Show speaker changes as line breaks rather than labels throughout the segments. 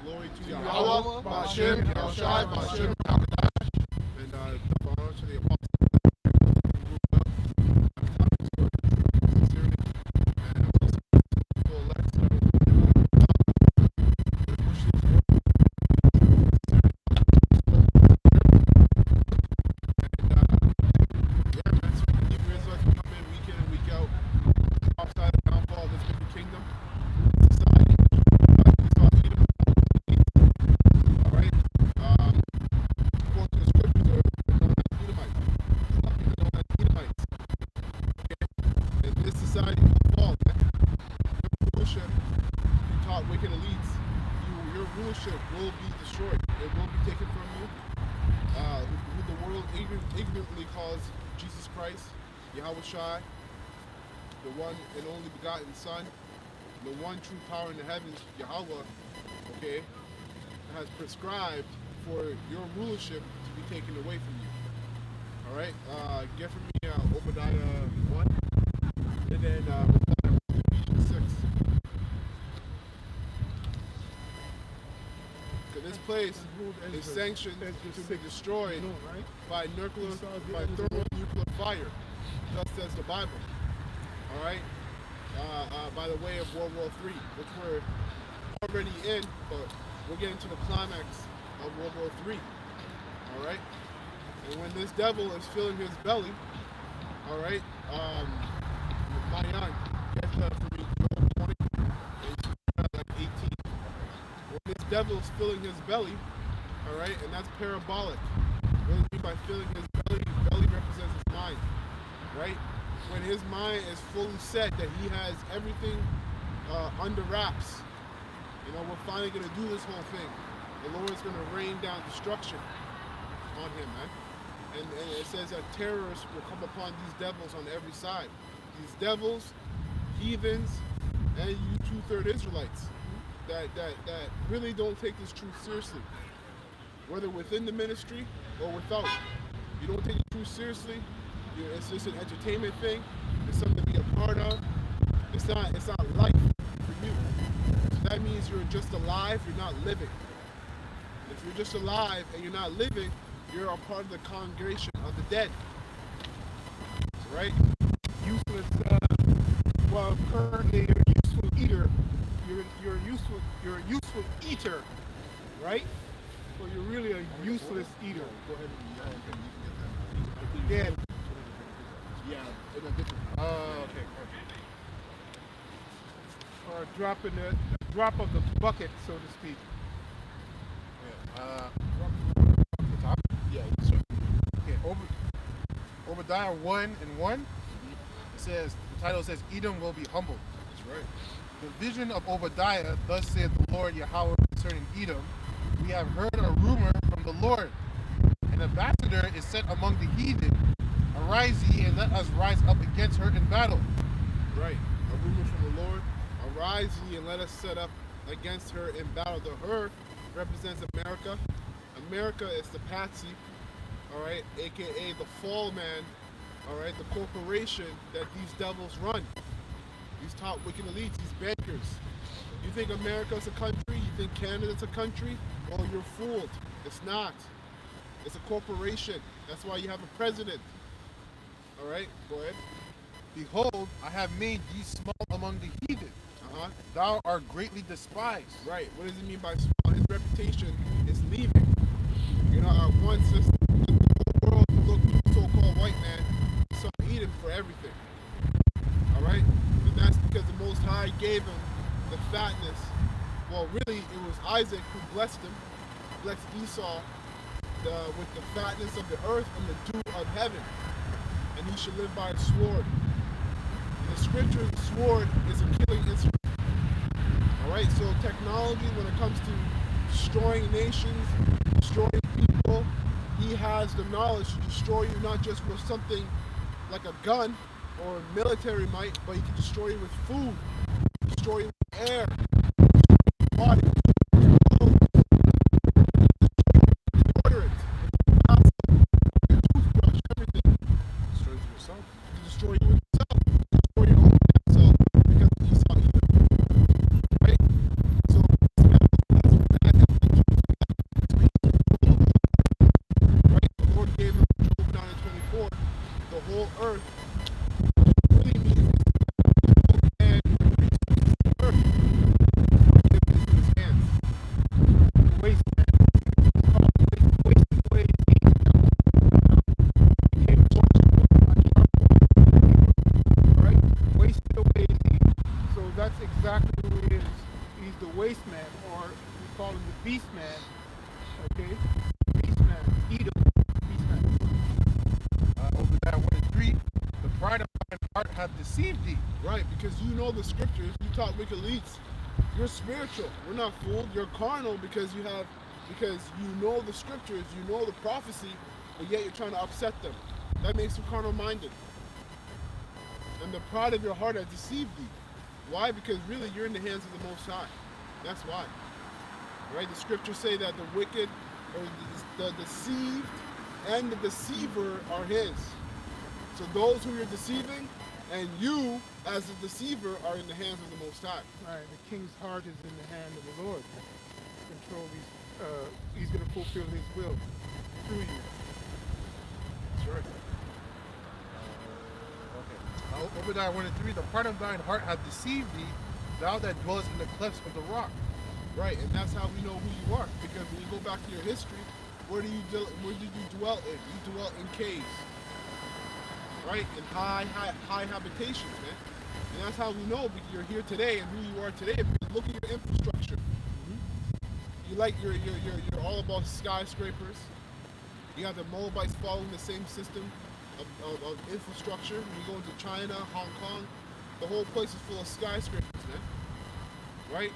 Glory to Yahweh, Ba'ashem, Yahushai, Ba'ashem, Hamadash. And double honor to the apostle. Will be destroyed. It will be taken from you. Who the world ignorantly calls Jesus Christ, Yahweh Shai, the one and only begotten Son, the one true power in the heavens, Yahweh, okay, has prescribed for your rulership to be taken away from you. All right, get from me Obadiah 1, and then Ephesians 6. This place is sanctioned to be destroyed by thermonuclear fire. Thus says the Bible. All right, by the way of World War III, which we're already in, but we're getting to the climax of World War III. All right, and when this devil is filling his belly, all right, Marianne, get that for me, Joel 20, like 18. When this devil is filling his belly, all right, and that's parabolic. What do you mean by filling his belly? Belly represents his mind, right? When his mind is fully set that he has everything under wraps, you know, we're finally going to do this whole thing. The Lord is going to rain down destruction on him, man. And it says that terrorists will come upon these devils on every side. These devils, heathens, and you two-third Israelites that really don't take this truth seriously, whether within the ministry or without. You don't take the truth seriously. It's just an entertainment thing. It's something to be a part of. It's not life for you. So that means you're just alive, you're not living. If you're just alive and you're not living, you're a part of the congregation of the dead. Right?
Useless, well, currently you're a useful eater. You're a useful eater, right? So you're really a useless eater.
Go ahead and you can get that.
Yeah.
Yeah, in a different. Okay.
Or dropping the drop of the bucket, so to speak.
Yeah. The top?
Yeah, sure.
Okay. Obadiah 1:1. It says, the title says, Edom will be humbled.
That's right.
The vision of Obadiah, thus saith the Lord Yahweh concerning Edom. We have heard a rumor from the Lord. An ambassador is sent among the heathen. Arise ye and let us rise up against her in battle.
Right. A rumor from the Lord. Arise ye and let us set up against her in battle. The her represents America. America is the patsy, all right, aka the fall man, all right, the corporation that these devils run. These top wicked elites, these bankers. You think America's a country? You think Canada's a country? Well, you're fooled. It's not. It's a corporation. That's why you have a president. All right, go ahead.
Behold, I have made thee small among the heathen. Thou art greatly despised.
Right. What does it mean by small? His reputation is leaving. You know, our one system, the whole world looked at the so-called white man, saw Edom for everything. All right? And that's because the Most High gave him the fatness. Well, really, it was Isaac who blessed him, blessed Esau with the fatness of the earth and the dew of heaven. And he should live by a sword. In the scripture, the sword is a killing instrument. All right, so technology, when it comes to destroying nations, destroying people, he has the knowledge to destroy you not just with something like a gun or military might, but he can destroy you with food, destroy you with air, body, deodorant, toothbrush, everything.
Destroys yourself.
He can destroy you with yourself. He can destroy your own self because of Esau either. Right? So that's
or we call him the beast man. Okay, beast man, Edom, beast man.
Obadiah 1 and 3, the pride of thine heart hath deceived thee.
Right, because you know the scriptures. You taught wicked elites. You're spiritual. We're not fooled. You're carnal because you know the scriptures, you know the prophecy, but yet you're trying to upset them. That makes you carnal minded. And the pride of your heart has deceived thee. Why? Because really you're in the hands of the Most High. That's why. Right? The scriptures say that the wicked, or the deceived, and the deceiver are his. So those who you're deceiving, and you, as a deceiver, are in the hands of the Most High.
Right, the king's heart is in the hand of the Lord. Control these. He's going to fulfill His will through you.
That's right.
Obadiah 1 and 3, the pride of thine heart hath deceived thee, thou that dwellest in the clefts of the rock.
Right, and that's how we know who you are. Because when you go back to your history, where did you dwell in? You dwelt in caves. Right? In high habitations, man. And that's how we know you're here today and who you are today. Because look at your infrastructure. You like you're all about skyscrapers. You have the Moabites following the same system of infrastructure. When you go into China, Hong Kong, the whole place is full of skyscrapers, man. Right?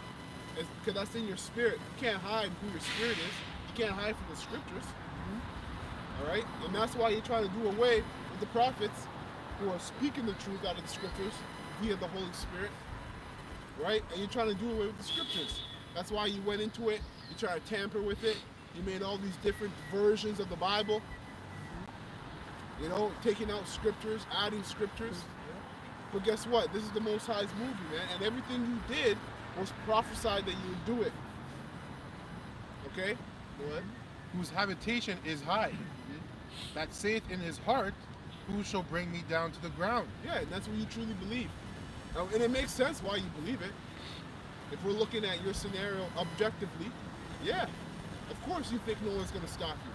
Because that's in your spirit. You can't hide who your spirit is. You can't hide from the scriptures. All right? And that's why you're trying to do away with the prophets who are speaking the truth out of the scriptures via the Holy Spirit. Right? And you're trying to do away with the scriptures. That's why you went into it. You try to tamper with it. You made all these different versions of the Bible. You know, taking out scriptures, adding scriptures. But guess what? This is the Most High's movie, man. And everything you did was prophesied that you would do it. Okay? Go ahead.
Whose habitation is high, that saith in his heart, who shall bring me down to the ground?
Yeah, and that's what you truly believe. And it makes sense why you believe it. If we're looking at your scenario objectively, yeah, of course you think no one's going to stop you.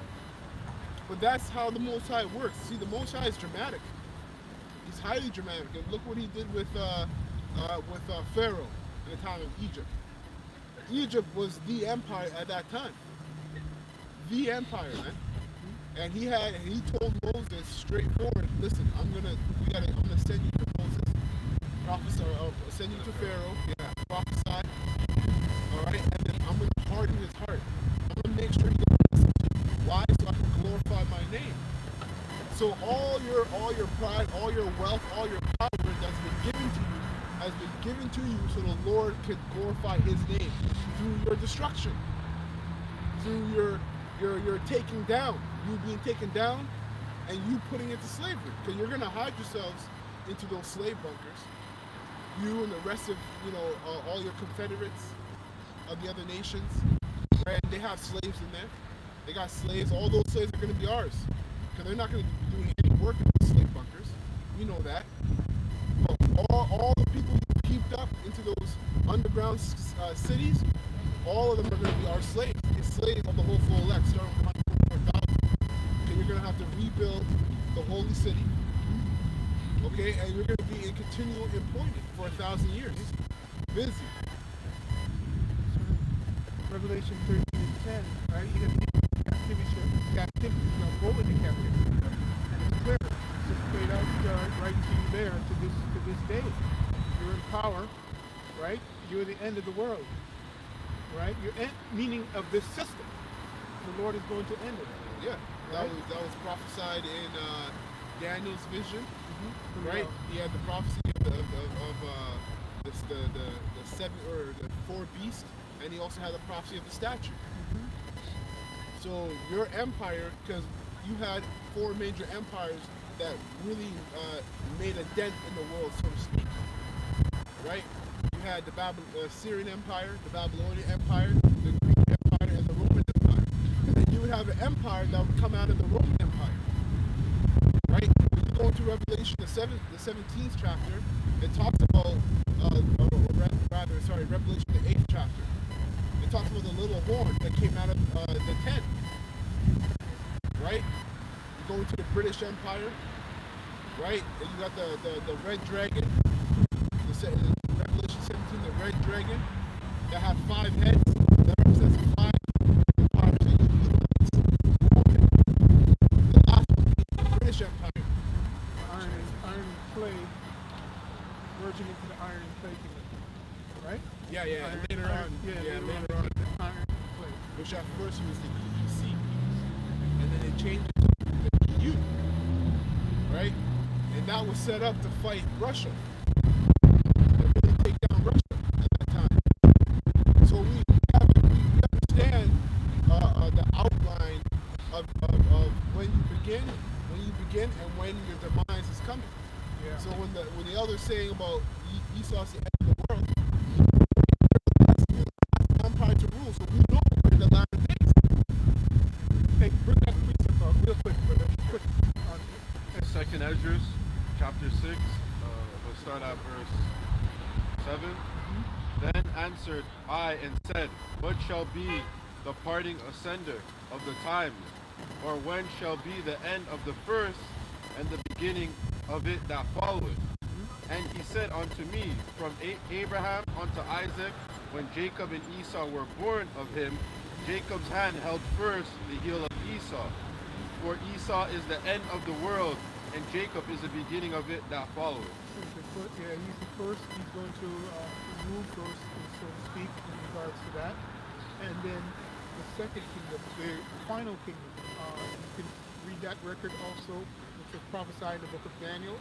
But that's how the Most High works. See, the Most High is dramatic. He's highly dramatic. And look what he did with Pharaoh in the time of Egypt. Egypt was the empire at that time. The empire, man. And he told Moses straightforward, listen, I'm gonna send you to Moses, prophesy, send you to Pharaoh, prophesy, all right, and then I'm gonna harden his heart. I'm gonna make sure he doesn't listen to you. Why? So I can glorify my name. So all your pride, all your wealth, all your power that's been given to you has been given to you so the Lord can glorify his name through your destruction, through your taking down, you being taken down, and you putting it to slavery. Because you're going to hide yourselves into those slave bunkers. You and the rest of, all your confederates of the other nations, right? They have slaves in there. They got slaves. All those slaves are going to be ours. Because they're not going to be doing any work in those slave bunkers. We know that. But all the people you kept up into those underground cities, all of them are going to be our slaves. It's slaves of the whole full elect, starting with 144,000. Okay, you're going to have to rebuild the holy city. Okay, and you're going to be in continual employment for 1,000 years. Busy.
Revelation 13 and 10, right? You have captivity is now go into captivity. And it's clear. It's straight out right to you there to this day. You're in power, right? You're the end of the world. Right? Meaning of this system. The Lord is going to end it.
Yeah. Right? That was prophesied in Daniel's vision. Right? He had the prophecy of the seven or the four beasts, and he also had the prophecy of the statue. So your empire, because you had four major empires that really made a dent in the world, so to speak. Right? You had the Syrian Empire, the Babylonian Empire, the Greek Empire, and the Roman Empire. And then you would have an empire that would come out of the Roman Empire. Right? When you go into Revelation, the 17th chapter, it talks about, Revelation, the 8th chapter. It talks about the little horn that came out of the tent. Right? You go into the British Empire, right? And you got the red dragon, Revelation 17, the red dragon, that had 5 heads. which at first was the EEC, and then it changed to the EU, right? And that was set up to fight Russia, to really take down Russia at that time. So we understand the outline of when you begin, and when your demise is coming.
Yeah.
So when the elder's saying about Esau's the end of the world, that's empire to rule. So we know we're in the latter days.
Hey, bring that precept up real quick, brother. Quick.
Second Ezra, chapter 6. We'll start at verse 7. Then answered I and said, what shall be the parting asunder of the times? Or when shall be the end of the first, and the beginning of it that followeth? And he said unto me, from Abraham unto Isaac, when Jacob and Esau were born of him, Jacob's hand held first the heel of Esau. For Esau is the end of the world, and Jacob is the beginning of it that followeth.
Yeah, he's the first. He's going to rule first, so to speak, in regards to that. And then the second kingdom, the final kingdom. You can read that record also, which was prophesied in the book of Daniel,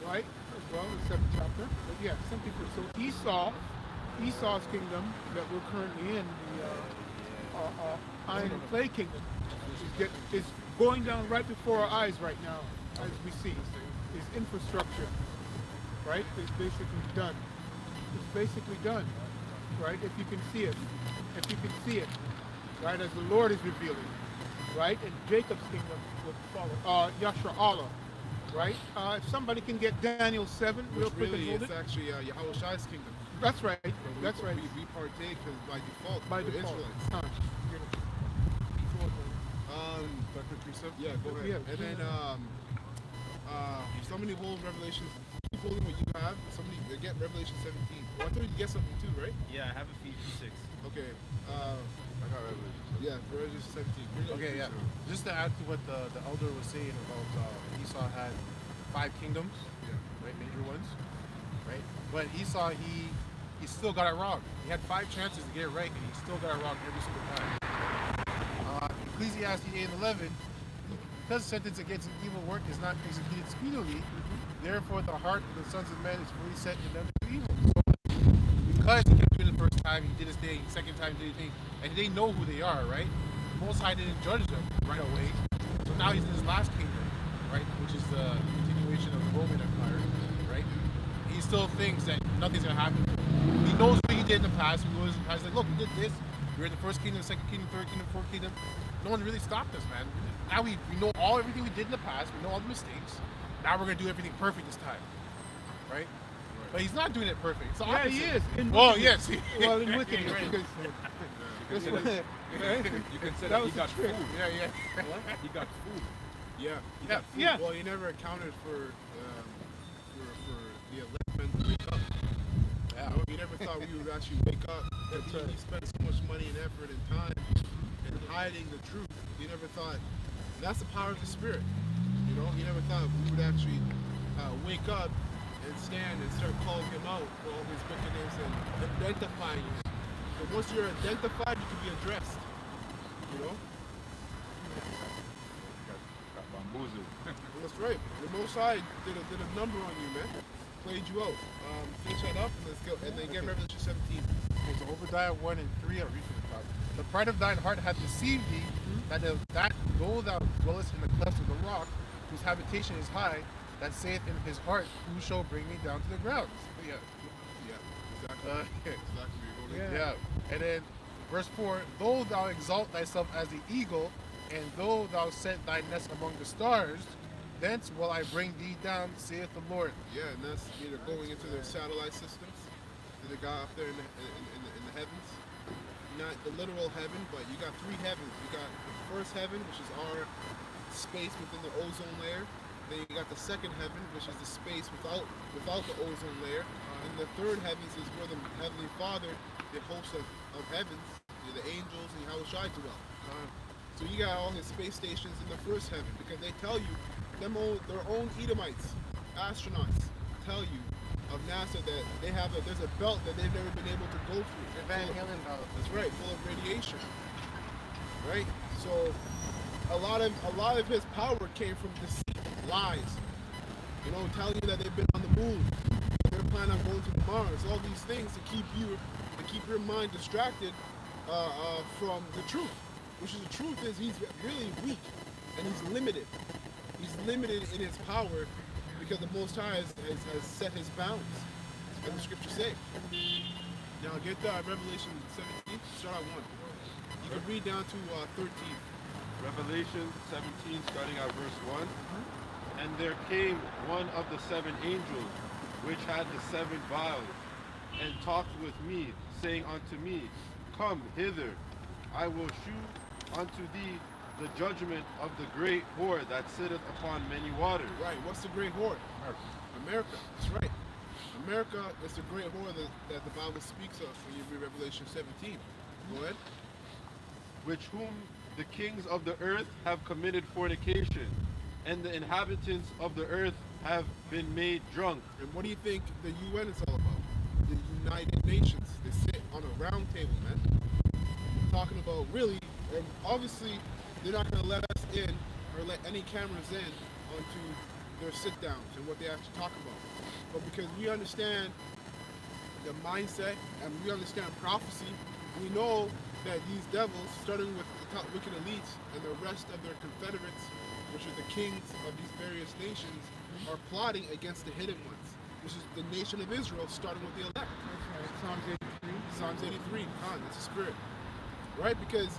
right? As well, the 7th chapter. But yeah, some people. So Esau's kingdom that we're currently in, the iron and clay kingdom, is going down right before our eyes right now, as we see. His infrastructure, right, is basically done. It's basically done, right? If you can see it. If you can see it, right, as the Lord is revealing, right? And Jacob's kingdom will follow. Yashra'Allah, right? If somebody can get Daniel 7 real
Which
quick
really
and hold
is
it.
actually Yahushai's kingdom.
That's right.
So
That's right.
We partake because by default,
By
we're
default.
Israelites. Yeah, go ahead.
Yeah.
And then somebody hold Revelation. Keep holding what you have. Somebody get Revelation 17. Well, I thought you'd get something too, right?
Yeah, I have Ephesians 6.
Okay.
I got Revelation.
Yeah, Revelation 17. Bring up
Okay, yeah.
Ephesians.
Just to add to what the elder was saying about Esau had 5 kingdoms,
Yeah.
right, major ones, right? But Esau, he still got it wrong. He had 5 chances to get it right, and he still got it wrong every single time. Ecclesiastes 8 and 11, because sentence against an evil work is not executed speedily, therefore the heart of the sons of men is fully set in them to do evil. So, because he kept doing it the first time, he did his thing, second time he did his thing, and they know who they are, right? The Most High didn't judge them right away, so now he's in his last kingdom, right? Which is the continuation of the Roman Empire, right? He still thinks that nothing's gonna happen. He knows what he did in the past. He knows in the past, like, look, we did this. We were in the first kingdom, second kingdom, third kingdom, fourth kingdom. No one really stopped us, man. Now we know everything we did in the past. We know all the mistakes. Now we're gonna do everything perfect this time, right? But he's not doing it perfect. It's the
Yeah,
opposite.
he is. In
Well,
wickedness.
yes.
Well, in wickedness,
Right.
because that's what, right?
You can say
That
that he
was the
got
trick.
food.
Yeah.
He got food.
Yeah. He
Yeah.
got food.
Yeah.
Well, he never accounted for the elect men to wake up.
Yeah.
You know, he never thought we would actually wake up.
That's
He
right.
spent so much money and effort and time in hiding the truth. He never thought that's the power of the Spirit. You know, he never thought we would actually wake up and stand and start calling him out for all his wickedness and identifying you. But once you're identified, you can be addressed. You know?
Got bamboozled.
That's right. The Most High did a number on you, man. Played you out. Finish that up and let's go. And then get Revelation 17.
Okay, so Obadiah 1 and 3, I'll read from the top. The pride of thine heart hath deceived thee, that though thou dwellest in the clefts of the rock, whose habitation is high, that saith in his heart, who shall bring me down to the ground? Yeah.
Yeah, exactly. Exactly.
Yeah.
And then verse 4, though thou exalt thyself as the eagle, and though thou set thy nest among the stars, thence will I bring thee down, saith the Lord.
Yeah, and that's going into their satellite systems that they got up there in the heavens. Not the literal heaven, but you got 3 heavens. You got the first heaven, which is our space within the ozone layer. Then you got the second heaven, which is the space without the ozone layer. And the third heavens is where the Heavenly Father, the host of heavens, the angels and Yahushua dwell. So you got all his space stations in the first heaven, because they tell you, their own Edomites, astronauts, tell you of NASA that there's a belt that they've never been able to go through.
Van Halen,
That's right, full of radiation. right? So a lot of his power came from deceit, lies. You know, telling you that they've been on the moon, they're planning on going to Mars. All these things to keep your mind distracted from the truth. Which is the truth is he's really weak and he's limited. He's limited in his power because the Most High has set his bounds, as the scriptures say. Now get Revelation 17, start at 1. You can read down to 13.
Revelation 17, starting at verse 1. And there came one of the 7 angels, which had the 7 vials, and talked with me, saying unto me, Come hither, I will shew unto thee the judgment of the great whore that sitteth upon many waters.
Right, what's the great whore? America, that's right. America is the great whore that the Bible speaks of when you read Revelation 17. Go ahead.
Which whom the kings of the earth have committed fornication, and the inhabitants of the earth have been made drunk.
And what do you think the UN is all about? The United Nations. They sit on a round table, man. Talking about really, and obviously they're not going to let us in or let any cameras in onto their sit-downs and what they actually talk about. But because we understand the mindset and we understand prophecy, we know that these devils, starting with the top wicked elites and the rest of their confederates, which are the kings of these various nations, are plotting against the hidden ones, which is the nation of Israel, starting with the elect.
Psalms 83.
Psalms 83, that's the spirit. Right? Because,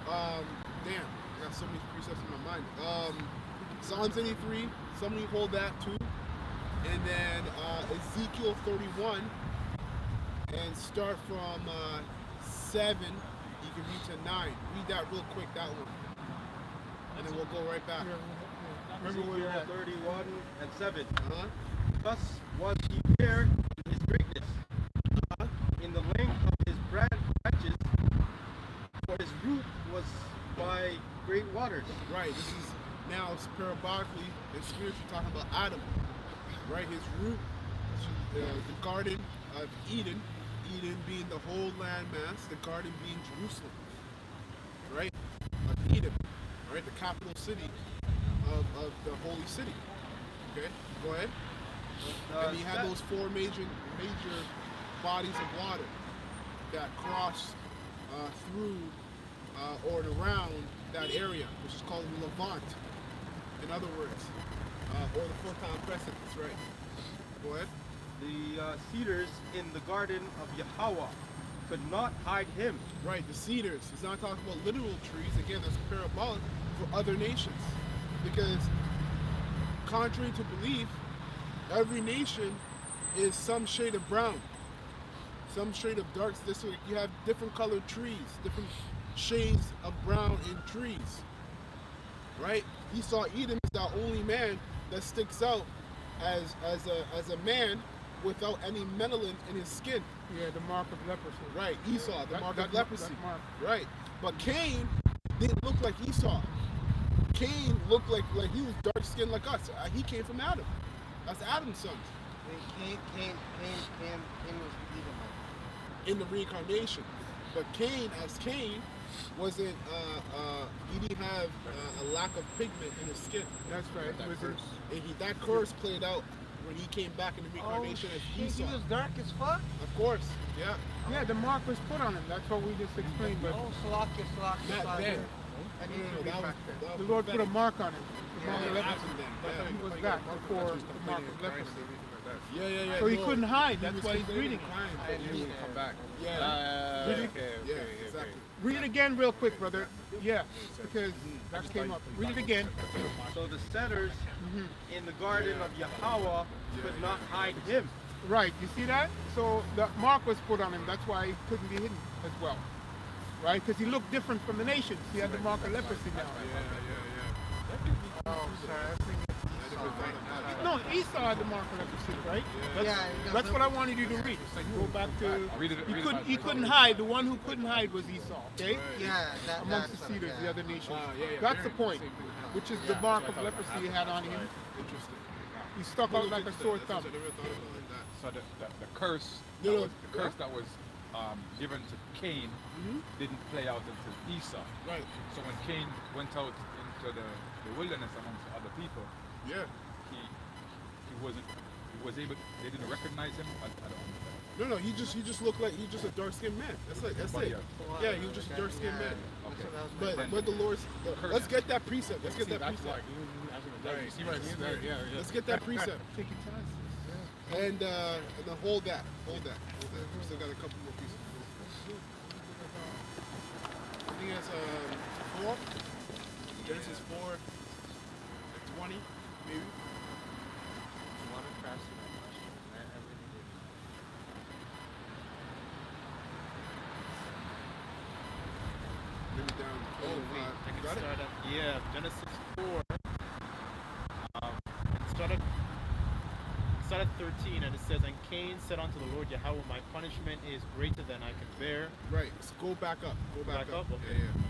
damn, I got so many precepts in my mind. Psalms 83, somebody hold that too. And then Ezekiel 31, and start from 7, you can read to 9. Read that real quick, that one. And then we'll go right back.
Remember where you're at.
31 and 7.
Uh-huh.
Thus was he fair in his greatness, in the length of his branches, for his root was by great waters.
Right, this is now parabolically and spiritually talking about Adam. Right, his root, the Garden of Eden, Eden being the whole landmass, the garden being Jerusalem. Right, of Eden, right, the capital city of the holy city. Okay, go ahead. And he had those 4 major bodies of water that cross through or around that area, which is called Levant, in other words, or the 4-town crescent. That's right. Go ahead.
The cedars in the garden of Yahweh could not hide him.
Right, the cedars. He's not talking about literal trees. Again, that's parabolic for other nations. Because contrary to belief, every nation is some shade of brown, some shade of dark. This way you have different colored trees, different shades of brown in trees. Right? Esau Edom is the only man that sticks out as a man without any melanin in his skin.
Yeah, the mark of leprosy.
Right, Esau, the mark of
That
leprosy.
mark.
Right, but Cain didn't look like Esau. Cain looked like he was dark skinned like us. He came from Adam. That's Adam's sons.
Cain was Edomite.
In the reincarnation. But Cain, as Cain, wasn't, he didn't have a lack of pigment in his skin.
That's right.
That
Was
curse.
it-
And that curse played out when he came back in the reincarnation as Esau.
He was dark as fuck.
Of course, yeah.
Yeah, the mark was put on him. That's what we just explained. But
Oh, Salakia.
Not then.
I need
No,
to
that
read
was-
back
that
the
was
Lord put a
prophetic.
mark on him. The mark of
Yeah,
leprosy.
after them, yeah.
He was back before the mark of leprosy.
Yeah.
So he
no.
couldn't hide.
He
That's
was
why he's
complaining
reading.
and crying.
I understand.
Come back.
Yeah.
Really?
Yeah, exactly.
Read it again real quick, brother. Yeah, because that came up. Read it again.
So the cedars in the garden of Yahweh could not hide him.
Right, you see that? So the mark was put on him. That's why he couldn't be hidden as well. Right? Because he looked different from the nations. He had the mark of leprosy now.
Oh, sorry. I was thinking
No, Esau had the mark of leprosy, right? That's,
Yeah, he got
that's
the-
what I wanted you to read. Go back to.
Read it
He couldn't hide. The one who couldn't hide was Esau. Okay.
Yeah, that.
Amongst the
that's
cedars,
yeah.
the other nations.
yeah.
That's the point. Which is the mark of leprosy he had on him.
Interesting.
He stuck out like a sore thumb.
I never thought about it like that.
So the curse,
No, no.
the curse that was given to Cain didn't play out until Esau.
Right.
So when Cain went out into the wilderness amongst other people,
Yeah.
he was able. They didn't recognize him. I don't understand.
No, he just looked like he's just a dark skinned man. That's it. Yeah, he was just a dark skinned man.
Okay.
But the Lord's let's get that precept. Let's get that
That's
precept.
like, you see what I mean? There, yeah.
Let's get that precept.
Take your time.
And then hold that. We still got a couple more pieces. I think that's 4. Genesis 4, 20, maybe. Maybe down.
Oh, wait, I can
Got it?
start up. Yeah, Genesis 4. Start at 13, and it says, "And Cain said unto the Lord Yahweh, My punishment is greater than I can bear."
Right. So go back up. Go back
Back up?
Yeah,
Okay.
yeah.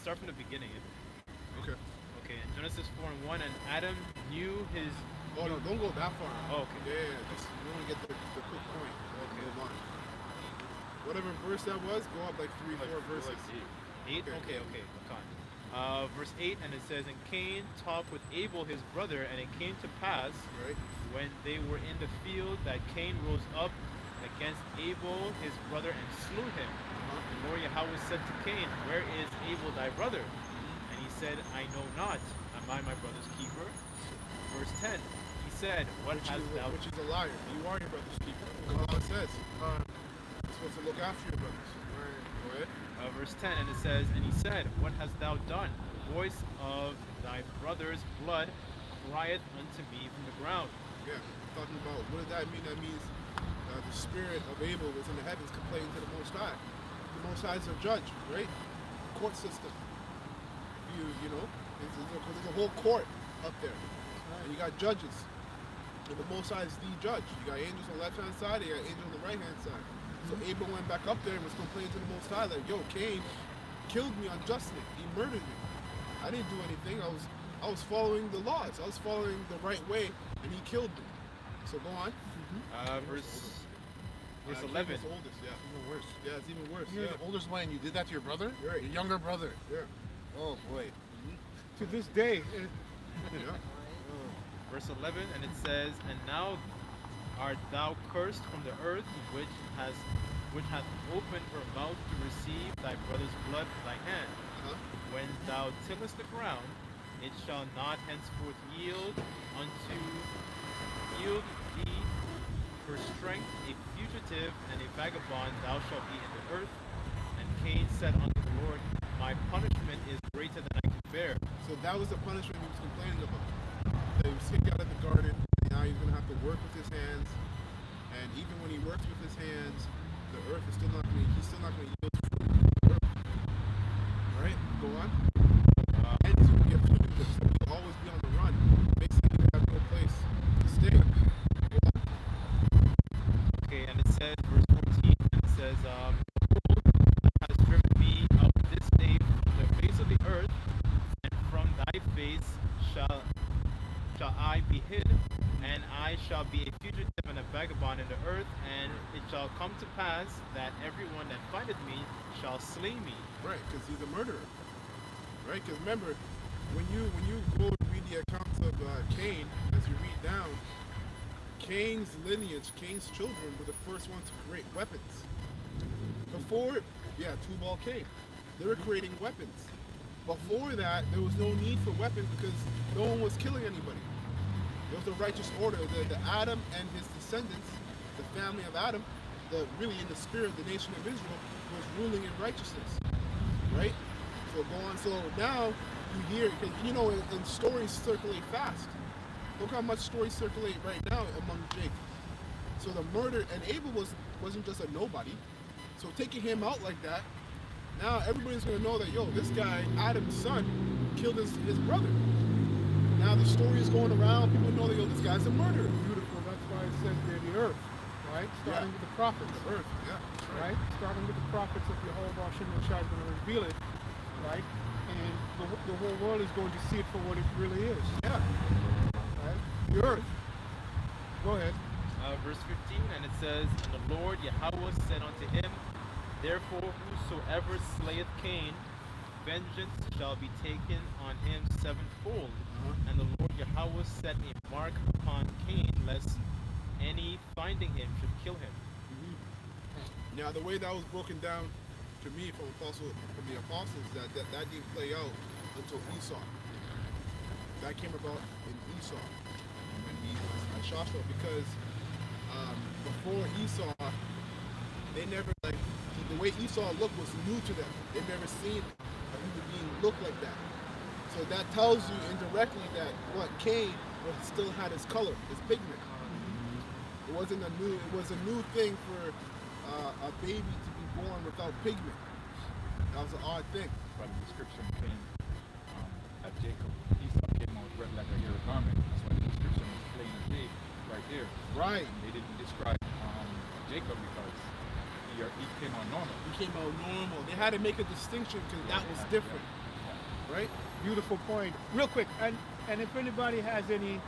Start from the beginning.
Okay.
Okay, in Genesis 4 and 1, and Adam knew his.
Oh no, don't go that far.
Oh, okay.
Yeah, just you want to get the quick point.
Okay.
Move on. Whatever verse that was, go up like 3, 4 verses.
8?
Okay.
Okay. Verse 8, and it says, "And Cain talked with Abel his brother, and it came to pass,
Right.
when they were in the field, that Cain rose up against Abel his brother and slew him.
Uh-huh.
And Lord Yahweh said to Cain, Where is Abel thy brother? And he said, I know not. Am I my brother's keeper? Verse 10, he said, What hast thou
Which is a liar. You are your brother's keeper. That's all it says. You're supposed to look after your brothers. Right. Go ahead.
Verse 10, and it says, And he said, What hast thou done? The voice of thy brother's blood crieth unto me from the ground.
Yeah. Talking about what does that mean? That means the spirit of Abel was in the heavens complaining to the Most High. The Most High is a judge, right? Court system. You know, there's a whole court up there. And you got judges. And the Most High is the judge. You got angels on the left hand side, you got angels on the right hand side. So Abel went back up there and was complaining to the Most High, like, yo, Cain killed me unjustly. He murdered me. I didn't do anything. I was following the laws. I was following the right way, and he killed me. So go on.
Verse
Cain
11.
was the oldest, yeah.
Even worse.
Yeah, it's even worse.
You're
Yeah.
the oldest one, and you did that to your brother?
Right.
Your younger brother.
Yeah.
Oh, boy.
To this day,
Yeah.
Verse 11, and it says, And now art thou cursed from the earth, which hath opened her mouth to receive thy brother's blood with thy hand.
Uh-huh.
When thou tillest the ground, it shall not henceforth yield thee for strength, a fugitive and a vagabond thou shalt be in the earth. And Cain said unto the Lord, My punishment is greater than I can bear.
So that was the punishment he was complaining about. That he was kicked out of the garden, and now he's going to have to work with his hands. And even when he works with his hands, the earth is still not going to, he's still not going to yield fruit in the earth. Right? Go on. And he's going to get fugitives. So he'll always be on the run. Makes him have no place to stay. Go on.
Okay, and it says, verse 14, and it says, Behold, thou hast driven me out this day from the face of the earth, and from thy face shall I be hid, and I shall be a fugitive and a vagabond in the earth, and it shall come to pass that everyone that findeth me shall slay me.
Right, because he's a murderer. Right? Because remember, when you go and read the accounts of Cain, as you read down, Cain's lineage, Cain's children were the first ones to create weapons. Before, Tubal Cain, they were creating weapons. Before that, there was no need for weapons because no one was killing anybody. It was the righteous order. The Adam and his descendants, the family of Adam, really in the spirit, the nation of Israel, was ruling in righteousness. Right? So go on. So now you hear, because you know, and stories circulate fast. Look how much stories circulate right now among Jake. So the murder, and Abel wasn't just a nobody. So taking him out like that, now everybody's gonna know that, yo, this guy, Adam's son, killed his brother. Now the story is going around, people know that, yo, this guy's a murderer.
beautiful. That's why it says they're the earth, right? Starting with the prophets,
The earth, yeah.
right? Starting with the prophets of Jehovah Hashem Shai going to reveal it. right? And the whole world is going to see it for what it really is.
Yeah.
Right? The earth. Go ahead.
Verse 15, and it says, And the Lord Yahweh said unto him, Therefore whosoever slayeth Cain, vengeance shall be taken on him sevenfold. And the Lord Yahweh set a mark upon Cain, lest any finding him should kill him.
Now, the way that was broken down to me from the apostles, that didn't play out until Esau. That came about in Esau, when he was Joshua, because before Esau, they never, like, the way Esau looked was new to them. They've never seen a human being look like that. So that tells you indirectly that Cain still had his color, his pigment. It was a new thing for a baby to be born without pigment. That was an odd thing.
But the description came at Jacob. Esau came out red like a hair garment. That's why the description was plain as day right there.
Right.
And they didn't describe Jacob because he came out normal.
He came out normal. They had to make a distinction because that was different. Right?
Beautiful point. Real quick, and if anybody has any,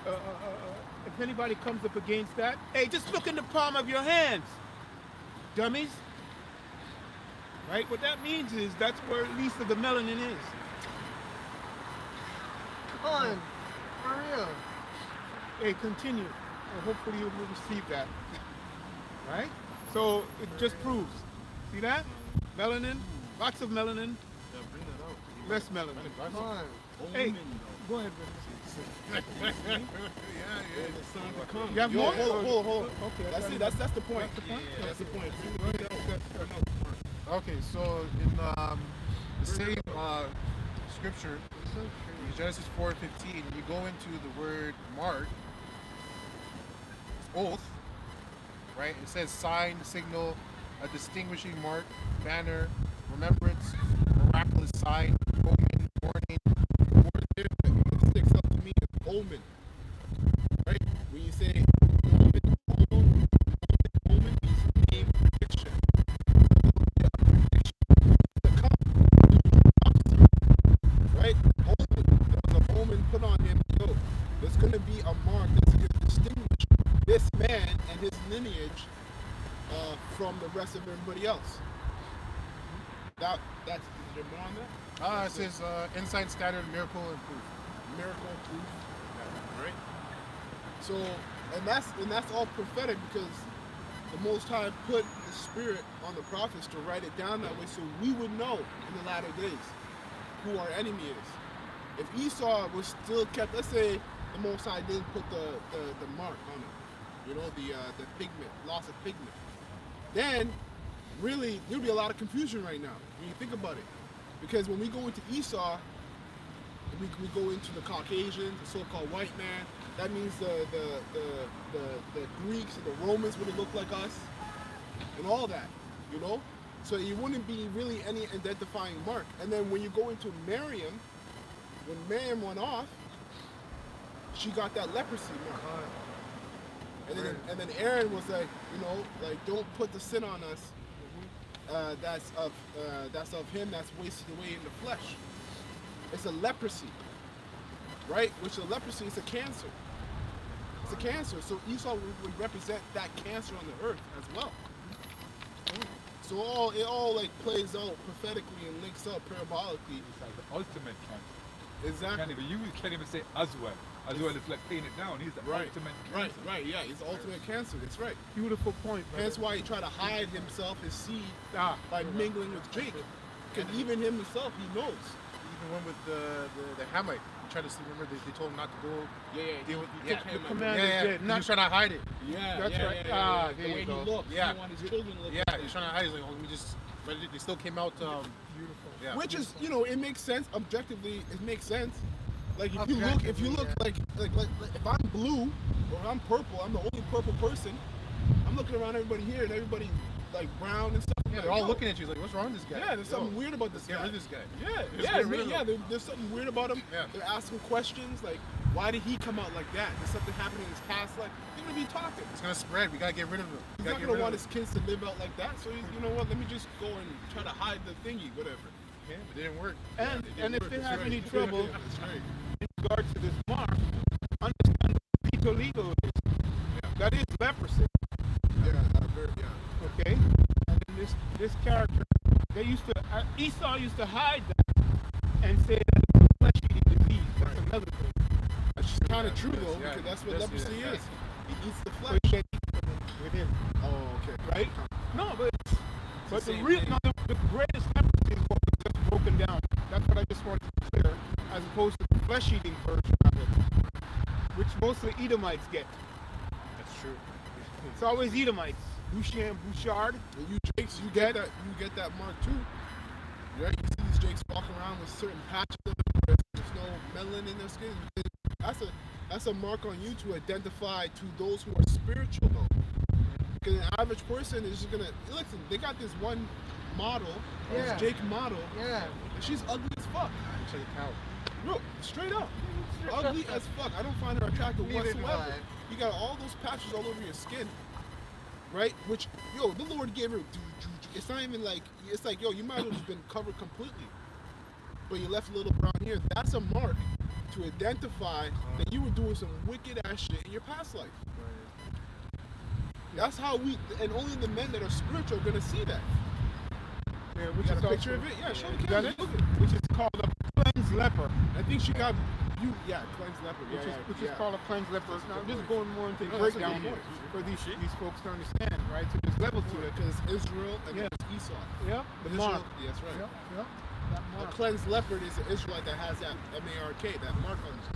if anybody comes up against that, hey, just look in the palm of your hands, dummies. Right? What that means is that's where at least of the melanin is.
Come on. For real.
Hey, continue. Hopefully you will receive that. Right? So it just proves. See that? Melanin, lots of melanin,
Yeah, bring that out.
less melanin.
Come on.
Hey, go ahead, brother.
It's time to come.
You have
Yo,
more?
hold on.
Okay,
That's it. That's the point.
That's the point?
That's the point.
Okay, so in the same scripture, in Genesis 4:15, you go into the word mark, oath, right? It says sign, signal, a distinguishing mark, banner, remembrance, miraculous sign, omen, warning.
The word there that sticks out to me is omen. Right? When you say omen means name prediction. Right? Omen. There was an omen put on him. Yo, there's going to be a mark that's going to distinguish this man and his lineage from the rest of everybody else. That's is there more on that?
It says insight, standard, miracle, and proof.
Miracle proof. Right? So, and that's all prophetic because the Most High put the Spirit on the prophets to write it down that way so we would know in the latter days who our enemy is. If Esau was still kept, let's say the Most High didn't put the mark on it, you know, the pigment, loss of pigment, then really there'll be a lot of confusion right now when you think about it. Because when we go into Esau, we go into the Caucasian, the so-called white man. That means the Greeks and the Romans would have looked like us, and all that, you know. So it wouldn't be really any identifying mark. And then when you go into Miriam, when Miriam went off, she got that leprosy mark. And then Aaron was like, you know, like don't put the sin on us. That's of him that's wasted away in the flesh. It's a leprosy, right? Which a leprosy is a cancer. It's a cancer. So Esau would represent that cancer on the earth as well. So it all like plays out prophetically and links up parabolically.
It's like the ultimate cancer.
Exactly.
You can't even say Azwell. Azwell is like paying it down. He's the ultimate cancer.
Right, yeah. He's the ultimate cancer. That's right.
Beautiful point.
Hence why he tried to hide himself, his seed, by mingling with Jacob. Because even himself, he knows.
Even one with the Hamite. He tried to see, remember, they told him not to go deal with
Yeah,
The commander did.
He was trying to hide it.
That's right.
The
There
way
you go.
he looks.
Yeah.
He didn't want his children to look
Yeah,
like
he was
that.
trying to hide it. He's like, oh, let me just, but they still came out,
Beautiful.
yeah.
Which is, you know, it makes sense. Objectively, it makes sense. Like if you
Objectively,
look like if I'm blue or I'm purple, I'm the only purple person. I'm looking around everybody here and everybody like brown and stuff. I'm
Yeah,
like,
they're all
yo,
looking at you like, what's wrong with this guy?
Yeah, there's something weird about this
Get
guy.
rid of this guy.
Yeah,
Just get rid of him.
there's something weird about him.
Yeah.
They're asking questions like, why did he come out like that? There's something happening in his past life. They're gonna be talking.
It's gonna spread. We gotta get rid of him.
He's not gonna want his kids to live out like that. So you know what? Let me just go and try to hide the thingy, whatever.
It didn't work.
And
It didn't
and if
work,
they
that's
have
right.
any trouble
That's right.
in regards to this mark, understand what vitiligo is. That is leprosy.
Yeah, yeah.
Okay? And then this character, they used to Esau used to hide that and say that it's a flesh-eating disease. That's another thing.
That's kind of true though,
Yeah,
because that's what
that's-
leprosy
yeah.
is. He eats the
So
flesh.
you can't eat from within,
Oh, okay.
right? No, but the
same
real
thing.
no, the greatest leprosy is what was just broken down. That's what I just wanted to be clear, as opposed to the flesh-eating version of it, which mostly Edomites get.
That's true.
It's always Edomites. Bouchard.
And you Jakes, you get that mark too. Right? You see these Jakes walking around with certain patches of it where there's no melanin in their skin. That's a mark on you to identify to those who are spiritual though. Because an average person is just gonna listen, they got this one model,
Yeah.
this Jake model,
Yeah.
and she's ugly as fuck.
Check it out.
Bro, straight up. Ugly as fuck. I don't find her attractive
Neither do
whatsoever.
I.
You got all those patches all over your skin. Right? Which, yo, the Lord gave her. It's not even like, it's like, yo, you might have just been covered completely. But you left a little brown here. That's a mark to identify that you were doing some wicked ass shit in your past life. That's how and only the men that are spiritual are going to see that.
Yeah,
You
which
got
is
a picture
also-
of it? Yeah, show the
Got
camera.
it?
Look at it.
Which is called a cleansed leper.
I think she got, cleansed leopard.
Which is called a cleansed leper. Now, this is going more into
No, that's a
breakdown
good point.
for these folks to understand, right? So there's level to it.
Because Israel and
Yeah.
then it's Esau.
Yep, the
Israel,
mark.
yeah, that's right.
Yep, yep. That
A
mark.
cleansed leopard is an Israelite that has that M-A-R-K, that mark on his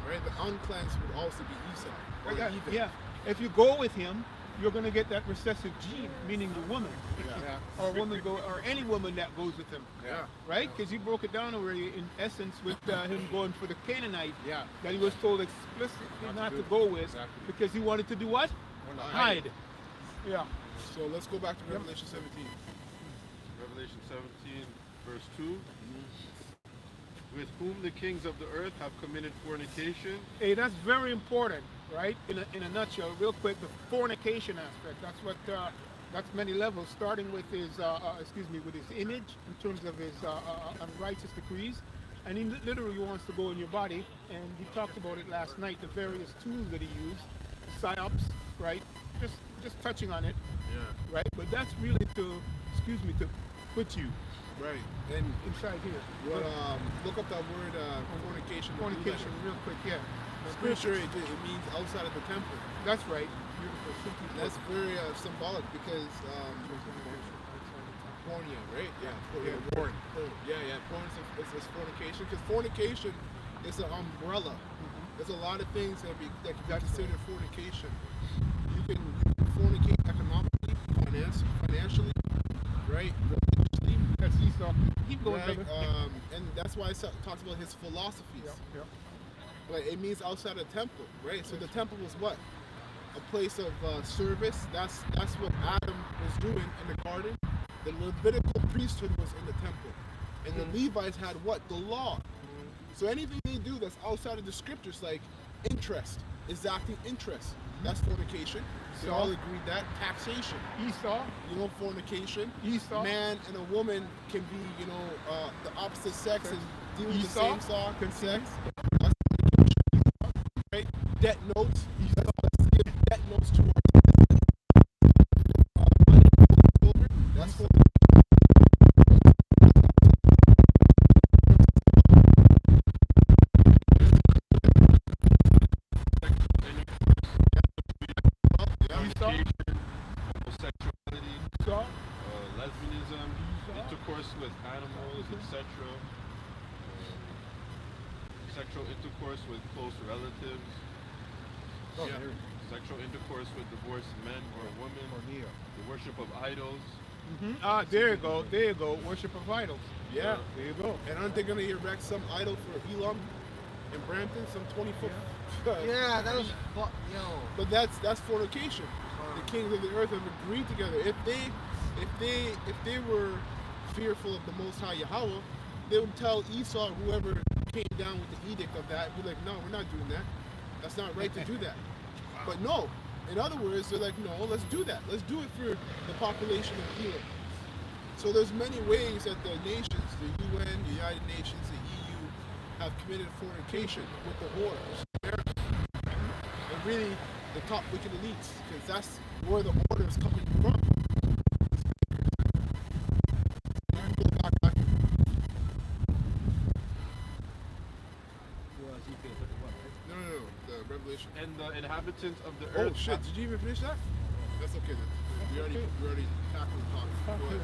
right? The uncleansed would also be Esau. Or the heathen.
Yeah. If you go with him, you're going to get that recessive gene, meaning the woman,
Yeah.
or any woman that goes with him,
Yeah.
right? Because he broke it down already in essence with him going for the Canaanite
Yeah.
that he was told explicitly not to go with because he wanted to do what? Hide. Yeah.
So let's go back to Revelation 17.
Revelation 17, verse 2. With whom the kings of the earth have committed fornication.
Hey, that's very important, right? In a nutshell, real quick, the fornication aspect. That's what. That's many levels, starting with his, with his image in terms of his unrighteous decrees, and he literally wants to go in your body. And he talked about it last night. The various tools that he used, psyops, right? Just touching on it,
Yeah.
right? But that's really to put you
Right. And
inside here.
what, look up that word fornication.
Fornication, real quick, yeah.
Scripture, it means outside of the temple.
That's right. Beautiful. Simply put.
That's very symbolic because pornia, right? Yeah, porn. Yeah. Porn is fornication because fornication is an umbrella. There's a lot of things that can be considered fornication. You can fornicate economically, financially, right? Religiously,
That's Esau. Keep going,
right?
brother.
And that's why it talks about his philosophies.
Yeah.
Like it means outside the temple, right? So the temple was what? A place of service. That's what Adam was doing in the garden. The Levitical priesthood was in the temple, and the Levites had what? The law. So anything they do that's outside of the scriptures, like interest, exacting interest, that's fornication. They all agreed that. Taxation,
Esau.
fornication.
Esau.
Man and a woman can be, the opposite sex and deal with the
Esau.
same sex. That's fornication, right? Debt notes. Let's give debt notes to our children. That's fornication.
Homosexuality,
Esau.
lesbianism, intercourse with animals, etc. Sexual intercourse with close relatives. Sexual intercourse with divorced men or women. The worship of idols.
There you go. There you go. Worship of idols.
Yeah.
There you go.
And aren't they going to erect some idol for Elam in Brampton, some 20-foot?
Yeah, that was
But that's fornication. The kings of the earth have agreed together. If they were fearful of the Most High Yahweh, they would tell Esau, whoever came down with the edict of that, be like, no, we're not doing that. That's not right to do that. But no. In other words, they're like, no, let's do that. Let's do it for the population of Elam. So there's many ways that the nations, the UN, the United Nations, the EU, have committed fornication with the whore, which is America. And really, the top wicked elites, because that's where the order is coming from. No, the Revelation.
And the inhabitants of the
Oh
earth.
shit! Did you even finish that? That's okay then. We already tackled the topic. Go ahead.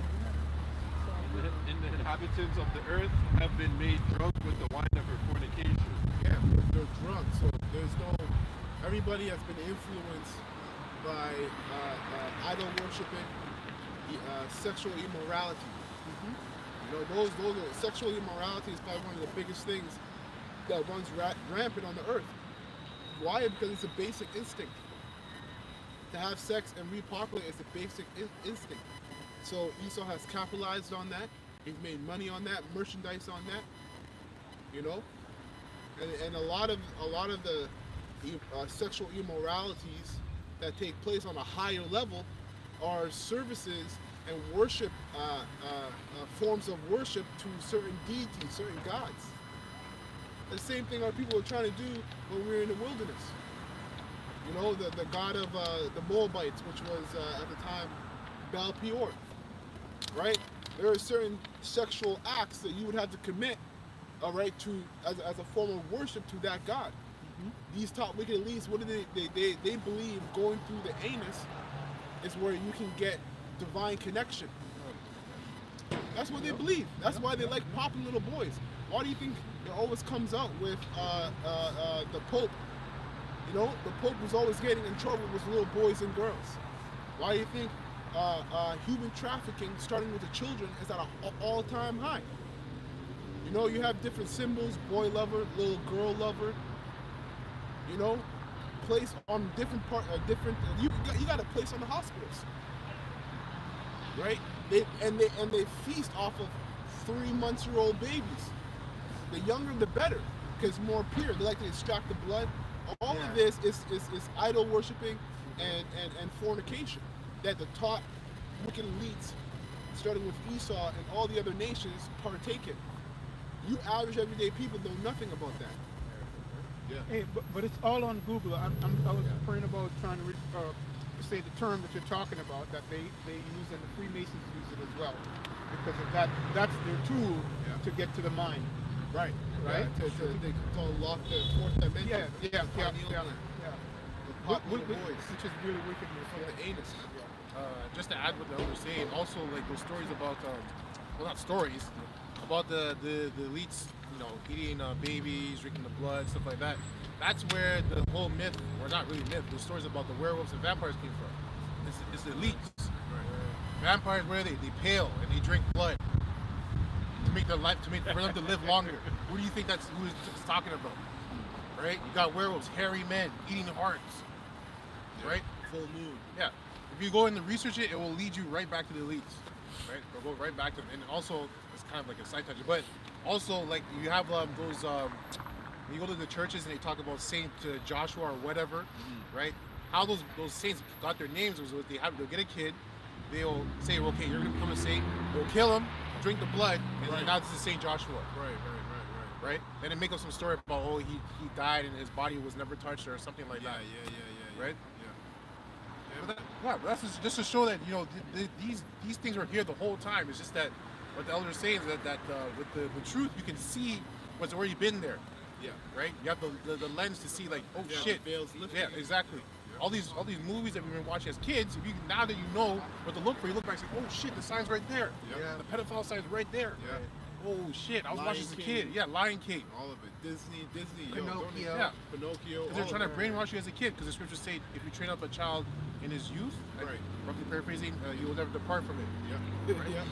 And the inhabitants of the earth have been made drunk with the wine of her fornication.
Yeah, they're drunk. So there's no. Everybody has been influenced by idol worshiping, sexual immorality. You know, those are, sexual immorality is probably one of the biggest things that runs rampant on the earth. Why? Because it's a basic instinct. To have sex and repopulate is a basic instinct. So Esau has capitalized on that. He's made money on that, merchandise on that. You know, and a lot of the sexual immoralities that take place on a higher level are services and worship forms of worship to certain deities, certain gods. The same thing our people were trying to do when we were in the wilderness. You know, the god of the Moabites, which was at the time Baal Peor, right? There are certain sexual acts that you would have to commit, all right, to as a form of worship to that god. These top wicked elites, what do they believe going through the anus is where you can get divine connection. That's what they believe. That's why they like popping little boys. Why do you think it always comes out with the Pope? You know, the Pope was always getting in trouble with little boys and girls. Why do you think human trafficking, starting with the children, is at an all-time high? You know, you have different symbols: boy lover, little girl lover. You know, place on different You got a place on the hospitals, right? They feast off of 3-month-old babies. The younger, the better, because more pure. They like to extract the blood. All of this is idol worshiping and fornication that the top wicked elites, starting with Esau and all the other nations, partake in. You average everyday people know nothing about that. Yeah.
Hey, but it's all on Google. I was praying about trying to say the term that you're talking about that they use and the Freemasons use it as well, because of that's their tool to get to the mind.
Right.
Right?
They call lock the fourth dimension.
Yeah.
The pop little boys.
Which is really wickedness.
From the anus.
Just to add what the elder's saying, also like those stories about, well, not stories, about the elites, you know, eating babies, drinking the blood, stuff like that. That's where the whole myth, or not really myth, the stories about the werewolves and vampires came from. It's the elites. Right. Vampires, where they pale and they drink blood to make their life, for them to live longer. Who do you think who is talking about? Right? You got werewolves, hairy men eating hearts. Right?
Full moon.
Yeah. If you go in and research it, it will lead you right back to the elites. Right? It'll go right back to them. And also, it's kind of like a side tangent, but also like you have those when you go to the churches and they talk about Saint Joshua or whatever, right? How those saints got their names was they'll get a kid, they'll say, okay, you're gonna become a saint, they'll kill him, drink the blood, and then now this is Saint Joshua. Right? Then they make up some story about, oh, he died and his body was never touched or something like that.
Yeah.
Right? But that's just to show that, you know, these things are here the whole time. It's just that what the elder is saying is that with the truth, you can see what's already been there.
Yeah.
Right? You have the lens to see, like, oh shit.
The veil's lifted.
Yeah, exactly. Yeah. All these movies that we've been watching as kids, now that you know what to look for, you look back and say, oh shit, the sign's right there.
Yeah.
The pedophile sign's right there.
Yeah.
Oh shit, I was
Lion
watching as a
King.
kid. Yeah, Lion King.
All of it. Disney.
Pinocchio.
Yeah.
Pinocchio.
Because they're trying to brainwash you as a kid, because the scriptures say if you train up a child in his youth,
Right.
roughly paraphrasing, he will never depart from it.
Yeah.
Right?
Yeah.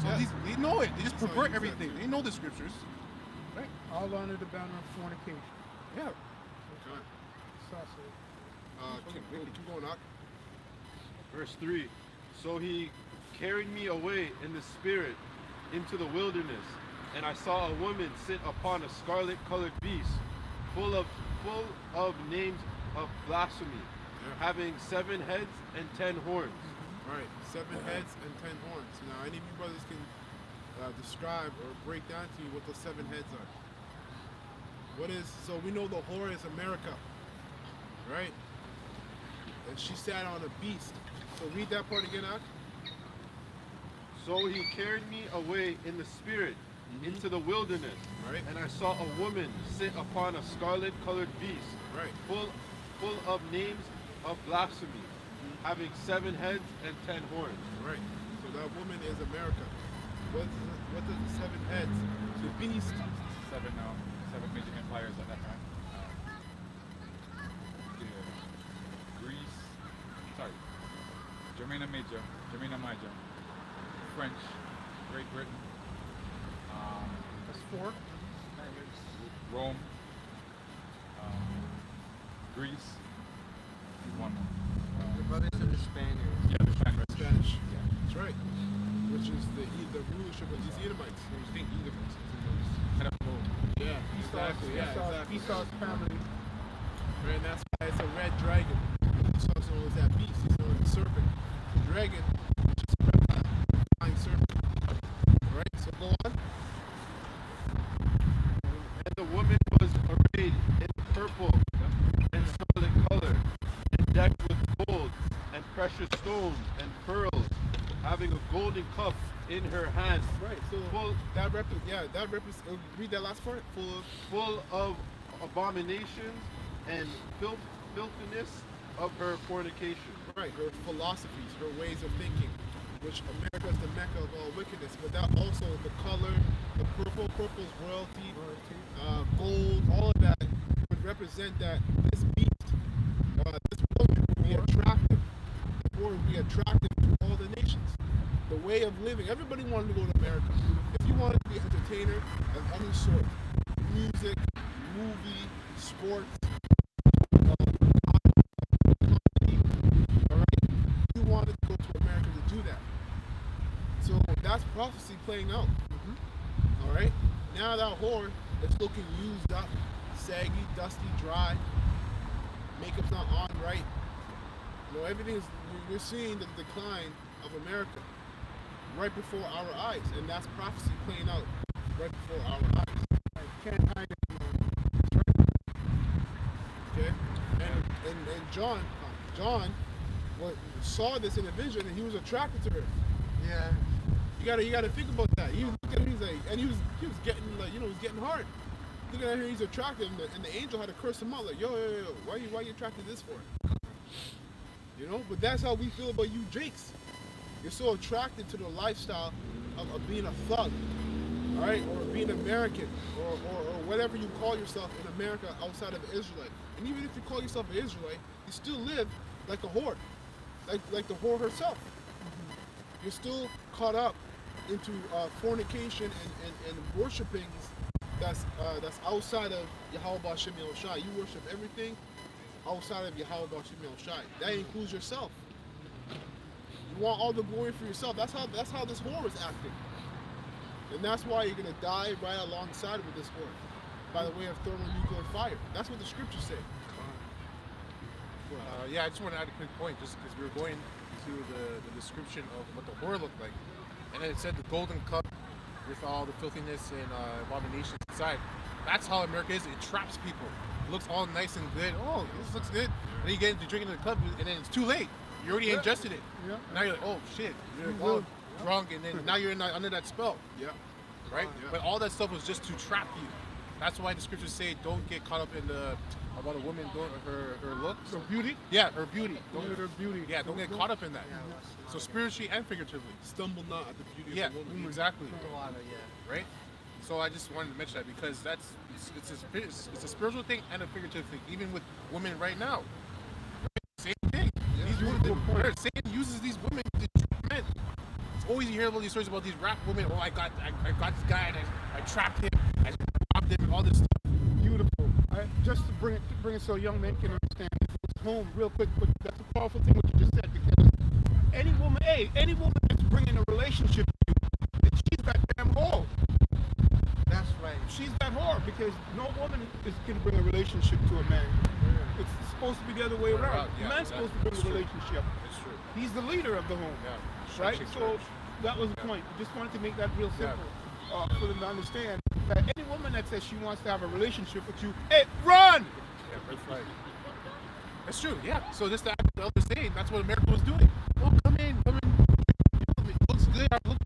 So they know it. They just
That's how
pervert
you use
everything.
that.
They know the scriptures. Right?
All under the banner of fornication.
Yeah.
Okay.
Saucy.
Keep going, Ak.
Verse 3. So he carried me away in the spirit into the wilderness, and I saw a woman sit upon a scarlet-colored beast, full of names of blasphemy, having 7 heads and 10 horns.
All right, 7 heads and 10 horns. Now, any of you brothers can describe or break down to you what those 7 heads are. So we know the whore is America, right? And she sat on a beast. So read that part again, Ak.
So he carried me away in the spirit into the wilderness,
Right.
and I saw a woman sit upon a scarlet-colored beast,
Right.
full of names of blasphemy, having 7 heads and 10 horns.
Right. So that woman is America. What does the 7 heads? The beast.
Seven major empires at that time. Greece, Germania Major, French, Great Britain,
That's 4.
Rome, Greece, and one more.
The brothers of the Spaniards.
Yeah, the Spanish.
Spanish.
Yeah.
That's right. Which is the rulership of these Edomites.
I think Edomites. Head up gold.
Yeah, exactly. Yeah, exactly.
Esau's family.
Right, and that's why it's a red dragon. Esau's known as that beast. He's known as the serpent. The dragon, which is a reptile, flying serpent. All right, so go on.
And the woman was arrayed in purple and scarlet color, and decked with gold and precious stones and pearls, having a golden cup in her hand,
Right, so read that last part.
full of abominations and filthiness of her fornication.
Right, her philosophies, her ways of thinking, which America is the mecca of all wickedness. But that also, the color, the purple's royalty, gold, all of that would represent that this beast, this woman would be attractive. The war would be attractive to all the nations. The way of living, everybody wanted to go to America. If you wanted to be an entertainer of any sort, music, movie, sports, you wanted to go to America to do that. So that's prophecy playing out. All right. Now that whore is looking used up, saggy, dusty, dry. Makeup's not on right. You know, everything is. We're seeing the decline of America right before our eyes, and that's prophecy playing out right before our eyes.
Can't hide it.
Okay. And John saw this in a vision, and he was attracted to her.
Yeah.
You gotta think about that. He was looking at her, he's like, and he was getting like, he was getting hard. Looking at her, he's attracted, and the angel had to curse him out like, yo, why you attracted this for? You know, but that's how we feel about you, Jakes. You're so attracted to the lifestyle of being a thug, all right, or being American, or whatever you call yourself in America outside of Israelite. And even if you call yourself an Israelite, you still live like a whore, like the whore herself. You're still caught up into fornication and worshiping that's outside of Yahweh B'Shem Yahushai. You worship everything outside of Yahweh B'Shem Yahushai. That includes yourself. You want all the glory for yourself. That's how this whore is acting. And that's why you're gonna die right alongside with this whore, by the way of thermonuclear fire. That's what the scriptures say.
I just want to add a quick point, just because we were going to the description of what the whore looked like, and then it said the golden cup with all the filthiness and abominations inside. That's how America is. It traps people. It looks all nice and good. Oh, this looks good. And then you get into drinking the cup, and then it's too late. You already ingested it.
Yeah.
Now you're like, oh shit, you're all drunk, and then now you're under that spell,
Yeah.
right?
Yeah.
But all that stuff was just to trap you. That's why the scriptures say, don't get caught up in about a woman, her looks.
So beauty?
Yeah, her beauty.
Don't let her beauty.
Yeah, don't get caught up in that. So spiritually and figuratively.
Stumble not at the beauty
Yeah,
of the woman.
exactly.
Yeah.
Right? So I just wanted to mention that because it's a spiritual thing and a figurative thing, even with women right now. Right? Same thing. Satan uses these women to trap men. It's always you hear about these stories about these rap women. Oh, I got this guy and I trapped him, I robbed him, and all this stuff.
Beautiful. Just to bring it so young men can understand this home real quick, but that's a powerful thing what you just said, because any woman that's bringing a relationship to you, she's that damn whore.
That's right.
She's that whore, because no woman is going to bring a relationship to a man. It's supposed to be the other way around.
Yeah,
The man's supposed to bring
that's
a
true.
relationship.
It's true.
He's the leader of the home.
Yeah.
Right?
Structure
So
church.
that was the point. Just wanted to make that real simple for them to understand that any woman that says she wants to have a relationship with you, hey, run!
Yeah, that's right. That's true, yeah. So this the elder saying, that's what America was doing. Oh, come in. It looks good. Look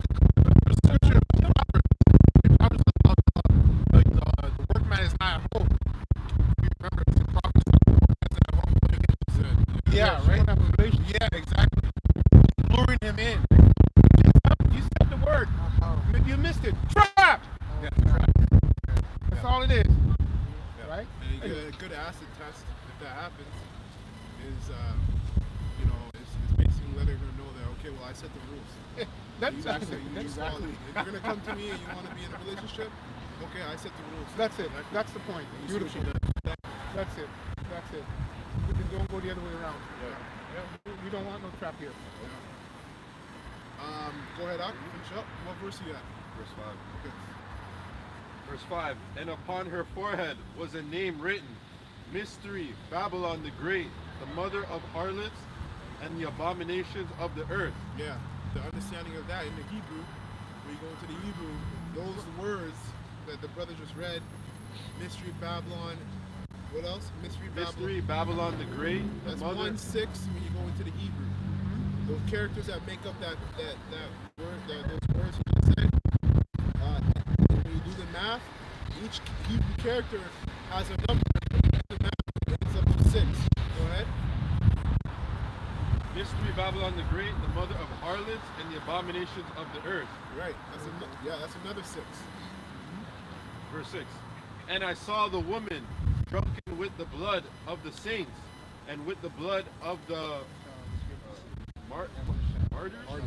the scripture. The workman is not at home. You remember the prophet is at home. Yeah, right?
Have a relationship.
Yeah, exactly. Luring him in.
You said the word. You missed it. Trap!
Yeah,
That's all it is. Right?
And you get a good acid test if that happens. Is it's basically letting her know that okay, well I set the rules.
That's
You
exactly.
just follow it. If you're gonna come to me and you want to be in a relationship, okay, I set the rules.
That's it. That's the point.
You see what she
Beautiful.
does.
That's it. That's it. Don't go the other way around. You don't want no trap here.
Go ahead, Ak, finish up. What verse you at?
Verse 5.
Okay.
Verse 5. And upon her forehead was a name written, Mystery, Babylon the Great, the mother of harlots and the abominations of the earth.
Yeah, the understanding of that in the Hebrew, when you go into the Hebrew, those words that the brother just read, Mystery Babylon, what else? Mystery Babylon.
Mystery, Babylon the Great, the
That's
mother.
1:6 when you go into the Hebrew. Those characters that make up that word, those words you just said, when you do the math, each Hebrew character has a number. The math ends up to 6. Go ahead.
Mystery, Babylon the Great, the mother of harlots and the abominations of the earth.
Right. That's another 6.
Verse 6. And I saw the woman drunken with the blood of the saints and with the blood of the martyrs?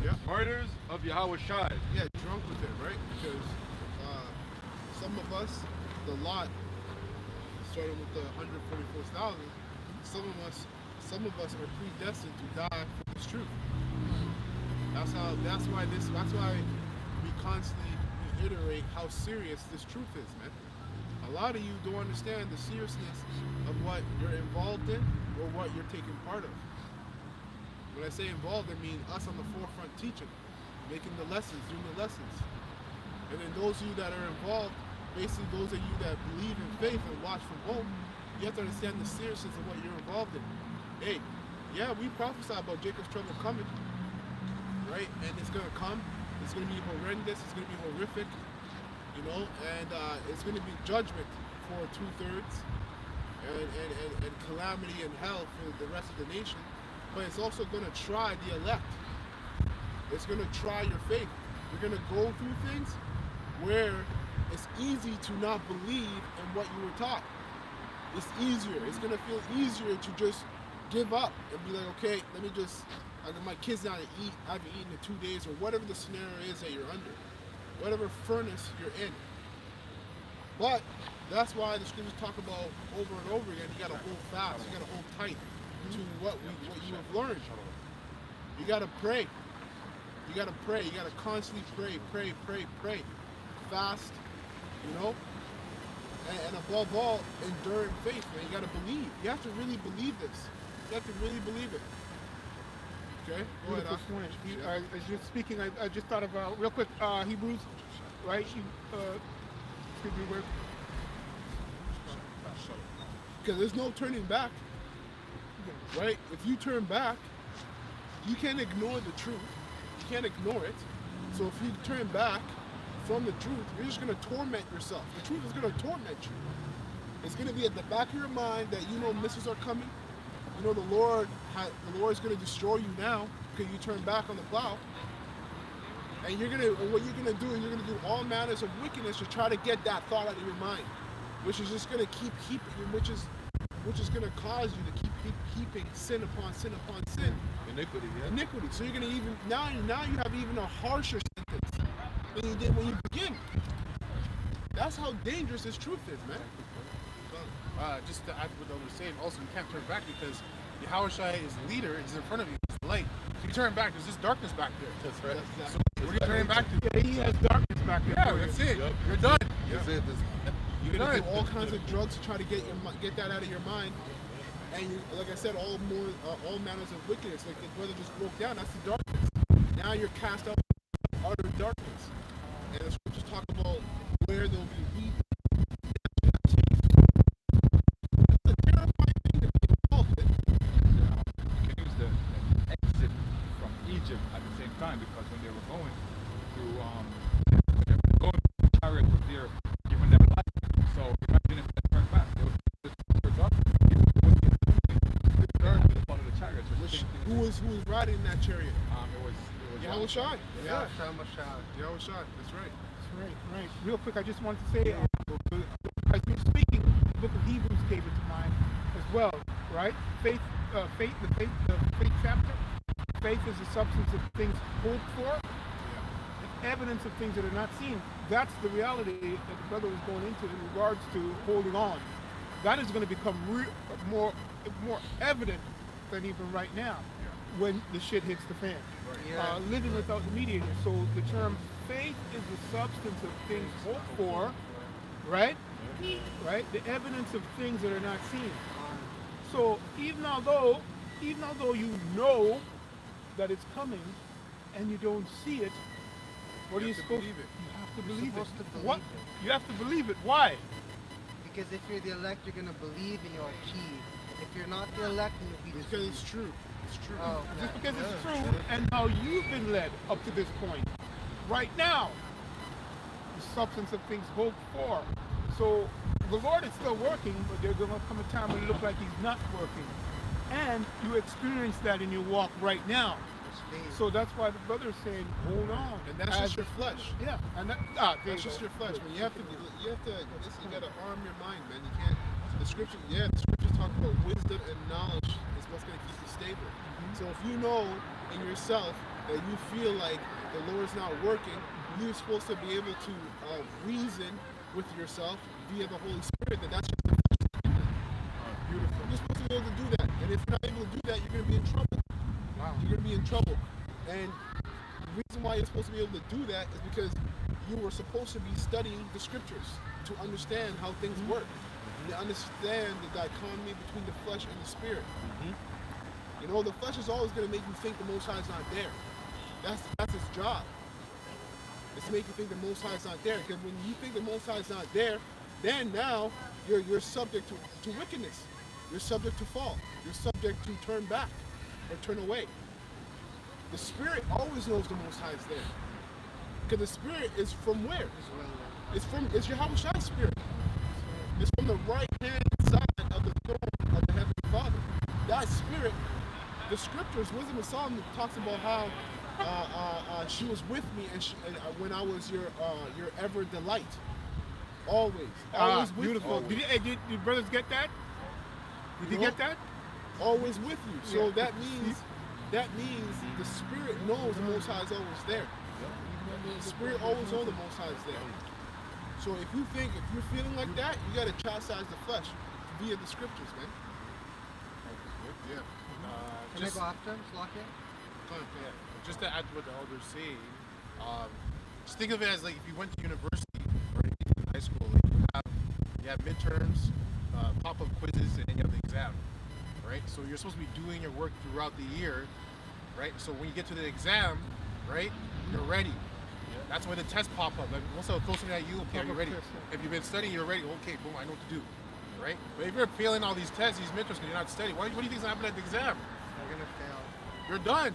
Yeah.
Martyrs of Yahweh Shai.
Yeah, drunk with it, right? Because some of us, the lot, starting with the 144,000, some of us are predestined to die for this truth. That's why we constantly reiterate how serious this truth is, man. A lot of you don't understand the seriousness of what you're involved in or what you're taking part of. When I say involved, I mean us on the forefront teaching, making the lessons, doing the lessons. And then those of you that are involved, basically those of you that believe in faith and watch from home, you have to understand the seriousness of what you're involved in. Hey, yeah, we prophesy about Jacob's trouble coming, right? And it's going to come. It's going to be horrendous. It's going to be horrific, and it's going to be judgment for 2/3 and calamity and hell for the rest of the nation. But it's also going to try the elect. It's going to try your faith. You're going to go through things where it's easy to not believe in what you were taught. It's easier. It's going to feel easier to just give up and be like, okay, I got my kids now to eat. I haven't eaten in 2 days, or whatever the scenario is that you're under, whatever furnace you're in. But that's why the scriptures talk about over and over again, you got to hold fast. You got to hold tight to what you have learned. You got to pray. You got to pray. You got to constantly pray. Fast, and above all, endure in faith, man. You got to believe. You have to really believe this. You have to really believe it. Okay? Go ahead.
Beautiful point. As you're speaking, I just thought of real quick Hebrews, right?
Because there's no turning back, right? If you turn back, you can't ignore the truth. You can't ignore it. So if you turn back from the truth, you're just going to torment yourself. The truth is going to torment you. It's going to be at the back of your mind that missiles are coming. The Lord is going to destroy you now because you turn back on the plow. And what you're gonna do is you're gonna do all manners of wickedness to try to get that thought out of your mind, which is just gonna keep which is gonna cause you to keep heaping sin upon sin upon sin.
Iniquity, yeah.
Iniquity. So you're gonna even now you have even a harsher sentence than you did when you begin. That's how dangerous this truth is, man.
Just to add what I was saying, also you can't turn back because Yahweh Shai is the leader, is in front of you, it's the light. If you turn back, there's this darkness back there.
That's right.
So what are you turning back to?
Yeah, he has darkness back there.
Yeah,
for you.
that's it.
Yep.
You're done.
That's it.
You're gonna do all kinds of drugs to try to get that out of your mind, And you, like I said, all manners of wickedness. Like the brother just broke down. That's the darkness. Now you're cast out of utter darkness. And the scriptures talk about where there'll be weeping. That's a terrifying thing to be involved in.
You can use the exit from Egypt at the same time, because when they were going through, going through the chariot was there giving them life. So imagine if they turned back, they would just up. They had to follow the chariot.
Who was riding that chariot?
It was
Yahushua.
Yeah, Shah.
Yahushua. That's right.
Right. Real quick, I just wanted to say, as you're speaking, the book of Hebrews came into mind as well, right? The faith chapter. Faith is the substance of things hoped for, the evidence of things that are not seen. That's the reality that the brother was going into in regards to holding on. That is going to become more evident than even right now, when the shit hits the fan.
Yeah.
Living without the mediator. So the term faith is the substance of things hoped for, right? Right? The evidence of things that are not seen. So even although you know that it's coming and you don't see it, what are you supposed to believe it? You have to believe it.
Supposed to believe
What?
it.
You have to believe it. Why?
Because if you're the elect, you're gonna believe and you'll achieve. If you're not the elect, then you'll be
Because
deceived.
it's true. It's true.
Oh,
Just
yeah.
because it's true and how you've been led up to this point. Right now, the substance of things hoped for. So the Lord is still working, but there's going to come a time when it looks like He's not working. And you experience that in your walk right now. So that's why the brother is saying, hold on.
And that's just your flesh.
Yeah. And
That's just your flesh, man. You have to listen, you gotta arm your mind, man. You can't the scriptures talk about wisdom and knowledge is what's gonna keep you stable. So if you know in yourself that you feel like the Lord's not working, you're supposed to be able to reason with yourself via the Holy Spirit that that's just the flesh. Beautiful. You're supposed to be able to do that. And if you're not able to do that, you're gonna be in trouble.
Wow.
You're gonna be in trouble. And the reason why you're supposed to be able to do that is because you were supposed to be studying the scriptures to understand how things work. And to understand the dichotomy between the flesh and the spirit. You know, the flesh is always going to make you think the Most High is not there. That's its job. It's to make you think the Most High is not there. Because when you think the Most High is not there, then now you're subject to wickedness. You're subject to fall. You're subject to turn back or turn away. The spirit always knows the Most High is there. Because the spirit is from where? It's Yahushua's spirit. It's from the right hand side of the throne of the Heavenly Father. That spirit, the scriptures, Wisdom of Solomon talks about how she was with me and when I was your ever delight. Always with
Beautiful.
you.
Did brothers get that? Did you get that?
Always with you. So that means the spirit knows the Most High is always there. The spirit always knows the Most High is there. So if you're feeling like that, you gotta chastise the flesh via the scriptures, man.
Yeah.
Can I go after him, Slocket?
Just to add to what the elders say, just think of it as like if you went to university or in high school, like you have midterms, pop-up quizzes, and then you have the exam, right? So you're supposed to be doing your work throughout the year, right? So when you get to the exam, right, you're ready. That's when the tests pop up. Like once they're close at you, okay, are you ready? If you've been studying, you're ready. Okay, boom, I know what to do, right? But if you're failing all these tests, these midterms, because you're not studying, what do you think is gonna happen at the exam?
They're gonna fail.
You're done.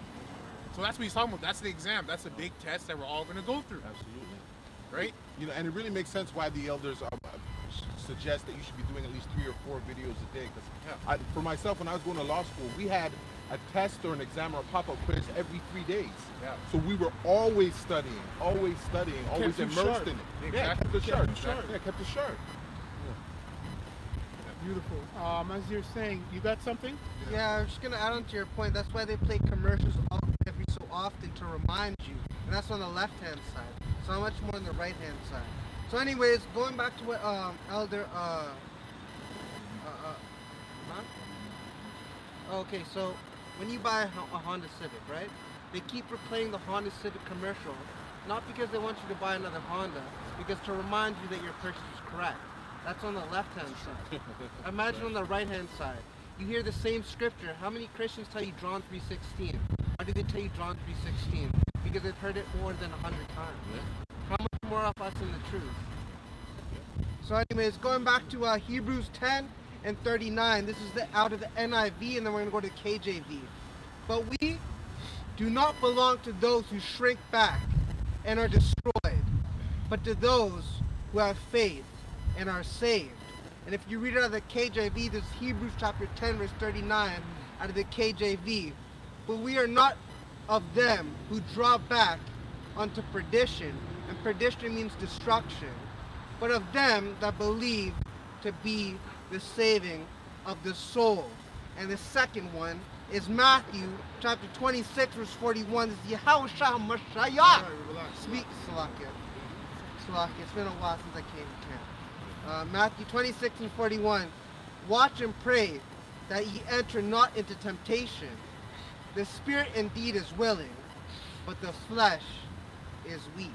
So that's what he's talking about. That's the exam. That's the big test that we're all going to go through.
Absolutely.
Right?
You know, and it really makes sense why the elders suggest that you should be doing at least 3 or 4 videos a day. Because for myself, when I was going to law school, we had a test or an exam or a pop-up quiz every 3 days.
Yeah.
So we were always studying, always immersed
sharp.
in it.
Exactly.
Yeah, kept it sharp.
sharp.
Yeah, kept it sharp.
Beautiful. As you're saying, you got something?
Yeah, I'm just gonna add on to your point. That's why they play commercials every so often to remind you, and that's on the left-hand side. So not much more on the right-hand side. So, anyways, going back to what Elder Okay, so when you buy a Honda Civic, right? They keep replaying the Honda Civic commercial, not because they want you to buy another Honda, because to remind you that your purchase is correct. That's on the left-hand side. Imagine on the right-hand side. you hear the same scripture. How many Christians tell you John 3:16? Why do they tell you John 3:16? Because they've heard it more than 100 times. How much more of us in the truth? So anyways, going back to Hebrews 10 and 39. This is out of the NIV, and then we're going to go to KJV. But we do not belong to those who shrink back and are destroyed, but to those who have faith and are saved. And if you read it out of the KJV, this is Hebrews chapter 10, verse 39, out of the KJV. But we are not of them who draw back unto perdition, and perdition means destruction, but of them that believe to be the saving of the soul. And the second one is Matthew chapter 26, verse 41. This is Yahushua Mashiach. Speak, Salakia. Salakia. It's been a while since I came to camp. Matthew 26 and 41. Watch and pray that ye enter not into temptation. The spirit indeed is willing, but the flesh is weak.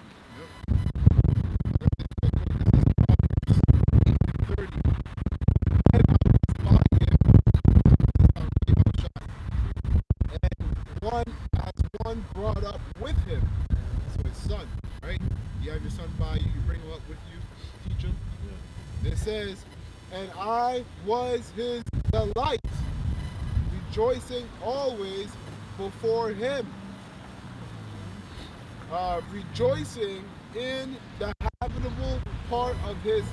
One brought up with him. So his son, right? You have your son by you, you bring him up with you, teach him. It says, and I was his delight, rejoicing always before him. Rejoicing in the habitable part of his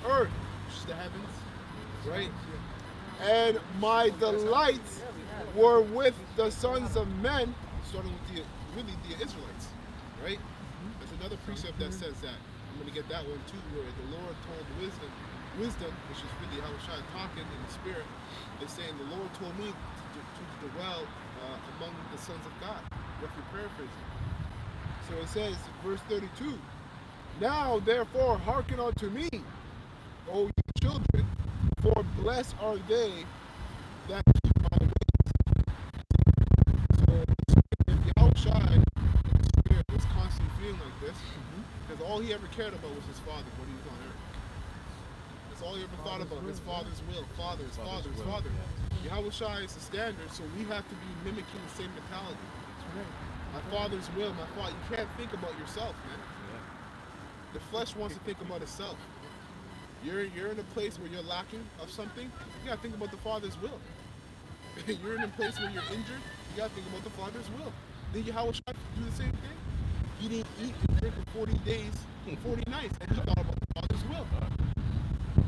earth, which is the heavens, right? And my delights were with the sons of men, starting with the Israelites, right? There's another precept that says that. I'm going to get that one too, where the Lord told wisdom, which is really how Shai talking in the spirit, is saying the Lord told me to dwell among the sons of God. Roughly paraphrasing. So it says, verse 32, now therefore hearken unto me, O ye children, for blessed are they that keep my ways. So if Yahushua in the spirit was constantly feeling like this, because all he ever cared about was his father when he was on earth. That's all he ever thought about, his father's will, his father. Yahushua is the standard, so we have to be mimicking the same mentality. My father's will, my father. You can't think about yourself, man. The flesh wants to think about itself. You're in a place where you're lacking of something, you gotta think about the Father's will. You're in a place where you're injured, you gotta think about the Father's will. Did Yahushua do the same thing? He didn't eat and drink for 40 days and 40 nights, and he thought about the Father's will.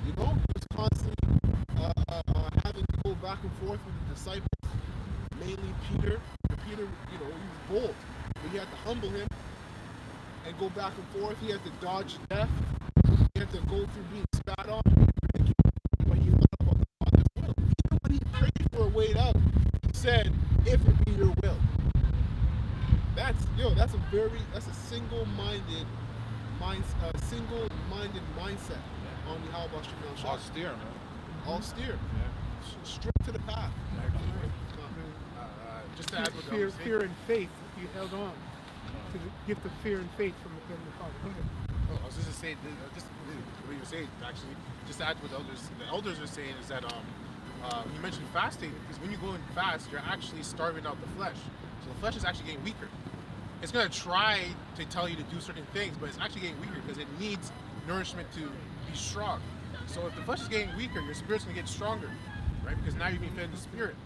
You know, he was constantly having to go back and forth with the disciples, mainly Peter. Peter, you know, he was bold, but he had to humble him and go back and forth. He had to dodge death. He had to go through being spat on. But he thought about the Father's will. Even when he prayed for a way out, he said, "If it be your will." That's a single-minded mindset on Yahweh Shem.
All steer, man.
All steer.
Yeah.
Straight to the path.
Just to add what
fear and faith. You held on to the gift of fear and faith from the Father.
Oh, I was just saying, just what you were saying, actually, just to add to what the elders are saying is that you mentioned fasting, because when you go and fast, you're actually starving out the flesh. So the flesh is actually getting weaker. It's going to try to tell you to do certain things, but it's actually getting weaker because it needs nourishment to be strong. So if the flesh is getting weaker, your spirit's going to get stronger, right? Because now you're being fed in the spirit.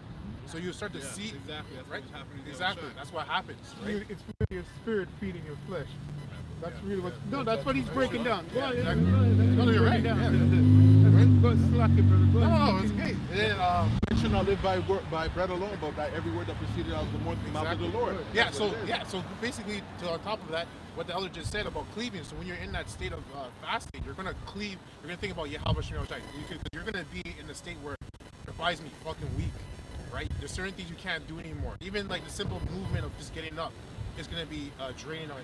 So you start to see
exactly. That's
right?
what's happening.
Exactly. That's what happens, right?
It's really your spirit feeding your flesh. That's really what. No, that's what he's breaking down. Go ahead.
Exactly.
No,
No, you're right.
Down.
Yeah.
Go ahead, slack it, brother. Go ahead.
No, it's okay. And then,
Man should not live by bread alone, but by every word that proceeded out of the mouth of the Lord.
Yeah.
That's
So
what it is.
so basically, on top of that, what the elder just said about cleaving. So when you're in that state of fasting, you're gonna cleave. You're gonna think about Yahweh Shem Shai. You're gonna be in a state where your body's gonna be fucking weak, right? There's certain things you can't do anymore. Even like the simple movement of just getting up is gonna be draining on you.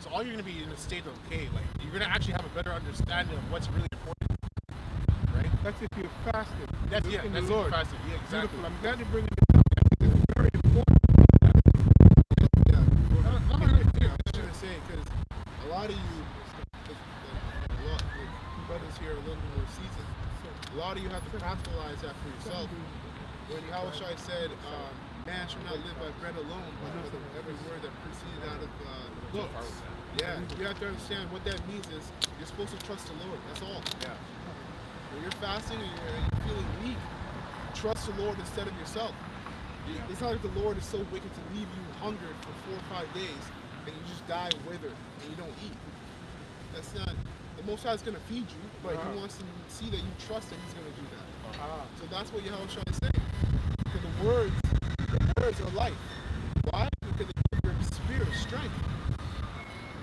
So all you're gonna be in a state of okay, like you're gonna actually have a better understanding of what's really important, right?
That's if you're fasted.
That's
in
that's
the Lord.
fasting. Yeah, exactly.
Beautiful. I'm glad you're bringing it up. It's very important.
I'm going to say, because a lot of you, brothers here a little bit more seasoned, a lot of you have to capitalize that for yourself. when Yahushua said, man should not live by bread alone, but by every word that proceeded out of the books. Yeah, you have to understand what that means is you're supposed to trust the Lord. That's all.
Yeah.
When you're fasting and you're feeling weak, trust the Lord instead of yourself. It's not like the Lord is so wicked to leave you hungered for 4 or 5 days and you just die withered and you don't eat. That's not. The Most High is going to feed you, but He wants to see that you trust that He's going to do that. So that's what Yahushua is saying. Because the words are life. Why? Because they give your spirit strength.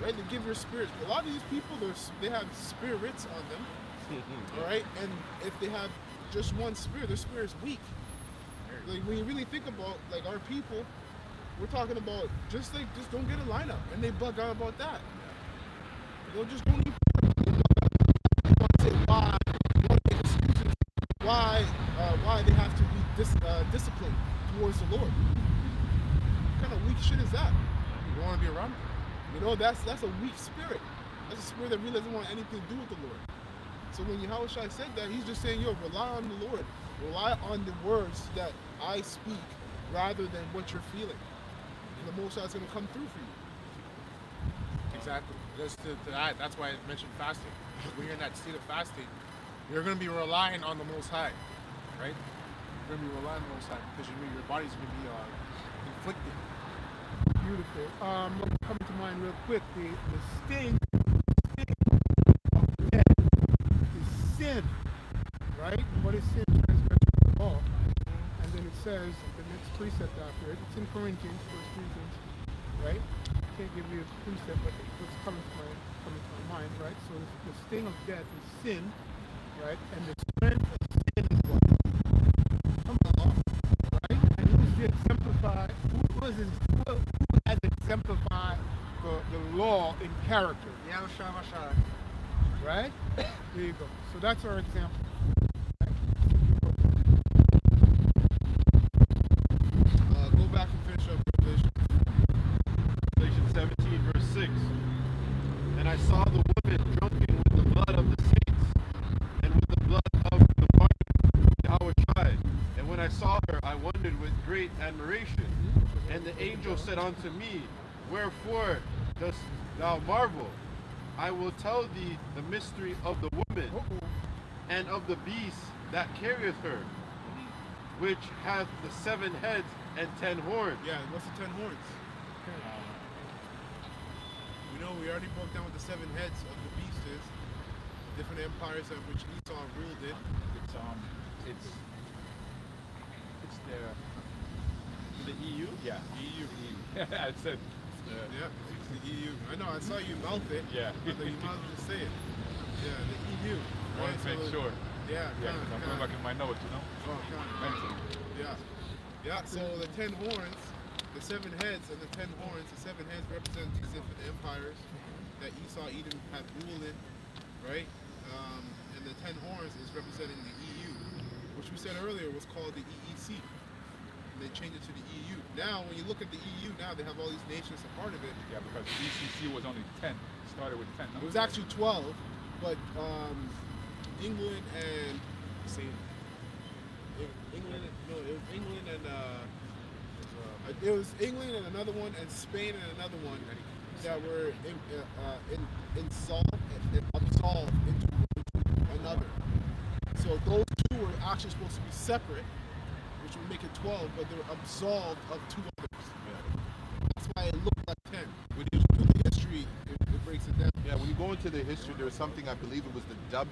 Right? They give your spirit. A lot of these people, they have spirits on them. All right? And if they have just one spirit, their spirit is weak. Like when you really think about like our people, we're talking about just don't get a lineup, and they bug out about that. They'll just don't even say why, make excuses why they have to be disciplined towards the Lord. What kind of weak shit is that?
You don't want to be around it.
You know, that's a weak spirit. That's a spirit that really doesn't want anything to do with the Lord. So when Yahushua said that, he's just saying, yo, rely on the Lord. Rely on the words that I speak rather than what you're feeling. And the Most High is going to come through for you.
Exactly. Just to that, that's why I mentioned fasting. When you're in that state of fasting, you're going to be relying on the Most High, right? You're going to be relying on the Most High because you know your body's going to be inflicted.
Beautiful. What's coming to mind real quick, the sting of death is sin, right? What is sin? Transgression of the law. And then it says, the next precept after it, it's in Corinthians, 1 Corinthians, right? I can't give you a precept, but what's coming to my mind, right? So the sting of death is sin, right? And the strength of sin is what? Come on, right? And who has exemplified the law in character?
Yahushua Mashiach.
Right? There you go. So that's our example.
Go back and finish up Revelation.
Revelation 17, verse 6. And I saw the woman drunken with the blood of the saints, and with the blood of the martyrs, Yahushua. And when I saw her, I wondered with great admiration. And the angel said unto me, wherefore dost thou marvel? I will tell thee the mystery of the woman, and of the beast that carrieth her, which hath the 7 heads and 10 horns.
Yeah, what's the 10 horns? We already broke down what the 7 heads of the beast is. Different empires of which Esau ruled it.
It's
The EU?
yeah.
EU.
I said.
Yeah, it's the EU. I know, I saw you mouth it.
Yeah.
But you might as well just say it. Yeah, the EU.
Wanted to make sure.
Yeah,
Yeah, because I'm going back in my notes, you know?
Oh, yeah. Yeah, so the 10 horns, the 7 heads and the 10 horns, the 7 heads represent these different empires that Esau, Edom had ruled in, right? And the 10 horns is representing the EU, which we said earlier was called the EEC. They changed it to the EU. Now, when you look at the EU, now they have all these nations a part of it.
Yeah, because the ECC was only 10. It started with 10. No?
It was actually 12, but England and it was England and another one, and Spain and another one that were absolved into another. So those two were actually supposed to be separate, which would make it 12, but they were absolved of 2 others. That's why it looked like 10. When you do the history, it breaks it down.
Yeah, when you go into the history, there was something, I believe it was the WEC.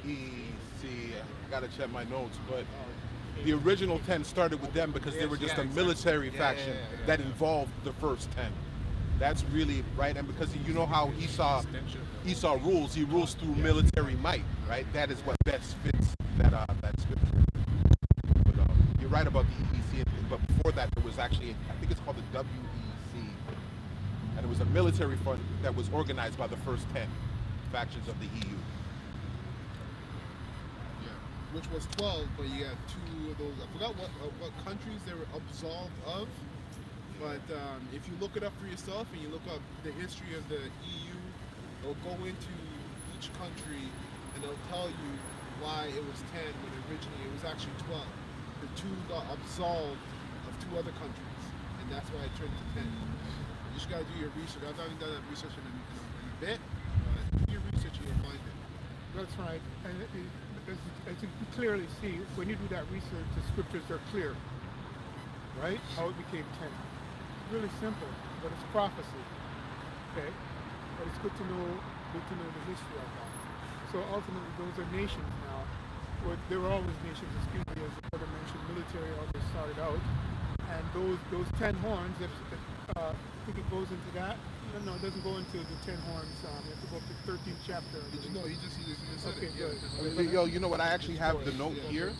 I gotta check my notes, but the original 10 started with them because they were just a military faction that involved the first 10. That's really right, and because you know how Esau rules, he rules through military might, right? That is what best fits that scripture. But you're right about the EEC, but before that there was actually, I think it's called the WEC, and it was a military fund that was organized by the first 10 factions of the EU.
Which was 12, but you got 2 of those. I forgot what countries they were absolved of. But if you look it up for yourself and you look up the history of the EU, they'll go into each country and they'll tell you why it was 10 when originally it was actually 12. the 2 got absolved of 2 other countries, and that's why it turned to 10. You just gotta do your research. I haven't done that research in a bit, but do your research and you'll find it.
That's right. And as you can clearly see, when you do that research, the scriptures are clear, right? How it became 10. Really simple, but it's prophecy. Okay? But it's good to know the history of that. So ultimately, those are nations now. Well, there were always nations, excuse me, as the brother mentioned, military always started out. And those 10 horns, I think it goes into that. No, it doesn't go into the 10 horns. You have to go up to the 13th chapter.
He just said
Okay,
it.
good.
Yo, you know what? I actually have the note here.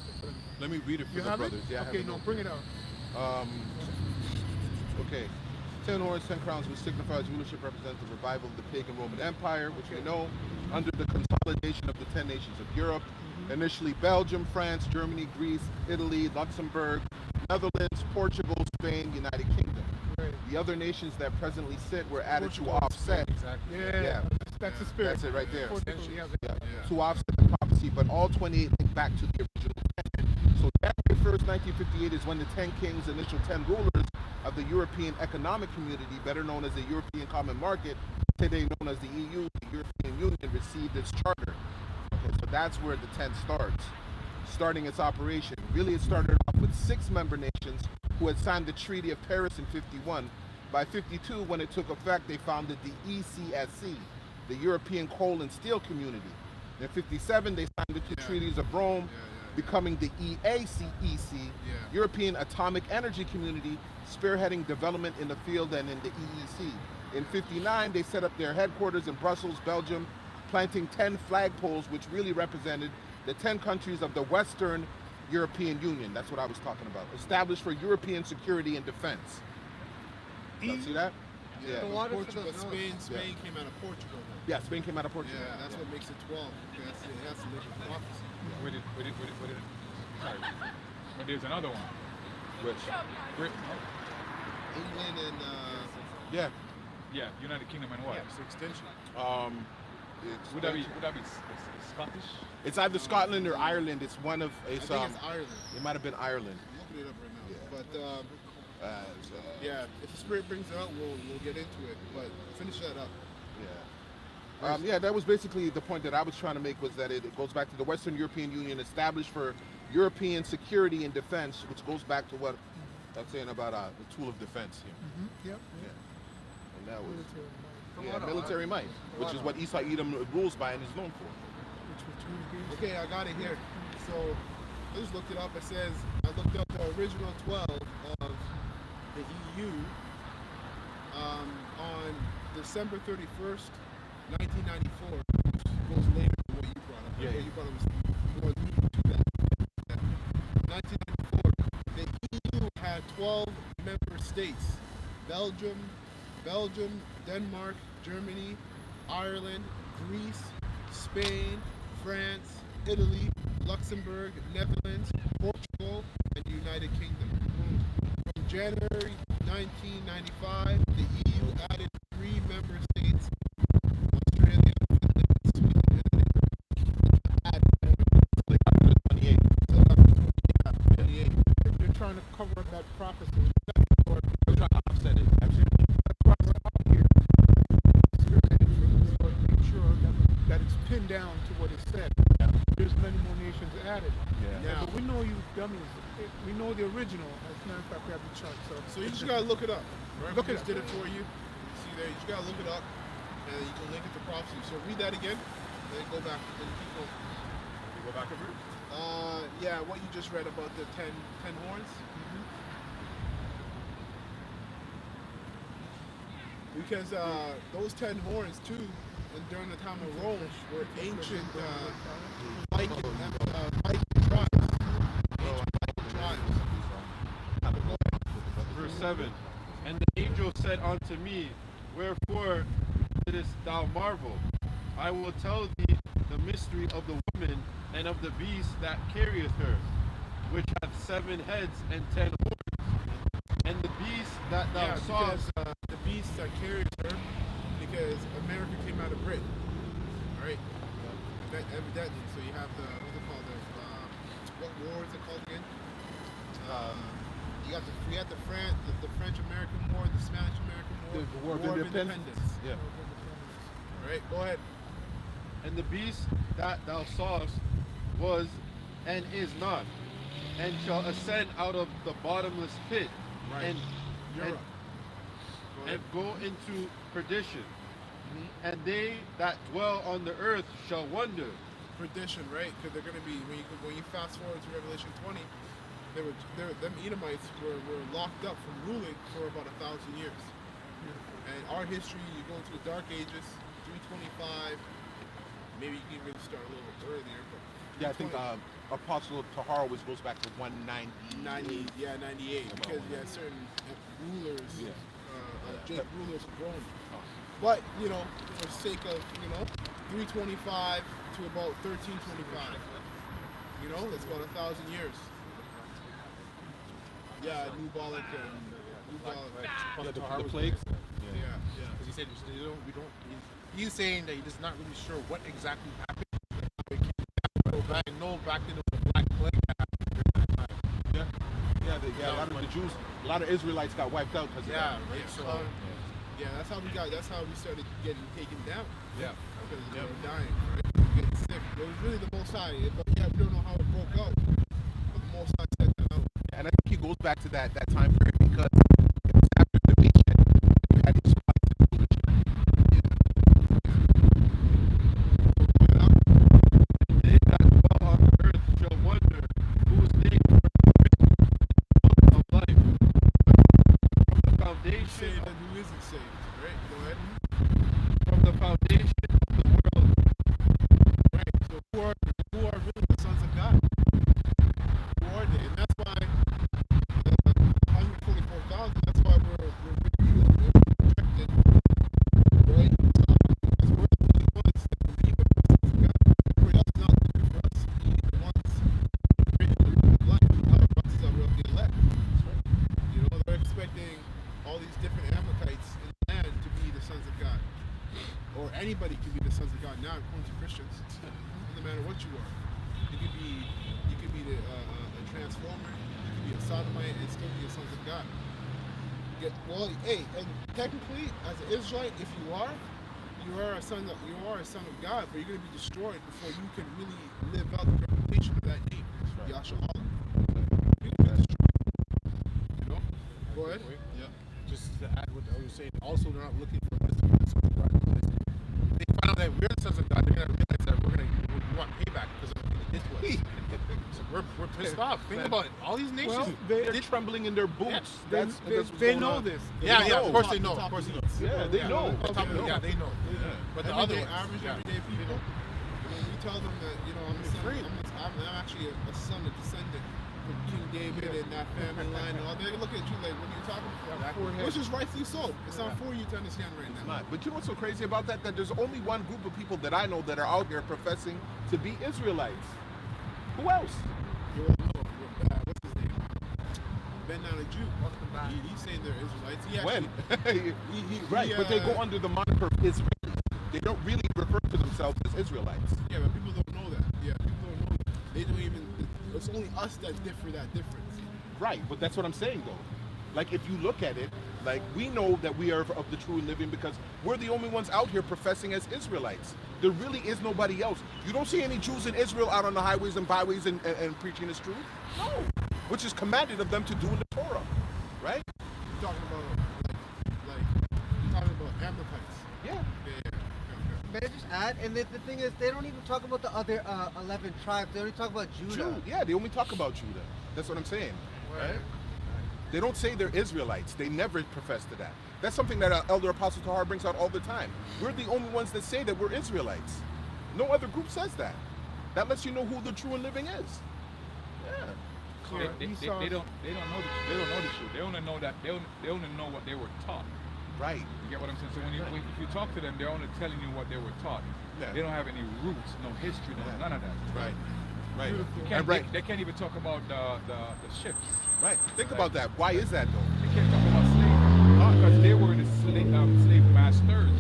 Let me read it for
You
the
have
brothers.
it?
Yeah, I have
Okay,
the
no,
note
bring
here.
it out.
Okay. 10 horns, 10 crowns, which signifies rulership, represents the revival of the pagan Roman Empire, which we know, under the consolidation of the 10 nations of Europe. Initially Belgium, France, Germany, Greece, Italy, Luxembourg, Netherlands, Portugal, Spain, United Kingdom.
Right.
The other nations that presently sit were added
Portugal,
to offset.
Exactly.
Yeah, that's the spirit.
That's it right there.
Portugal, yeah.
To offset the prophecy, but all 28 link back to the original 10. So January 1st, 1958 is when the 10 kings, initial 10 rulers of the European Economic Community, better known as the European Common Market, today known as the EU, the European Union, received its charter. Okay, so that's where the 10 starts, starting its operation. Really, it started off with 6 member nations who had signed the Treaty of Paris in 51. By 52, when it took effect, they founded the ECSC, the European Coal and Steel Community. In 57, they signed the 2 treaties of Rome, becoming the EACEC, European Atomic Energy Community, spearheading development in the field and in the EEC. In 59, they set up their headquarters in Brussels, Belgium, planting 10 flagpoles, which really represented the 10 countries of the Western European Union. That's what I was talking about. Established for European security and defense. See that?
Yeah,
The
but
water for
Portugal,
those notes.
Spain came out of Portugal.
Yeah, Spain came out of Portugal.
Yeah, that's what makes it 12. Okay, it has to live with prophecy.
Sorry. But there's another one.
Which?
Britain.
England and
Yeah.
Yeah, United Kingdom and what?
it's extension.
Would that be Scottish?
It's either Scotland or Ireland. It's one of
I think it's Ireland.
It might have been Ireland.
I'm looking it up right now.
Yeah.
But yeah, if the spirit brings it out, we'll get into it. But finish that up.
Yeah, that was basically the point that I was trying to make, was that it goes back to the Western European Union, established for European security and defense, which goes back to what I'm saying about the tool of defense here.
Yep.
And that was military might, which is what Esau Edom rules by and is known for.
Okay, I got it here. So I just looked it up. It says I looked up the original 12 of the EU on December 31st, 1994, which goes later than what you brought up.
Yeah.
What you brought up was more leading to that. 1994, the EU had 12 member states: Belgium, Denmark, Germany, Ireland, Greece, Spain, France, Italy, Luxembourg, Netherlands, Portugal, and the United Kingdom. From January 1995, the EU added 3 member states: Australia, Finland, Sweden, and
They got to 28.
28.
They're trying to cover up that prophecy.
They're trying to offset it.
Make sure that it's pinned down to what it said. There's many more nations added.
Yeah.
But we know you dummies. We know the original. As a matter of fact, we have the chart.
So you just gotta look it up. Right?
Look
We
it
just
up.
did it for you. See there, you just gotta look it up, and you can link it to prophecy. So read that again, then go back, then keep going.
You go back a verse.
Yeah, what you just read about the 10 horns. Because those 10 horns too, and during the time of Rome, were ancient Viking tribes.
Verse 7. And the angel said unto me, Wherefore didst thou marvel? I will tell thee the mystery of the woman and of the beast that carrieth her, which hath 7 heads and 10 horns. And the beast that thou sawest,
because the beast that carries her, because America came out of Britain, right? Evidently. So you have the what's it called? What war is it called again? You got the French American War, the Spanish American War,
The War of Independence. Yeah.
All right, go ahead.
And the beast that thou sawest was and is not, and shall ascend out of the bottomless pit,
Right.
and,
You're
and,
up. Go
and
ahead.
go into perdition. And they that dwell on the earth shall wonder.
Perdition, right? Because they're going to be when you fast forward to Revelation 20, them Edomites were locked up from ruling for about 1,000 years. And our history, you go into the Dark Ages, 325. Maybe you can really start a little bit earlier, but
Yeah, I think Apostle Tahar always goes back to 190.
98, because you had certain rulers,
Yeah.
rulers of Rome. But for sake of 325 to about 1325, that's about 1,000 years. Yeah, Nubalic and Nubalic.
The plagues.
Yeah.
Because he said he's saying that he's not really sure what exactly happened. I know back then it was a black plague that happened during that time.
Yeah. A lot of the Jews, a lot of Israelites got wiped out because of that.
Right. So
That's how we started getting taken down.
Yeah.
Because they were dying, right? Getting sick. It was really the Most High, but we don't know how it broke out. But the Most High set that out.
And I think he goes back to that time period because it was after the Domitian. We had these fights in the
They that dwell on the earth shall wonder whose name of life. From the foundation,
Saved and who isn't saved, right? Go ahead.
from the foundation of the world.
Right. So who are really the sons of God? Who are they? And that's why 144,000. That's why we're ridiculed and rejected, right? Because we're the only ones that believe in the sons of God. Everybody else is not looking for us to be the ones written in the book of life. A lot of us are really the elect. They're expecting all these different Amalekites in the land to be the sons of God. Or anybody can be the sons of God now, according to Christians. Doesn't matter what you are. You could be a transformer. You could be a sodomite and still be a sons of God. And technically, as an Israelite, if you are a son of God, but you're going to be destroyed before you can really live out the reputation of that name, Yahshua. You're going to be destroyed. Go ahead.
yeah. Just to add what I was saying, also they're not looking for us to be the sons of God. They find out that we're the sons of God, they're gonna realize that we want payback because of what they did to us. So we're pissed off. Think about it. All these nations.
Well,
They're trembling in their boots.
they
That's what's
they
going
know
on.
this.
Of course they know. Of course they know.
Yeah, they know.
Yeah, they know. But the other ones,
average everyday people, we tell them that I'm actually a son, a descendant from King David and that family line and all. They look at you like, what are you talking about? Which is rightfully so. It's not for you to understand right now.
Not. But you know what's so crazy about that? That there's only one group of people that I know that are out here professing to be Israelites. Who else?
What's his name? Ben, not a Jew. He's saying they're Israelites. He actually,
When? Right, but they go under the moniker Israelis. They don't really refer to themselves as Israelites.
Yeah, but people don't know that. Yeah, people don't know that. They don't even. It's only us that differ that difference.
Right, but that's what I'm saying though. Like if you look at it, like we know that we are of the true and living because we're the only ones out here professing as Israelites. There really is nobody else. You don't see any Jews in Israel out on the highways and byways and preaching this truth. No, which is commanded of them to do in the Torah, right?
You're talking about you're talking about Amalekites.
Yeah.
May I just add? And the thing is, they don't even talk about the other 11 tribes. They only talk about Judah.
Judah. Yeah, they only talk about Judah. That's what I'm saying. Right? They don't say they're Israelites. They never profess to that. That's something that Elder Apostle Tahar brings out all the time. We're the only ones that say that we're Israelites. No other group says that. That lets you know who the true and living is. Yeah.
They don't know the truth. They only know that they only know what they were taught.
Right.
You get what I'm saying? So if you talk to them, they're only telling you what they were taught.
Yeah.
They don't have any roots, no history, none of that.
Right. Right.
You can't, they can't even talk about the ships.
Right. Think about that. Why is that though?
They can't talk about slavery because they were the slave masters.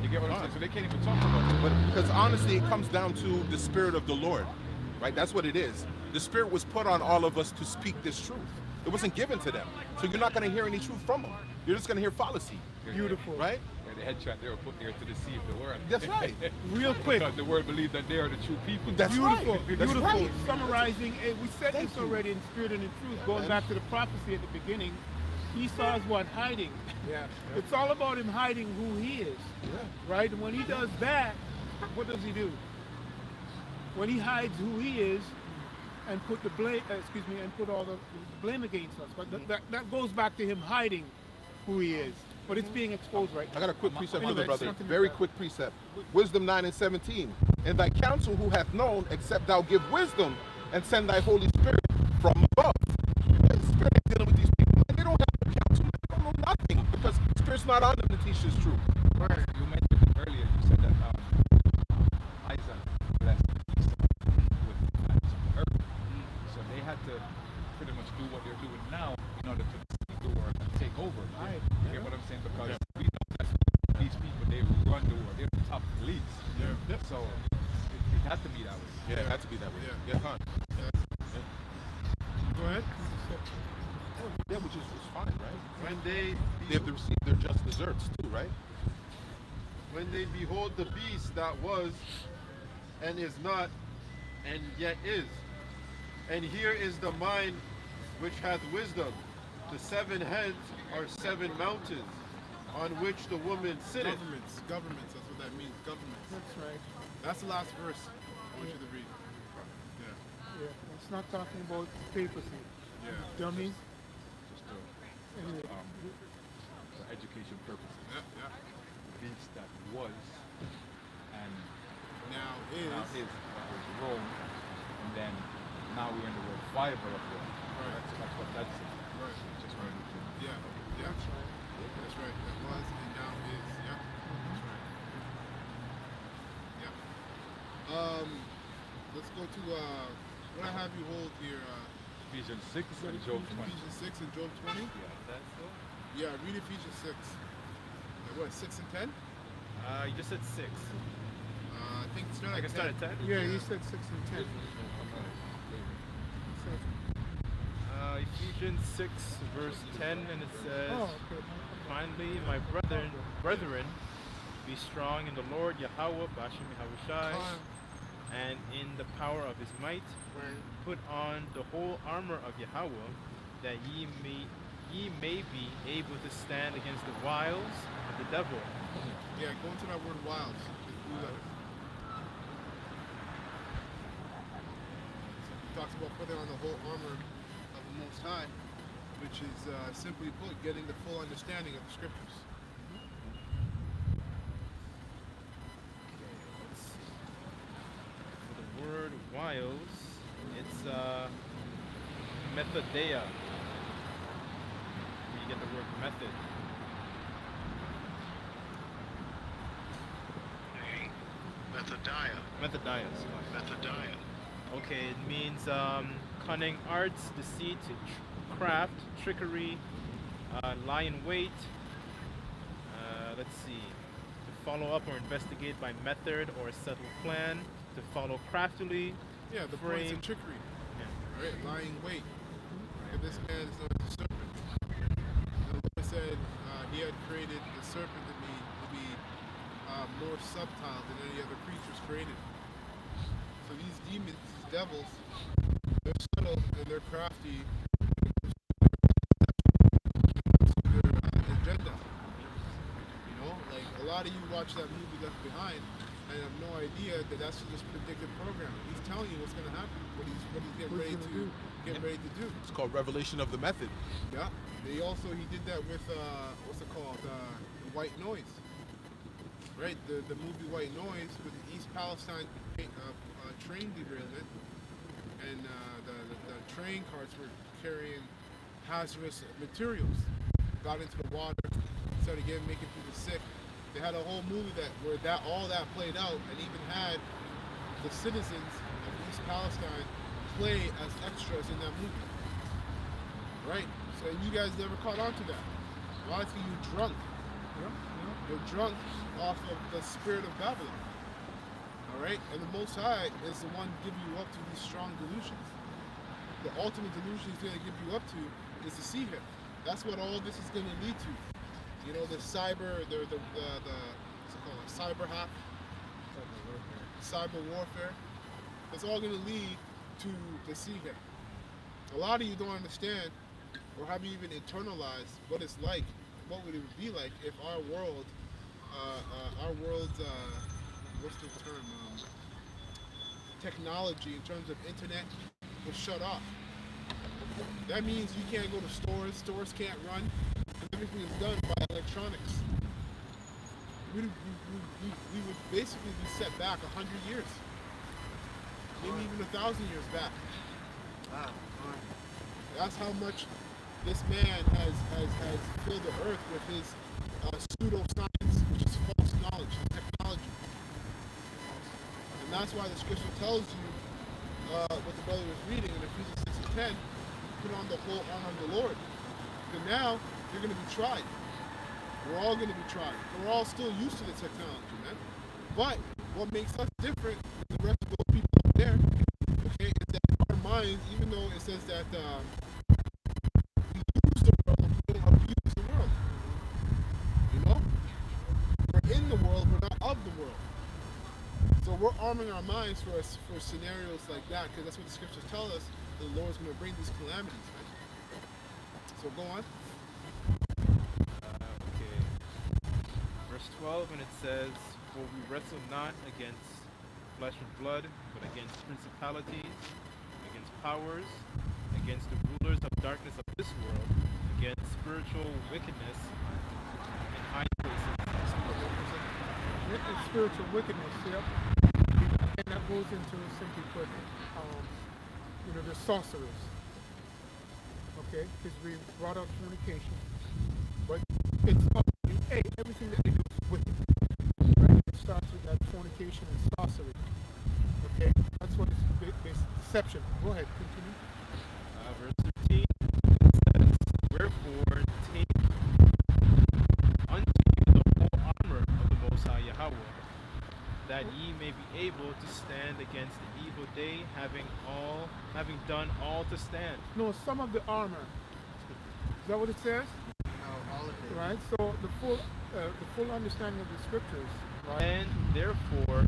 You get what I'm saying? So they can't even talk about it.
But because honestly, it comes down to the spirit of the Lord. right? That's what it is. The Spirit was put on all of us to speak this truth. It wasn't given to them. So you're not going to hear any truth from them. You're just going to hear fallacy,
Beautiful.
right?
Yeah, the headshot, they were put there to deceive the world.
That's right.
Real quick.
Because the world believed that they are the true people.
That's
Beautiful,
right. That's
beautiful.
right.
Summarizing, we said
Thank
this
you.
already in Spirit and in Truth, going back to the prophecy at the beginning. Esau's what? Hiding.
Yeah.
It's all about him hiding who he is, right? And when he does that, what does he do? When he hides who he is and put the blame, and put all the blame against us. But that goes back to him hiding who he is. But it's being exposed right now.
I got a quick precept for
Anyway,
the brother.
something
Very
like
quick precept. Wisdom 9:17. And thy counsel who hath known, except thou give wisdom and send thy Holy Spirit from above. The Spirit is dealing with these people, and they don't have no counsel. They don't know nothing because the Spirit's not on them to teach this truth.
You mentioned it earlier, you said that Isaac blessed Esau with the fatness of the earth. So they had to pretty much do what they're doing now in order to deceive the world and take over. You get what I'm saying? Because we know that these people, they run the world. They're the top elites. So it had to be that way.
Yeah, it had to be that way.
Yeah.
Yeah, huh?
Go ahead.
Yeah, which is fine, right?
When they
They have to receive their just deserts too, right?
when they behold the beast that was and is not and yet is. And here is the mind which hath wisdom. The 7 heads are 7 mountains on which the woman sitteth.
Governments, that's what that means, governments.
That's right.
That's the last verse I want you to read. Yeah,
Yeah. It's not talking about papacy.
yeah.
Dummies.
Just
Anyway.
for education purposes.
Yeah, yeah.
The beast that was and
Now
now
is.
is, that was Rome, and then now we're in the word fiber of Rome.
Right.
That's what that's it.
Right.
Just wanted to
Yeah, yeah. That's right. That was and now is. Yeah. That's right. Yeah. Let's go to what I have you hold here.
Ephesians 6 and Job 20.
Ephesians 6 and Job 20.
That's so?
Yeah, read Ephesians 6. What, 6 and 10?
You just said 6.
I think start
I
at
can start at 10?
Yeah, you said 6 and 10.
Ephesians 6, verse 10, and it says,
Oh, okay.
Finally, my brethren, be strong in the Lord Yahweh, Bashim Yahushai, and in the power of his might. Put on the whole armor of Yahweh, that ye may be able to stand against the wiles of the devil.
Yeah, go into that word wiles. It talks about putting on the whole armor of the Most High, which is simply put, getting the full understanding of the scriptures.
For the word wiles, it's methodeia. Where you get the word method. Methodia. Okay, it means cunning arts, deceit, craft, trickery, lie in wait. Let's see. To follow up or investigate by method or settled plan. To follow craftily.
Yeah, the points
frame.
of trickery.
Yeah.
Right, lying wait. And this man is known as a serpent. The Lord said he had created the serpent to be more subtle than any other creatures created. So these demons, these devils, they're subtle and they're crafty. Their agenda. You know, like a lot of you watch that movie Left Behind and have no idea that that's just predictive programming. He's telling you what's going to happen, what he's getting ready to do.
It's called revelation of the method.
Yeah. He did that with what's it called? The White Noise. Right. The movie White Noise with the East Palestine train derailment, and the train cars were carrying hazardous materials. Got into the water, started making people sick. They had a whole movie where all that played out, and even had the citizens of East Palestine play as extras in that movie. Right? So you guys never caught on to that. Why? Because you drunk. You're drunk off of the spirit of Babylon. All right, and the Most High is the one giving you up to these strong delusions. The ultimate delusion he's going to give you up to is to see him. That's what all this is going to lead to. You know, the cyber, the what's it called, cyber hack, cyber warfare. It's all going to lead to see him. A lot of you don't understand, or haven't even internalized what it's like. What would it be like if our world, what's the term? Technology in terms of internet was shut off. That means you can't go to stores can't run, and everything is done by electronics. We would basically be set back 100 years, maybe even 1,000 years back.
Wow.
That's how much this man has filled the earth with his pseudoscience, which is false knowledge, technology. And that's why the scripture tells you what the brother was reading in Ephesians 6 and 10, put on the whole armor of the Lord. Because now you're going to be tried. We're all going to be tried. And we're all still used to the technology, man. But what makes us different than the rest of those people up there, okay, is that our minds, even though it says that we use the world, we don't abuse the world. You know? We're in the world, we're not of the world. So we're arming our minds for scenarios like that, because that's what the scriptures tell us. The Lord's going to bring these calamities, right? So go on.
Okay. Verse 12, and it says, "For we wrestle not against flesh and blood, but against principalities, against powers, against the rulers of darkness of this world, against spiritual wickedness in high places."
It's spiritual wickedness, yep. And that goes into, simply put, the sorcerers. Okay, because we brought up fornication, but it's hey, everything that they do is wicked. Right? It starts with that fornication and sorcery. Okay, that's what it's based deception. Go ahead, continue.
Verse 13 says, "Wherefore take unto you the whole armor of the Most High Yahweh, that ye may be able to stand against the evil day, having done all to stand."
No, some of the armor. Is that what it says?
No, all of it.
Right. So the full understanding of the scriptures. Right.
And therefore,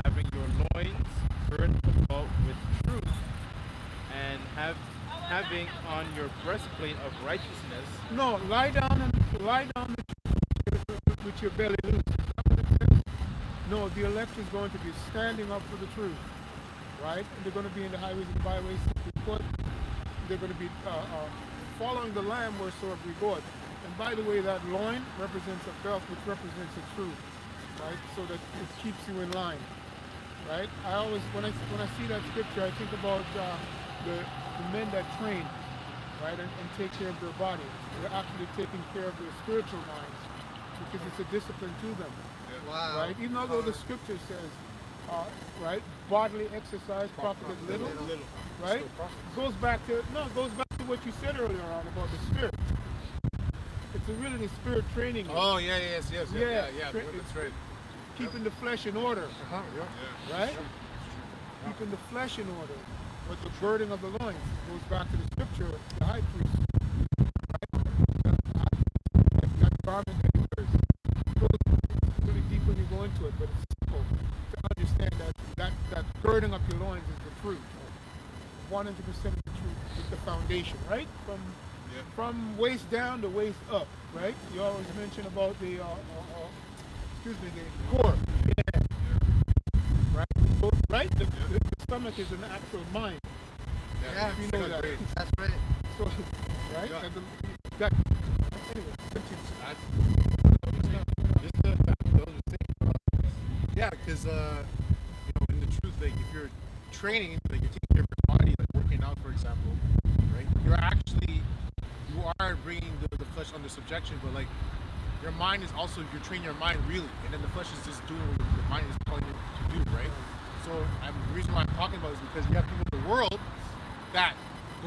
having your loins girt about with truth, and having on your breastplate of righteousness.
No, lie down with your belly loose. Is that what it says? No, the elect is going to be standing up for the truth, right? And they're going to be in the highways and byways. They're going to be following the Lamb wheresoever we go. And by the way, that loin represents a belt, which represents the truth, right? So that it keeps you in line, right? I always, when I see that scripture, I think about the men that train, right, and take care of their body. They're actually taking care of their spiritual minds because it's a discipline to them.
Wow.
Right? Even though the scripture says, right, bodily exercise profiteth little, right? Goes back to what you said earlier on about the spirit. It's really the spirit training.
Oh yeah, yes.
Yeah.
That's right.
Keeping the flesh in order,
Yeah.
right? Keeping the flesh in order. But the girding of the loins goes back to the scripture, the high priest. That garment that he wears. It goes really deep when you go into it, but it's simple to understand that girding up your loins is the truth. 100% of the truth is the foundation, right? From waist down to waist up, right? You always mention about the the core. Yeah. Right? So, right? The stomach is an actual mind.
Yeah,
you know that.
That's right.
So, right?
Yeah.
Anyway,
Yeah, because in the truth, like if you're training, like you're taking care of your body, like working out, for example, right? You are bringing the flesh under subjection, but like your mind is also, you're training your mind really, and then the flesh is just doing what the mind is telling you to do, right? So the reason why I'm talking about it is because we have people in the world that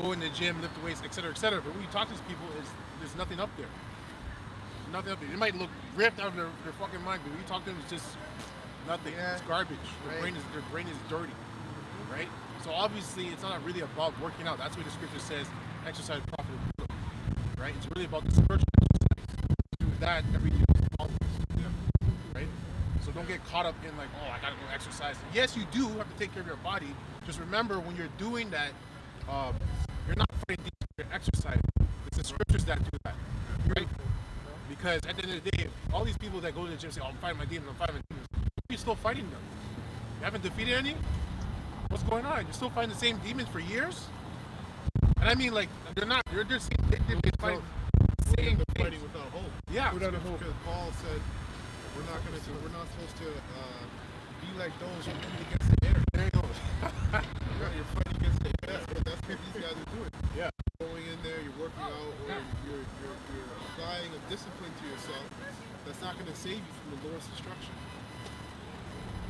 go in the gym, lift weights, etc., etc. But when you talk to these people, there's nothing up there. Nothing up there. They might look ripped out of their fucking mind, but when you talk to them, it's just Nothing.
Yeah.
It's garbage.
Right.
Their brain is dirty, right? So obviously, it's not really about working out. That's what the scripture says. Exercise profitable, right? It's really about the spiritual exercise. Do that every day. Right? So don't get caught up in like, oh, I gotta go exercise. Yes, you do have to take care of your body. Just remember when you're doing that, you're not fighting demons, you're exercising. It's the scriptures that do that, right? Because at the end of the day, all these people that go to the gym say, oh, I'm fighting my demons, I'm fighting my demons. You're still fighting them. You haven't defeated any? What's going on? You're still fighting the same demons for years? And I mean, like, they're just fighting the same
They're
things.
fighting without hope.
Yeah.
Without hope. Because Paul said we're not supposed to be like those who fight against the air.
There you go.
You're fighting against the air. That's what these guys are doing.
Yeah.
Going in there, you're working out, or you're applying a discipline to yourself that's not going to save you from the Lord's destruction.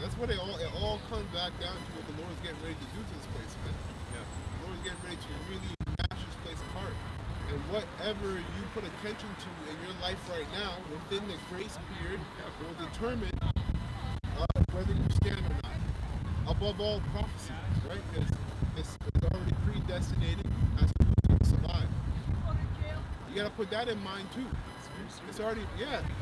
That's what it all comes back down to what the Lord's getting ready to do to this place, man.
Yeah.
The Lord's getting ready to really mash this place apart. And whatever you put attention to in your life right now, within the grace period, will determine whether you stand or not. Above all, prophecy, right? Because it's already predestinated as to who's going to survive. You got to put that in mind too. It's already,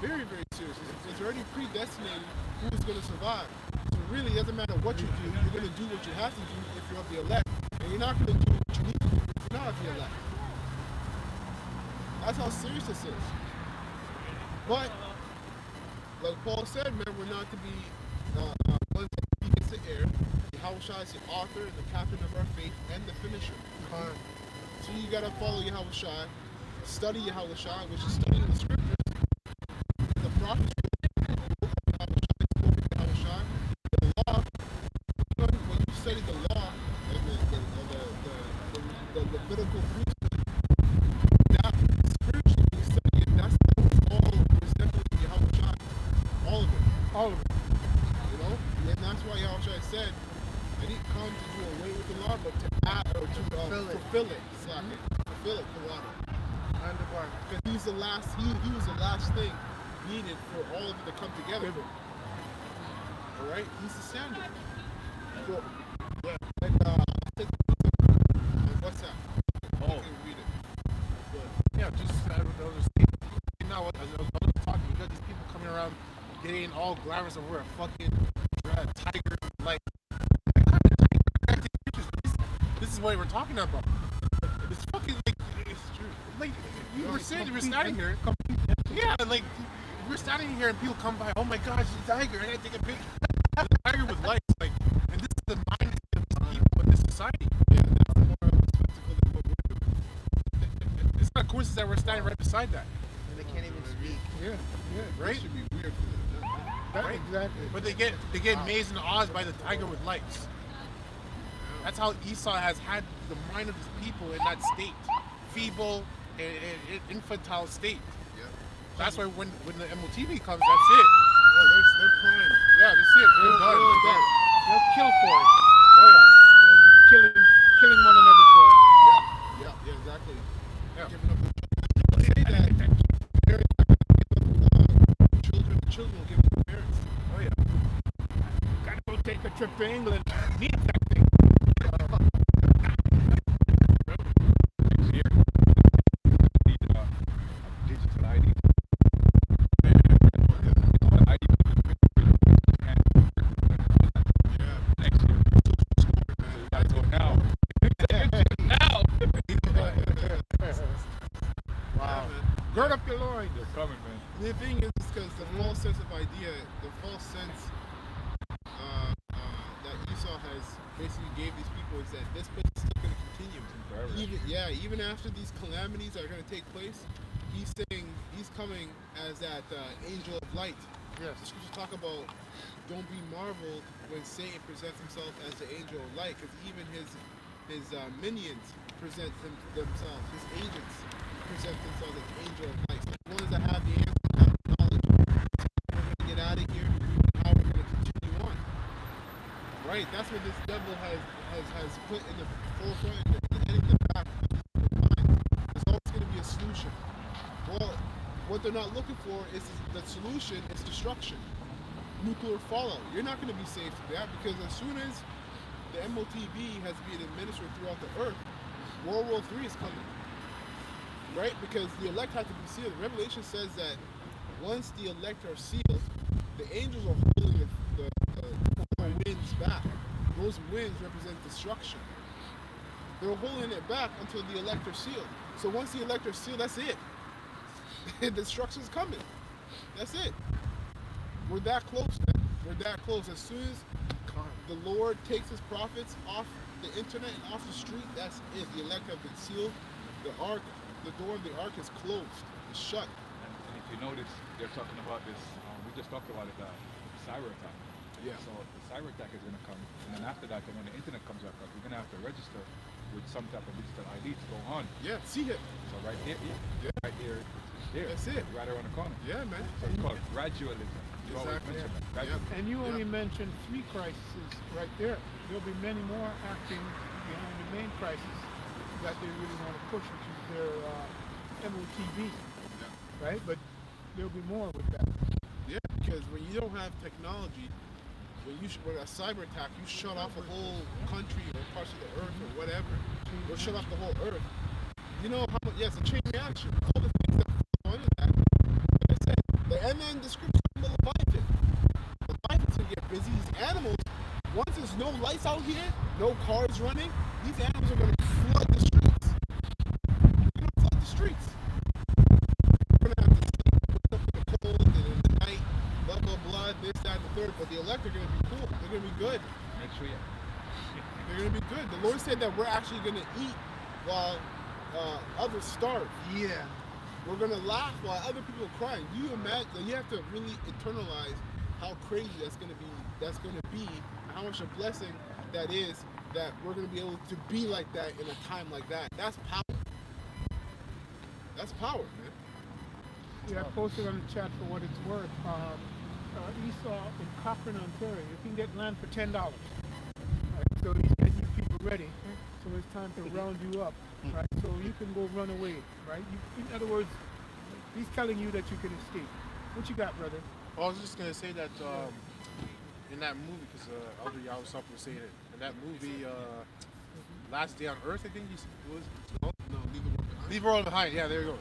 very, very serious. It's already predestinated who's going to survive. So really, it doesn't matter what you do. You're going to do what you have to do if you're of the elect, and you're not going to do what you need to do if you're not of the elect. That's how serious this is. But, like Paul said, man, we're not to be ones that speak against the air. Yahushua is the author and the captain of our faith and the finisher. So you got to follow Yahushua, study Yahushua, which is studying the scriptures, the prophets, Yahushua, the law. When you study the law and the Levitical priesthood, that spiritually you study it, that's all resembling Yahushua. All of it.
All of it.
You know? And that's why Yahushua said, I didn't come to do away with the law, but to add or to fulfill it. Fulfill it, Kawada. Because he's the last, he was the last thing needed for all of it to come together. Alright? He's the standard. So, yeah, like, take what's that?
Oh.
You can read it.
Yeah, just understand. Now, as I was talking, you got these people coming around getting all glamorous and wear a fucking tiger, like, this is what we're talking about. It's fucking, like, it's true. Like, you were standing here. Yeah, like, we're standing here and people come by, oh my gosh, it's a tiger, and I take a picture. It's a tiger with lights, like, and this is the mindset of these people in this society.
Yeah, that's more of a spectacle than what we're doing.
It's not a coincidence that we're standing right beside that.
And they can't even speak.
Yeah.
Right?
It should be weird for them.
Right?
Exactly.
But they get amazed and awed by the tiger with lights. That's how Esau has had the mind of his people in that state, feeble and infantile state.
Yeah.
That's why when the MOTV comes, that's it.
Oh, they're prime.
Yeah, that's it. They're done. They're done.
They'll kill for it.
Oh
They'll be killing one another for it.
Yeah, exactly.
Yeah.
Giving up the say that parents children will give up their parents.
yeah. Oh yeah.
Gotta go take a trip to England. Need that thing.
Next year, need digital ID. Next year. We gotta go now. Now!
Wow.
Gird up your loins.
They're coming, man.
The thing is, because the false sense of idea, the false sense that Esau has basically gave these people is that this place is still going to continue.
Forever.
Even after these calamities are going to take place, he's saying he's coming as that angel of light.
Yes.
The scriptures talk about don't be marveled when Satan presents himself as the angel of light, because even his minions present themselves, his agents present themselves as angel of light. So the ones that have the answer, have the knowledge, we're going to get out of here, how we're going to continue on. Right? That's what this devil has put in the forefront and in the back of people's mind. There's always going to be a solution. Well, what they're not looking for is the solution is destruction. nuclear fallout. You're not going to be safe to that, because as soon as the MOTB has been administered throughout the earth, World War III is coming. Right? Because the elect have to be sealed. Revelation says that once the elect are sealed, the angels are holding the winds back. Those winds represent destruction. They're holding it back until the elect are sealed. So once the elect are sealed, that's it. Destruction's coming. That's it. We're that close, man. We're that close. As soon as the Lord takes his prophets off the internet and off the street, that's it. The elect have been sealed. The ark, the door of the ark is closed. It's shut.
And if you notice, they're talking about this. We just talked about it, cyber attack.
Yeah.
So the cyber attack is going to come, and then after that, then when the internet comes back up, we're going to have to register with some type of digital ID to go on.
Yeah, see it.
So right there, right there, it's there.
That's it.
Right around the corner.
Yeah, man.
So it's called gradualism. You always
Exactly.
mention that.
Yeah.
Gradualism.
And you only mentioned 3 crises right there. There'll be many more acting behind the main crisis that they really want to push, which is their MOTB, right? But there'll be more with that.
Yeah, because when you don't have technology, when a cyber attack, you shut off a whole country or parts of the earth or whatever, or shut off the whole earth. You know how much? Yes, a chain reaction. All the things that fall into that. Like I said, and then the scripture of the Leviathan. The Leviathan's gonna get busy. These animals, once there's no lights out here, no cars running, these animals are gonna flood the streets. They're gonna flood the streets. We're gonna have to sleep up in the cold and in the night, blah blah blah, this, that, and the third. But the elect are gonna be cool. They're gonna be good.
Make sure you.
They're gonna be good. The Lord said that we're actually gonna eat while others starve.
Yeah.
We're gonna laugh while other people are crying. You imagine? You have to really internalize how crazy that's gonna be. That's gonna be, and how much a blessing that is. That we're gonna be able to be like that in a time like that. That's power. That's power, man.
Yeah, I posted on the chat for what it's worth. Esau in Cochrane, Ontario, you can get land for $10. Right? So he's getting you people ready. So it's time to round you up. Right? So you can go run away. Right? In other words, he's telling you that you can escape. What you got, brother?
I was just gonna say that in that movie, because Elder Yawasop was saying it, in that movie, Last Day on Earth, I think it was.
No, leave the world behind.
Leave the World Behind. Yeah, there you go.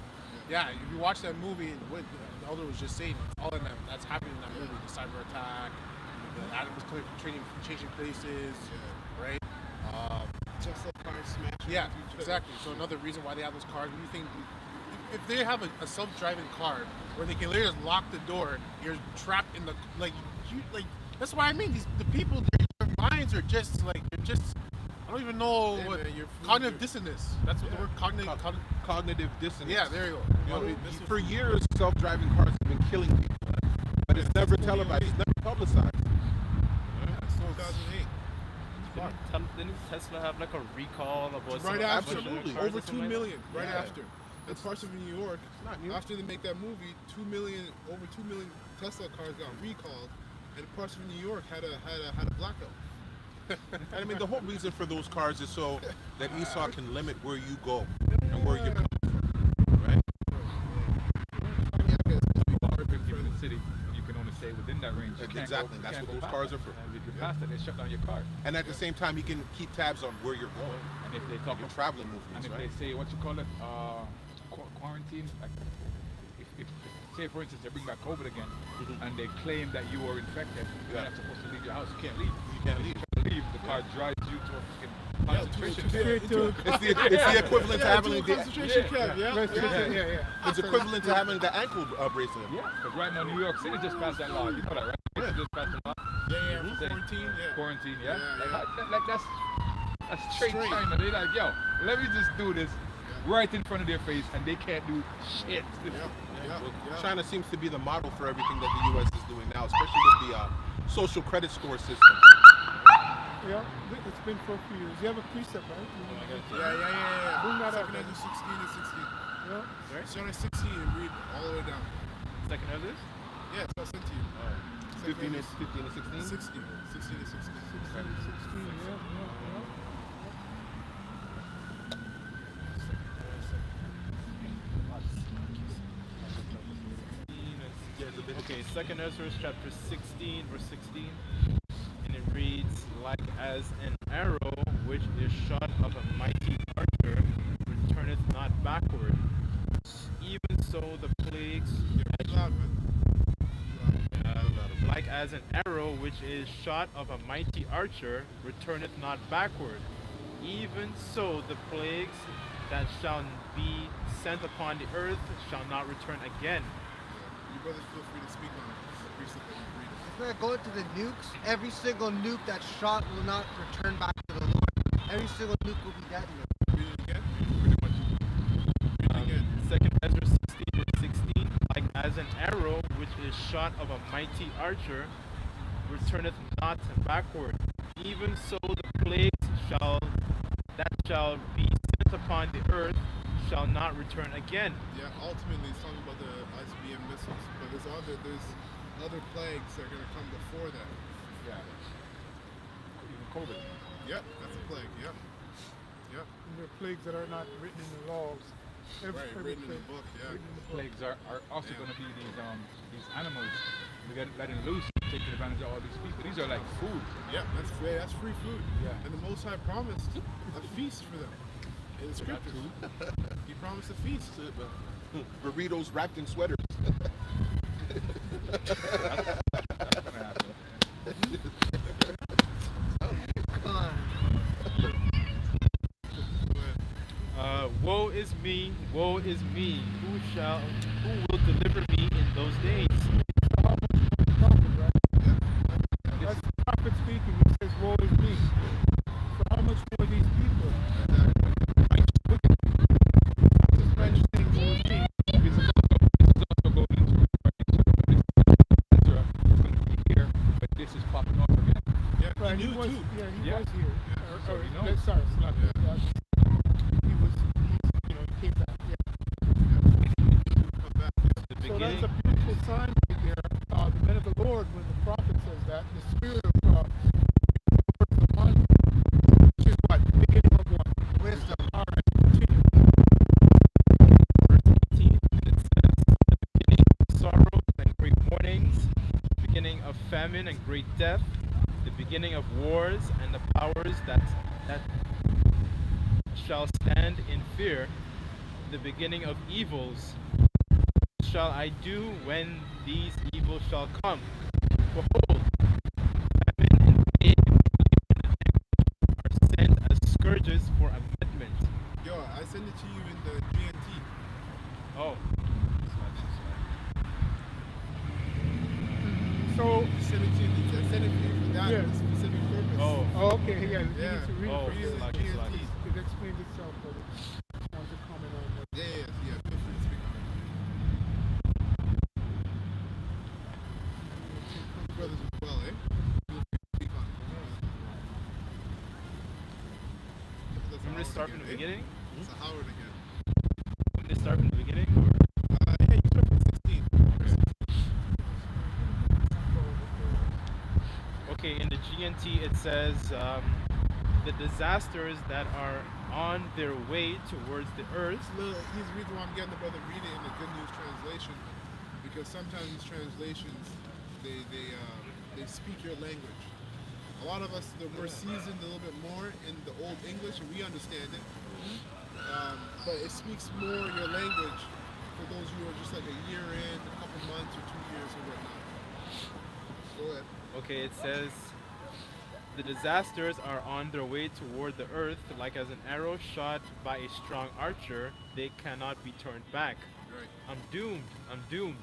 Yeah, if you watch that movie, what the Elder was just saying, all in that's happening in that movie, the cyber attack, the animals coming from changing places, right?
Just like cars smash.
Yeah, exactly. So another reason why they have those cars, when you think, if they have a self-driving car where they can literally just lock the door, you're trapped in the, like, that's why I mean, the people, their minds are just, like, they're just, I don't even know
Hey,
what,
man, you're
cognitive dissonance. That's what the word
Cognitive dissonance.
yeah, there you go.
You know, for years, self-driving cars have been killing people, but it's never televised, it's never publicized.
That's 2008.
Didn't Tesla have like a recall about
Right
some
after,
Absolutely.
cars or
over 2
something like that?
million. Right
Yeah.
after. In parts of New York,
not new.
after they make that movie, 2 million, over 2 million Tesla cars got recalled, and parts of New York had a blackout.
And I mean, the whole reason for those cars is so that Esau can limit where you go and where you're coming from, right?
Even in the city, you can only stay within that range. You can't
Exactly,
go-
that's
you
what
can't
those
go
cars
past
are for.
that. And if you pass that, they shut down your car.
And at the same time, you can keep tabs on where you're going.
And if they talk
Your
about,
traveling
and
movements,
if
right?
they say, what you call it, quarantine, like if say for instance they bring back COVID again, and they claim that you were infected, you're not supposed to leave your house. You can't leave.
You can't leave.
Leave. The car drives you to a freaking concentration camp.
It's the equivalent to having
to a
the
concentration camp.
it's equivalent to having the ankle bracelet.
Yeah, because right now New York City just passed that law. You know that, right? They just passed the law.
For quarantine,
Quarantine,
Yeah,
Like that's straight China. They like, yo, let me just do this right in front of their face, and they can't do shit.
China seems to be the model for everything that the U.S. is doing now, especially with the social credit score system.
Yeah, it's been for a few years. You have a precept, right?
Yeah.
Bring that up.
Second Ezra 16 and 16.
Yeah.
Right? Start at 16 and read all the way down.
Second Elders?
Yeah, that's what I sent to you.
15 and 16.
16. 16 and 16.
16, yeah.
Yeah, Leviticus
Okay, Second Ezra chapter 16, verse 16, and it reads, "Like as an arrow which is shot of a mighty archer returneth not backward, even so the plagues like as an arrow which is shot of a mighty archer returneth not backward, even so the plagues that shall be sent upon the earth shall not return again."
You brothers feel free to speak on it. Recently, read it.
It's not going to the nukes. Every single nuke that's shot will not return back to the Lord. Every single nuke will be detonated.
Read it again. Pretty much. Read it again.
Second Ezra 16, verse 16, "Like as an arrow which is shot of a mighty archer returneth not backward, even so the plagues that shall be sent upon the earth shall not return again."
Yeah, ultimately it's talking about the ICBM missiles, but there's other plagues that are going to come before that.
Yeah. Even COVID.
Yep, that's a plague. Yep. Yep.
And there are plagues that are not written in the laws.
Right, written in the book. Yeah.
written in the book.
Plagues are also
Yeah.
going to be these animals we get letting loose, taking advantage of all these people. These are like food.
Yep, that's free food.
Yeah.
And the Most High promised a feast for them in the scriptures. He promised a feast.
Burritos wrapped in sweaters.
That's gonna happen.
Woe is me, who will deliver me in those days?
That's the prophet speaking. He says, "Woe is me." So how much more these people? This man is saying, "Woe is me."
This is also going into it's going to be here, but this is popping up again.
Yeah,
Right,
he knew
was,
too.
yeah, he
Yeah.
was here.
So he knows.
Sorry, Slack. Yeah. He came back. Yeah.
Come back.
The
So
beginning.
that's a beautiful sign right there. The men of the Lord, when the prophet says that, the spirit of upon you, which is what? The beginning of what?
Wisdom.
All right, continue.
Verse 18, it says, "The beginning of sorrows and great mournings, the beginning of famine and great death, the beginning of wars and the powers that shall stand in fear, the beginning of evils. What shall I do when these evils shall come? Behold, famine and plague are sent as scourges for amendment."
Yo, I send it to you in the GNT.
Oh.
So,
I send it to you. I send it to you for that
Yeah.
specific purpose.
okay, yeah, you
Yeah.
need to read
Oh,
it.
Read it in the
Slack,
GNT.
slack.
It explains itself, but I just want to comment on that.
Yeah. Feel free to speak on it. Brothers as well, eh? Feel free to speak on it. That's
I'm going to
Howard
start from the
again, eh?
beginning.
It's a Howard again.
I'm going to start from the beginning.
Yeah, you start from 16.
Okay, in the GNT it says the disasters that are on their way towards the earth.
He's the reason why I'm getting the brother read it in the Good News translation, because sometimes these translations they speak your language. A lot of us we're seasoned a little bit more in the Old English and we understand it, but it speaks more your language for those who are just like a year in, a couple months or 2 years or whatnot. Go ahead.
Okay, it says the disasters are on their way toward the earth like as an arrow shot by a strong archer. They cannot be turned back.
Right.
I'm doomed.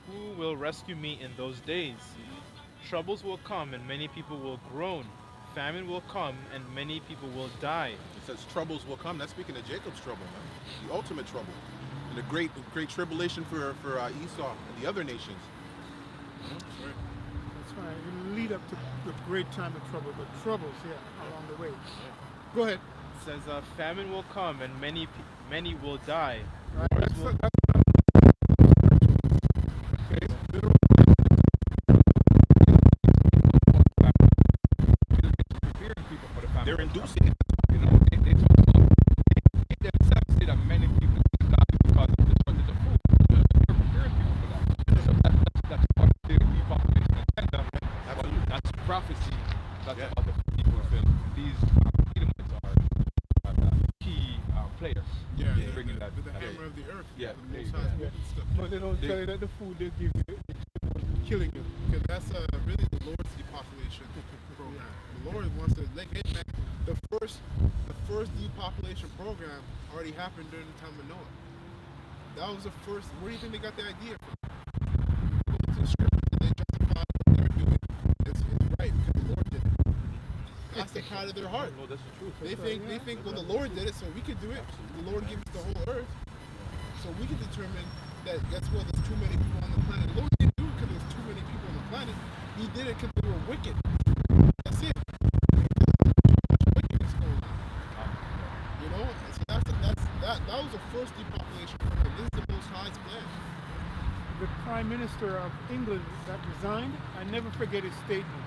Who will rescue me in those days? Troubles will come and many people will groan. Famine will come and many people will die.
It says troubles will come. That's speaking of Jacob's trouble, man. The ultimate trouble. And the great tribulation for Esau and the other nations.
Right.
That's fine. It'll lead up to the great time of trouble, but troubles, along the way. Go ahead.
It says famine will come and many will die.
Right?
Wars
That's,
will-
that's okay.
Preparing people for the famine.
They're inducing it.
You know, they themselves say that many people will die because of the shortage of food. They're preparing people for that. So that's players.
Yeah,
He's bringing that.
with the
that-
hammer of the earth.
Yeah,
the
there
Most
you
High's
go.
wicked stuff.
But they don't tell you that the food they give you is killing you.
Because that's really the Lord's depopulation program. The Lord wants to, like, hey man, the first depopulation program already happened during the time of Noah. That was the first. Where do you think they got the idea from? Go to the scriptures and they justify what they're doing. It's right because the Lord did it. That's the pride of their heart.
No, that's the truth.
They think, well, the Lord did it, so we could do it. The Lord gave us the whole earth, so we can determine that. Guess what? There's too many people on the planet. The Lord didn't do it because there's too many people on the planet. He did it because they were wicked. That's it. Wickedness going on. You know, so that was the first depopulation program. This is the Most High's plan.
The Prime Minister of England that resigned, I never forget his statement.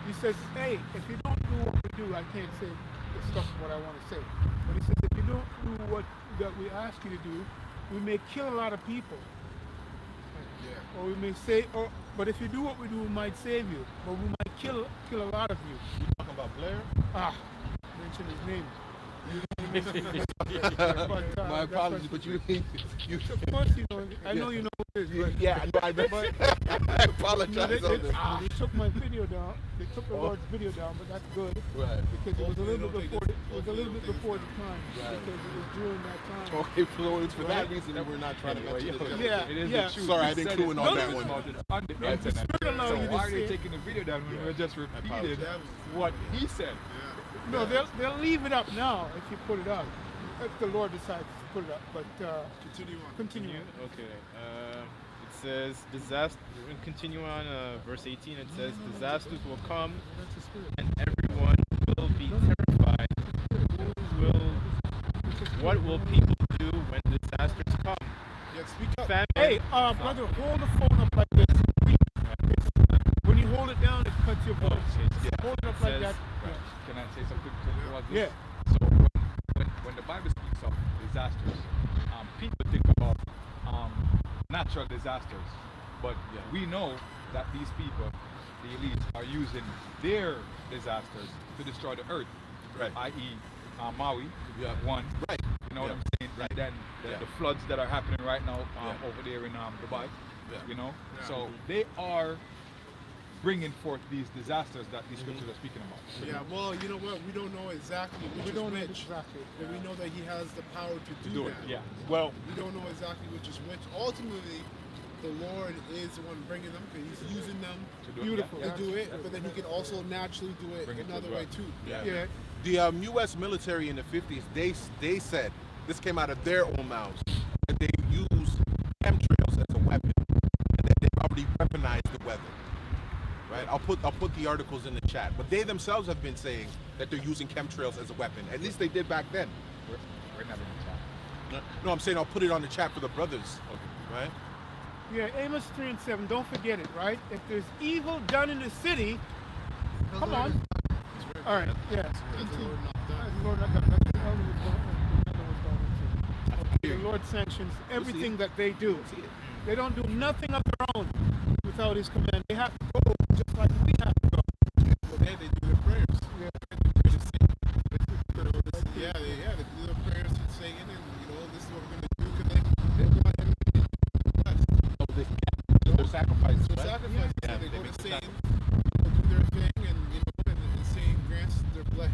He says, hey, if you don't do what we do, I can't say the stuff what I want to say. But he says, if you don't do what that we ask you to do, we may kill a lot of people.
Yeah.
Or we may say, but if you do what we do, we might save you. But we might kill a lot of you.
You talking about Blair?
Mention his name.
My apologies, but you
Of course you know. I know you know who it is. But,
yeah, I know. I apologize.
they took my video down. They took the Lord's video down, but that's good
Right.
because it was a
Hopefully
little bit
they don't
before.
take
It was a little bit before the time
Right.
because it was during that time.
Okay, so it's for that reason that we're not trying to mention it.
Yeah,
It is
yeah.
the truth.
Sorry,
We
I didn't
said
clue
it
in on that
on
one.
the
Right.
internet.
Spirit allow
So
you to
why are they
say-
taking the video down when we're just repeated
apologize.
what he said?
No, they'll leave it up now if you put it up. If the Lord decides to put it up, but
Continue on.
continue.
Okay. It says disaster. We're gonna continue on verse 18. It says disasters will come,
That's the Spirit.
and everyone will be terrified. What will people do when disasters come?
Yeah, speak up.
Famine.
Hey, brother, hold the phone up like this. When you hold it down, it cuts your voice. Hold it up like
Says-
that.
Can I say something about this?
Yeah.
So when the Bible speaks of disasters, people think about natural disasters, but we know that these people, the elites, are using their disasters to destroy the earth,
Right.
i.e. Maui,
Yeah.
one.
Right.
You know what
Yeah.
I'm saying?
Right.
And then
Yeah.
the floods that are happening right now
Yeah.
over there in Dubai.
Yeah.
You know,
Yeah.
so they are bringing forth these disasters that these scriptures are speaking about.
Yeah, well, you know what? We don't know exactly which
We
is
don't know
which,
exactly.
but we know that he has the power to do
Do it.
that.
Yeah. Well,
We don't know exactly which is which. Ultimately, the Lord is the one bringing them because he's using them
to do it.
Beautiful.
to do it, but then he can also naturally do it
Bring it to
another
the
way
right.
too.
Yeah.
The U.S. military in the 50s, they said, this came out of their own mouths, that they use chemtrails as a weapon, and that they've already weaponized the weather. Right? I'll put the articles in the chat, but they themselves have been saying that they're using chemtrails as a weapon. At least they did back then.
We're not in the chat.
No, I'm saying I'll put it on the chat for the brothers. Right?
Yeah, Amos 3 and 7, don't forget it, right? If there's evil done in the city, come on. All right, yeah.
That's the Lord not done.
The Lord not done. That's the elder was going to. The Lord sanctions everything that they do. They don't do nothing of their own without his command. They have to go just like we have to go.
Well, they do their prayers.
Yeah.
They just say, you know, they do their prayers and saying, and you know, this is what we're gonna do because they want him to be blessed.
Their sacrifices,
So
right?
sacrifice.
Yeah,
They
they
go
make
to
the
Satan, go do their thing, and you know, and Satan grants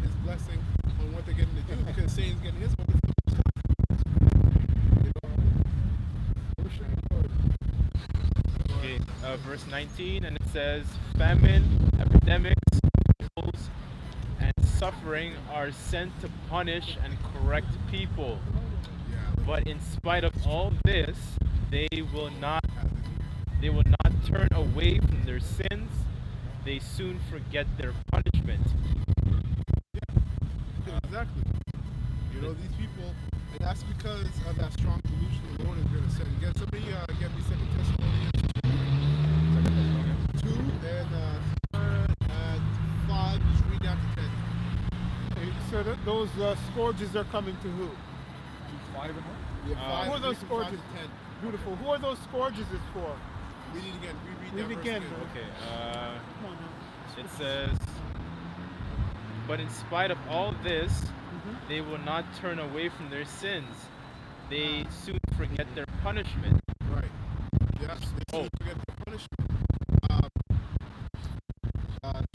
his blessing on what they're getting to do because Satan's getting his money.
Okay, verse 19, and it says, famine, epidemics, evils, and suffering are sent to punish and correct people. But in spite of all this, they will not turn away from their sins. They soon forget their punishment.
Exactly. You know, these people, and that's because of that strong delusion the Lord is going to send. Get somebody, get me 2 Thessalonians 2 and 5. Just read down to 10.
Okay, so those scourges are coming to who?
5 and 1?
Yeah, 5,
who are those
read from 5
scourges?
to 10.
Beautiful. Who are those scourges is for?
Read it again. Reread
Read
that verse
again,
again.
bro.
Okay,
Come on now.
it says, But in spite of all this, they will not turn away from their sins. They soon forget their punishment.
Right. Yes. They
Oh.
should forget the punishment. Um,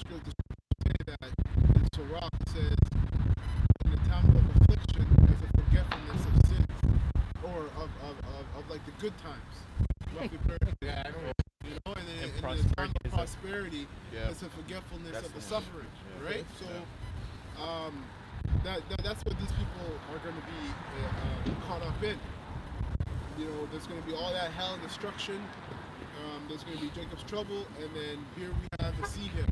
scripture say that in Torah it says, in the time of affliction, there's a forgetfulness of sins, or of like the good times. Roughly paraphrased.
Yeah, I know.
You know, and then
And
in the time
prosperity
of
is a-
prosperity,
Yeah.
it's a forgetfulness
That's
of the
the-
suffering,
yeah.
right? So, that's what these people are going to be caught up in. You know, there's going to be all that hell and destruction. There's going to be Jacob's trouble, and then here we have the seed him.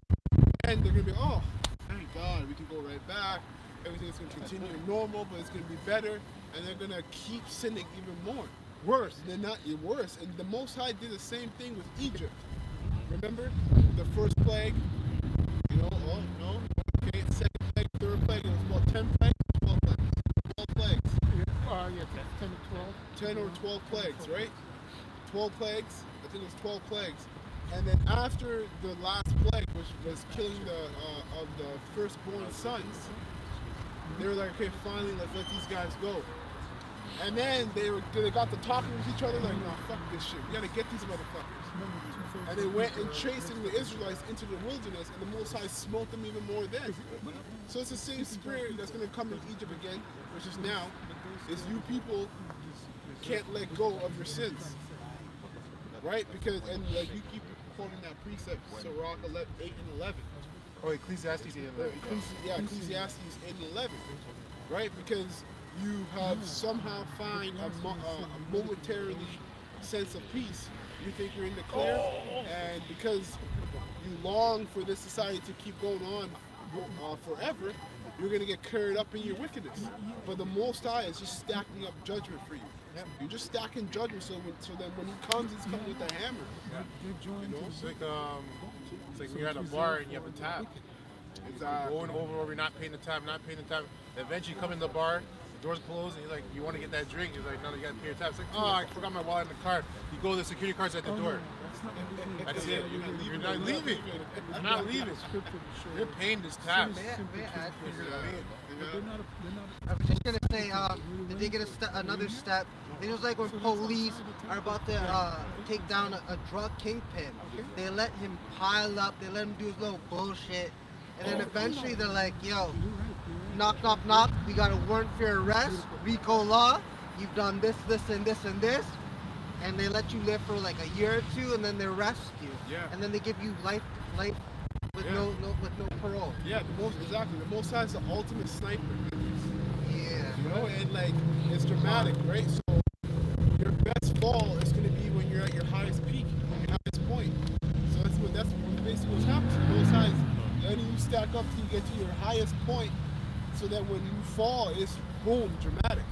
And they're going to be, oh, thank God, we can go right back. Everything's going to continue normal, but it's going to be better. And they're going to keep sinning even more. Worse. They're not worse. And the Most High did the same thing with Egypt. Remember? The first plague, you know, oh, no. Okay, second plague, third plague, it was about 10 plagues, 12 plagues. 12 plagues.
Yeah, 10 to 12.
10 or 12 plagues, right? 12 plagues. I think it was 12 plagues. And then after the last plague, which was killing of the firstborn sons, they were like, okay, finally, let's let these guys go. And then they got to talking with each other like, no, fuck this shit. We gotta get these motherfuckers. And they went and chasing the Israelites into the wilderness, and the Most High smote them even more then. So it's the same spirit that's gonna come in Egypt again, which is now, is you people can't let go of your sins. Right? Because, and like you keep quoting that precept, Sirach 8 and 11.
Oh, Ecclesiastes 8 and 11.
Yeah, Ecclesiastes 8 and 11. Right? Because you have somehow find a momentary sense of peace. You think you're in the clear, and because you long for this society to keep going on forever, you're going to get carried up in your wickedness. But the Most High is just stacking up judgment for you. You're just stacking judgment so that when he comes, he's coming with a hammer. You know?
It's like when you're at a bar and you have a tab.
Exactly.
Over and over, you're not paying the tab, not paying the tab. Eventually you come in the bar, the door's closed, and you're like, you want to get that drink? You're like, no, you got to pay your tab. It's like, oh, I forgot my wallet in the car. You go, the security card's at the door. That's it. You're not leaving. You're not leaving. You're paying this tab.
May I add I was just gonna say, did they get another step? It was like when police are about to take down a drug kingpin. They let him pile up. They let him do his little bullshit, and then eventually they're like, "Yo, knock, knock, knock. We got a warrant for your arrest. RICO law. You've done this, this, and this, and this." And they let you live for like a year or two, and then they arrest you.
Yeah.
And then they give you life with no parole.
Yeah, the Most High is the ultimate sniper.
Yeah.
You know, and like it's dramatic, right? So your best fall is going to be when you're at your highest peak, your highest point. So that's basically what's happening. The Most High is letting you stack up till you get to your highest point, so that when you fall, it's boom, dramatic.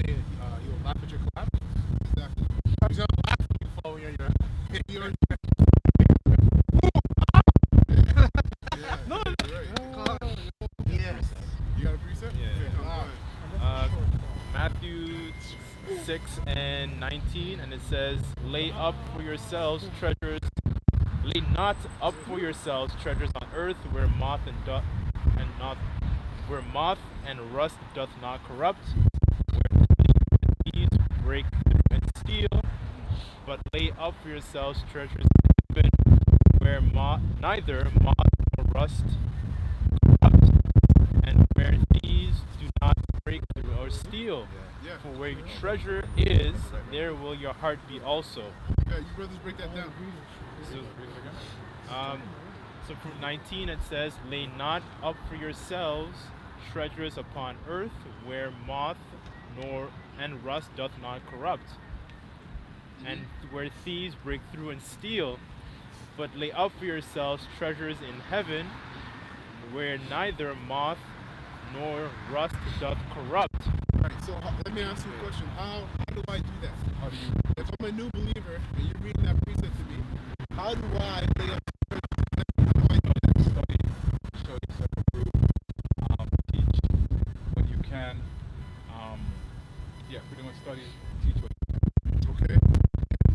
You'll laugh at your collapse.
Exactly.
He's gonna laugh when you fall when you're
No, right.
Yes.
You got a preset?
Yeah.
Okay, go ahead.
Matthew 6 and 19, and it says, "Lay up for yourselves treasures. Lay not up for yourselves treasures on earth, where moth and rust doth not corrupt, where thieves break through and steal. But lay up for yourselves treasures in heaven, where neither moth nor rust corrupt, and where thieves do not break through or steal.
Yeah.
For where your treasure is, there will your heart be also."
Yeah, you brothers break that down.
So from 19 it says, "Lay not up for yourselves treasures upon earth, where moth nor and rust doth not corrupt, and where thieves break through and steal. But lay up for yourselves treasures in heaven, where neither moth nor rust doth corrupt."
Right, so let me ask you a question. How do I do that?
How do you?
If I'm a new believer and you're reading that precept to me, how do I lay up
Study, show yourself approved, teach what you can. Yeah, pretty much study, teach what
okay?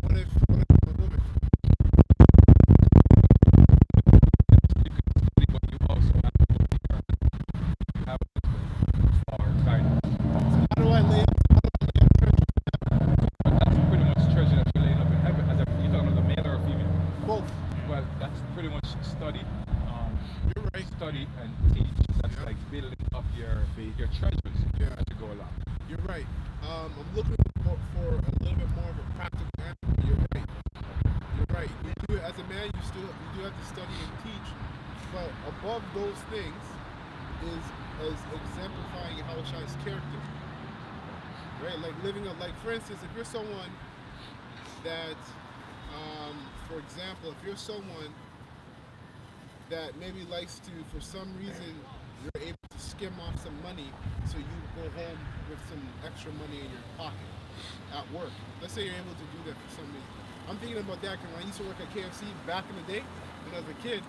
What if I'm a woman?
you can study what you also
Yeah.
That should go a lot.
You're right. I'm looking for a little bit more of a practical answer. You're right. You're right. You do, as a man, you do have to study and teach, but above those things is exemplifying Yahushua's character. Right? Like living a, like for instance, if you're someone that, for example, if you're someone that maybe likes to, for some reason, you're able to skim off some money, so you go home with some extra money in your pocket at work. Let's say you're able to do that for some reason. I'm thinking about that because when I used to work at KFC back in the day, when I was a kid,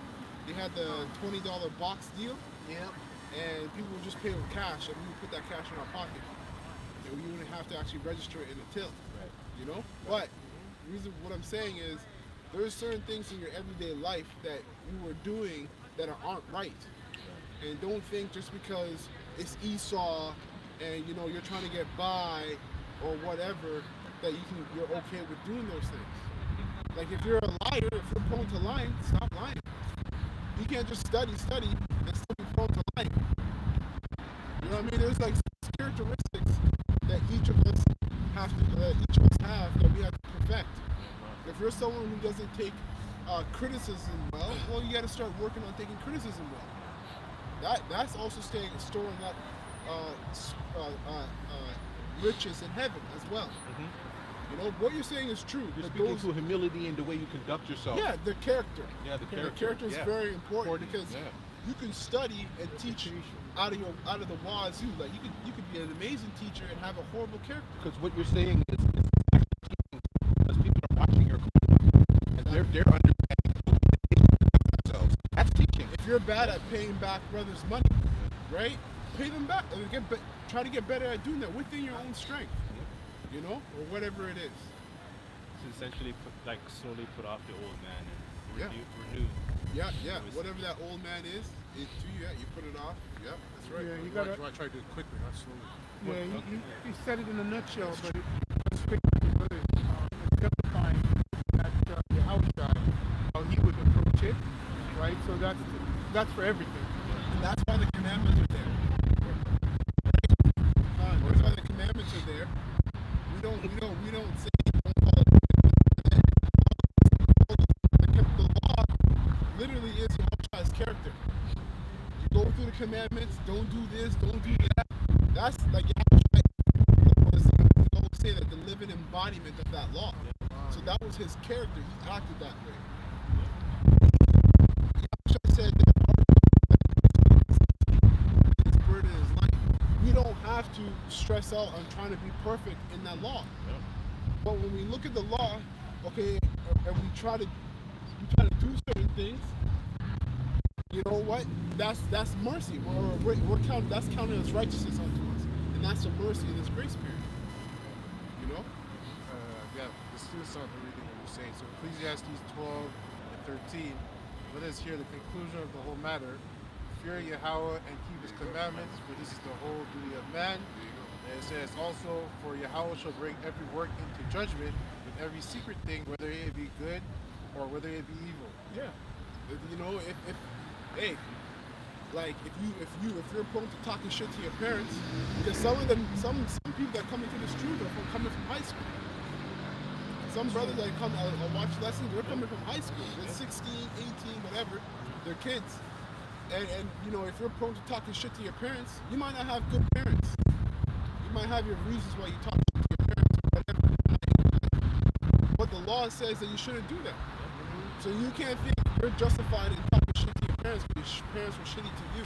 they had the $20 box deal.
Yep.
And people would just pay with cash, and we would put that cash in our pocket. And we wouldn't have to actually register it in a till.
Right.
You know? But the reason what I'm saying is there's certain things in your everyday life that you were doing that aren't right. And don't think just because it's Esau and you're trying to get by or whatever that you're okay with doing those things. Like if you're a liar, if you're prone to lying, stop lying. You can't just study and still be prone to lying. You know what I mean? There's like characteristics that each of us have that we have to perfect. If you're someone who doesn't take criticism well, you got to start working on taking criticism well. That's also storing up riches in heaven as well. What you're saying is true.
You're speaking to humility in the way you conduct yourself.
Yeah, the character.
Yeah, the character.
The character is very important because
yeah.
you can study and teach out of the wazoo. Like you could be an amazing teacher and have a horrible character.
Because what you're saying is actually teaching, because people are watching your content and they're understanding themselves. That's teaching.
If you're bad at paying back brothers' money, right? Pay them back. Try to get better at doing that within your own strength. Or whatever it is.
To essentially slowly put off the old man and renew.
Yeah. Whatever that old man is to you, you put it off. Yeah, that's right.
Yeah, you gotta.
I try to do it quickly, not slowly.
Yeah, you said it in a nutshell, but it's quickly exemplifying that Yahushua, how he would approach it, right? So that's for everything.
And that's why the commandments are there. That's why the commandments are there. We don't say don't follow the law. Literally is Yahushua's character. You go through the commandments. Don't do this. Don't do that. That's like Yahushua was. I would say that the living embodiment of that law. So that was his character. He acted that way. Yahushua said that his burden is light. We don't have to stress out on trying to be perfect in that law. But when we look at the law, okay, and we try to do certain things, you know what? That's mercy. That's counted as righteousness unto us, and that's the mercy of this grace period.
Yeah, this is something reading what you're saying. So Ecclesiastes 12 and 13. Let us hear the conclusion of the whole matter. Fear Yahweh and keep his commandments, for this is the whole duty of man. And it says also, for Yahweh shall bring every work into judgment with every secret thing, whether it be good or whether it be evil.
Yeah. If you're prone to talking shit to your parents, because some people that come into this truth are coming from high school. Some brothers that come watch lessons, they're coming from high school. They're 16, 18, whatever. They're kids. And if you're prone to talking shit to your parents, you might not have good parents. You might have your reasons why you talk shit to your parents, whatever. But the law says that you shouldn't do that. So you can't think you're justified in talking shit to your parents because your parents were shitty to you.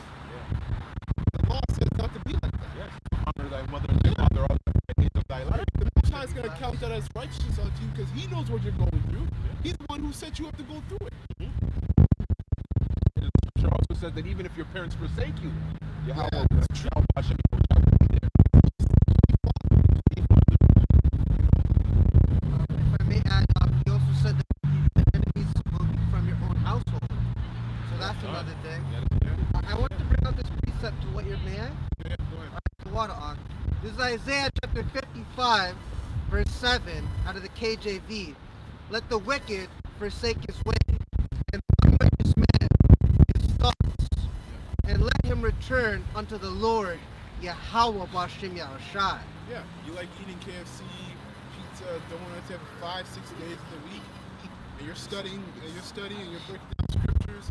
The law says not to be like that.
Yes. Honor thy mother and thy father, all the days of thy life.
The Most High is going to count that as righteousness unto you because he knows what you're going through. He's the one who set you up to go through it.
And the scripture also says that even if your parents forsake you, Yahweh shall watch and be there.
If I may add, he also said that the enemies will be from your own household. So that's another thing. I want to bring out this precept to what you're man.
Yeah, go ahead.
The water on. This is Isaiah chapter 55, verse 7, out of the KJV. Let the wicked forsake his way, and the unrighteous man his thoughts, and let him return unto the Lord, Yahweh Bashim Yahushai.
Yeah, you like eating KFC, pizza, donuts every 5-6 days of the week, and you're studying, and you're breaking down scriptures,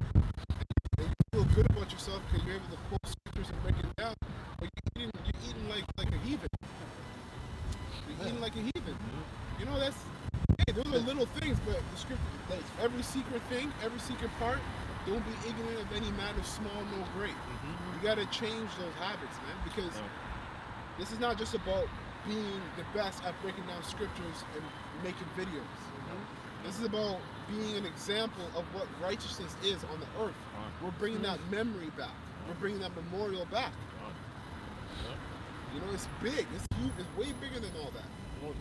and you feel good about yourself because you're able to quote scriptures and break it down. But you're eating like a heathen. You're eating like a heathen. You know, that's, hey, those are little things, but the scripture, like every secret thing, every secret part, don't be ignorant of any matter, small nor great. You gotta change those habits, man, because this is not just about being the best at breaking down scriptures and making videos. This is about being an example of what righteousness is on the earth. We're bringing that memory back. We're bringing that memorial back. You know, it's big. It's huge. It's way bigger than all that.
Well,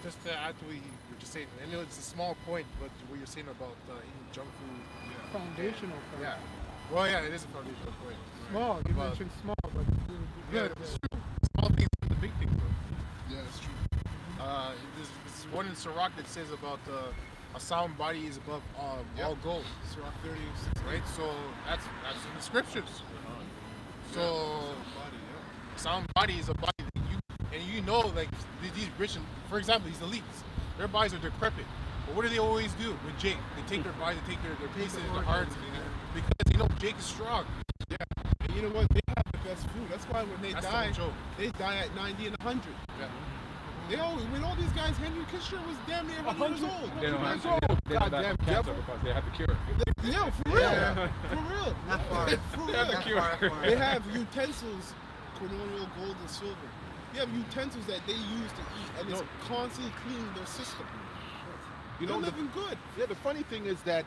just to add to what you were just saying, I know it's a small point, but what you're saying about eating junk food.
Foundational point.
Yeah. Well, yeah, it is a foundational point.
Small. You mentioned small, but
Yeah, it's true. Small things are the big things, though.
Yeah, it's true.
There's one in Sirach that says about a sound body is above all gold.
Sirach 30,
Right? So that's in the scriptures. So a sound body is a body that you know, like these rich, for example, these elites, their bodies are decrepit. But what do they always do with Jake? They take their bodies, they take their pieces, their hearts, because Jake is strong.
Yeah. And you know what? They have the best food. That's why when they
That's
die,
the joke.
they die at 90 and 100.
Yeah.
They always, when all these guys, Henry Kissinger was damn near 100 years old.
They don't have
Goddamn
cancer
devil.
because they have the cure.
Yeah, for real. For real.
Not far.
For
They have the
real.
cure.
They have utensils, colonial gold and silver. They have utensils that they use to eat, and it's constantly cleaning their system.
You
They're
know,
living good.
Yeah, the funny thing is that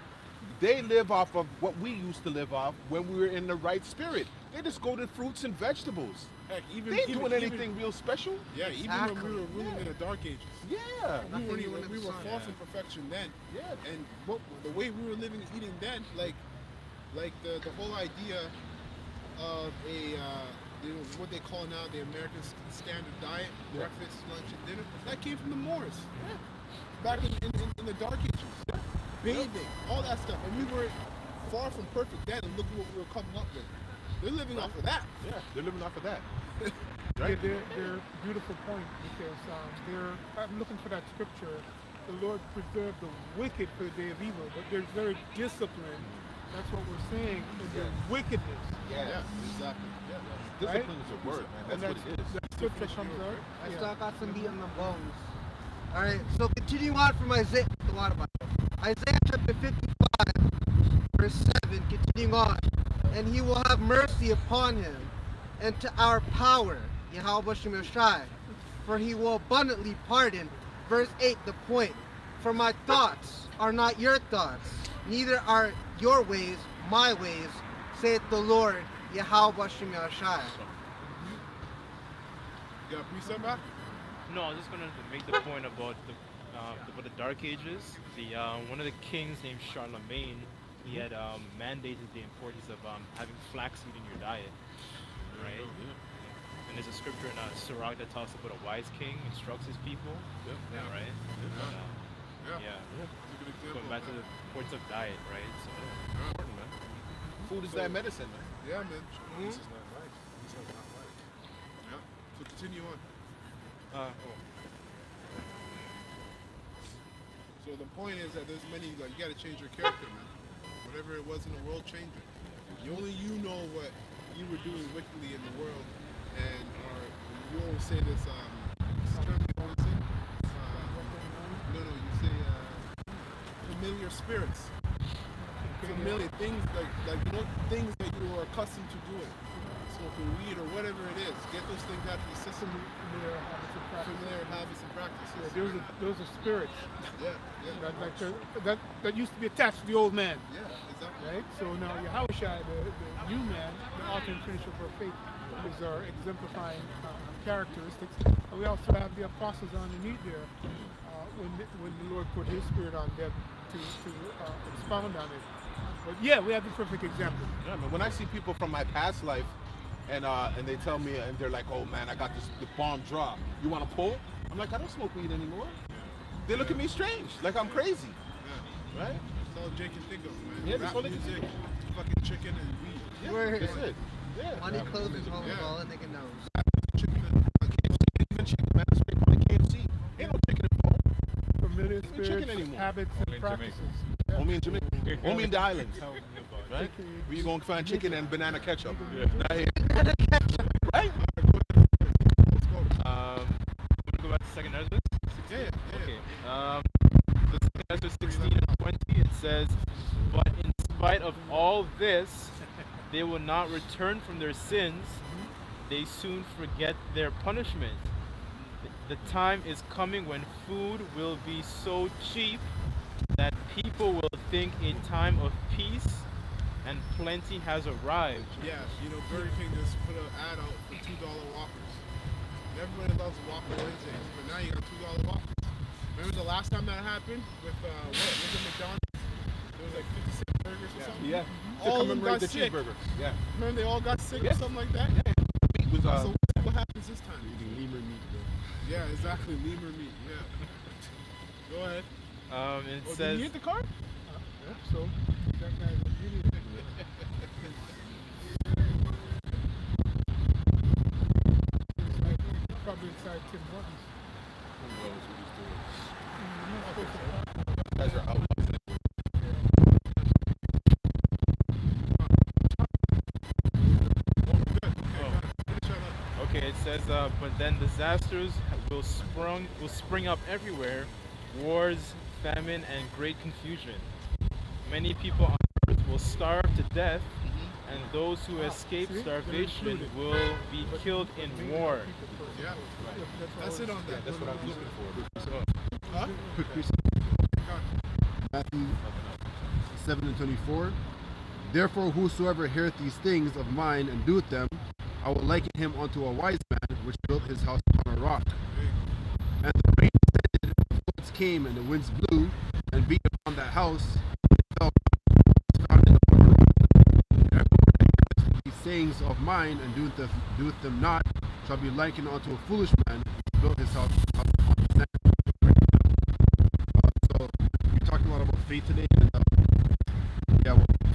they live off of what we used to live off when we were in the right spirit. They just go to fruits and vegetables.
Heck, even
They ain't
even,
doing anything real special.
Yeah, even when we were ruling in the Dark Ages.
Yeah.
We were far from perfection then.
Yeah.
And the way we were living and eating then, like the whole idea of what they call now the American standard diet, breakfast, lunch, and dinner, that came from the Moors. Back in the Dark Ages. Bathing, all that stuff. And we were far from perfect then, and look at what we were coming up with. They're living off of that.
Yeah, they're living off of that.
Right. They're beautiful point because I'm looking for that scripture. The Lord preserved the wicked for the day of evil, but they're very disciplined. That's what we're saying in their wickedness.
Yeah, exactly. Yeah.
Discipline is a word, man. That's what it is.
That scripture comes out.
I still got some meat on the bones. All right, so continue on from Isaiah, the water Bible. Isaiah chapter 55, verse 7, continuing on. And he will have mercy upon him, and to our power, Yahweh Shem Yashai, for he will abundantly pardon. Verse 8, the point. For my thoughts are not your thoughts, neither are your ways my ways, saith the Lord, Yahweh Shem Yashai.
You got a precept back?
No, I was just gonna make the point about the Dark Ages. One of the kings named Charlemagne, he had mandated the importance of having flaxseed in your diet, right? And there's a scripture in Sirach that talks about a wise king instructs his people. Right? Yeah. Going back to the importance of diet, right? So important, man.
Food is that medicine, man.
Yeah, man. This is not life. This is not life. Yeah. So continue on. So the point is that there's many, like, you got to change your character, man. Whatever it was in the world, change it. Only you know what you were doing wickedly in the world, and you always say this term you always say. No, you say familiar spirits. Familiar things things that you are accustomed to doing. Smoking weed or whatever it is. Get those things out of the system. Familiar habits and practices.
Yeah, those are spirits.
Yeah.
That used to be attached to the old man.
Yeah, exactly.
Right? So now Yahushua, the new man, the author and finisher of our faith, is our exemplifying characteristics. And we also have the apostles underneath there when the Lord put his spirit on them to expound on it. But yeah, we have the perfect example.
Yeah, man. When I see people from my past life, and they tell me, and they're like, "Oh man, I got the bomb drop. You want to pull?" I'm like, "I don't smoke weed anymore." They look at me strange, like I'm crazy.
Yeah.
Right?
That's all Jake can think of, man.
Yeah, that's
Rap
all they can
music,
think
fucking chicken and weed.
Yeah,
Word.
that's it. Yeah.
Money, clothes, and home,
Yeah.
all a nigga knows.
Chicken, even chicken, man. Straight from the KFC. Ain't no chicken at home.
Familiar
Chicken
spirits,
anymore.
habits,
Only
and
in Jamaica.
practices.
Only in Jamaica. Only in the islands. Right?
Chicken-
Where you gonna find chicken and banana ketchup?
Yeah.
Not here. Right?
Let's go.
I'm gonna go back to second Ezra.
Yeah.
Okay. The second Ezra 16 and 20, it says, "But in spite of all this, they will not return from their sins. They soon forget their punishment. The time is coming when food will be so cheap that people will think a time of peace and plenty has arrived."
Yeah, you know, Burger King just put an ad out for $2 Whoppers. Everybody loves Whopper Wednesdays, but now you got $2 Whoppers. Remember the last time that happened with what was it, McDonald's? It was like 50-cent burgers or something.
Yeah.
All of them got
the
sick.
cheeseburger. Yeah.
Remember they all got sick or something like that?
Meat was
So what happens this time?
Eating lemur meat, bro.
Yeah, exactly. Lemur meat. Yeah. Go ahead.
It
Oh, did
says,
you hit the card?
So, that guy was really probably inside Tim Hortons.
Who knows what he's doing?
You're not supposed to
Guys are out.
okay, it says, "But then disasters will spring up everywhere, wars, famine, and great confusion. Many people on earth will starve to death, and those who escape starvation will be killed in war."
Yeah. That's it on that.
That's what I'm looking for.
Huh?
Quick research. Matthew 7:24. Therefore, whosoever heareth these things of mine and doeth them, I will liken him unto a wise man which built his house upon a rock. And the rain descended, and the floods came, and the winds blew and beat upon that house, and it fell down, was founded upon a rock. Everyone that heareth these sayings of mine and doeth them not shall be likened unto a foolish man which built his house upon the sand. So we talked a lot about faith today, and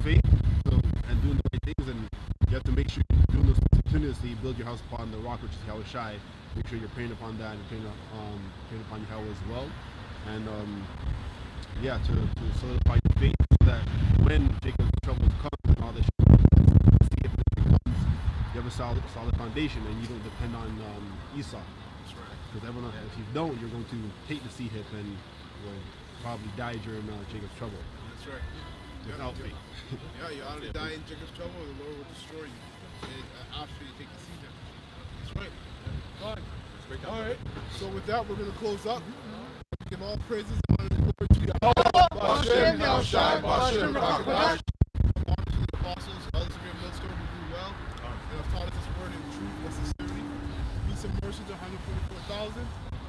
faith, and doing the right things, and you have to make sure you're doing those continuously. Build your house upon the rock, which is Yahweh Shai. Make sure you're praying upon that and praying upon Yahweh as well, and to solidify your faith, so that when Jacob's troubles come and all this shit comes, you have a solid foundation, and you don't depend on Esau.
That's right.
Because everyone, if you don't, you're going to hate the sea hip and will probably die during Jacob's trouble.
That's right.
Without faith.
Yeah, you ought to die in Jacob's trouble, the Lord will destroy you. After you take the seed down. That's right. Fine. All right. So with that, we're going to close up. Give all praises and honor and glory to Yahweh.
Hashem, Yahushai, Hashem, Rakakash.
Honor to the apostles, others of your millstone who do well, and have taught us this word in truth and sincerity. Peace and mercy to 144,000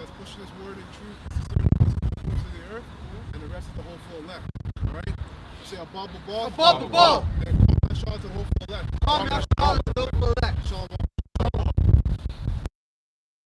that's pushing this word in truth and sincerity to the course of the earth, and the rest of the whole full elect. All right? Say a bubble ball.
A bubble ball.
And come and shout to the whole full elect.
Come,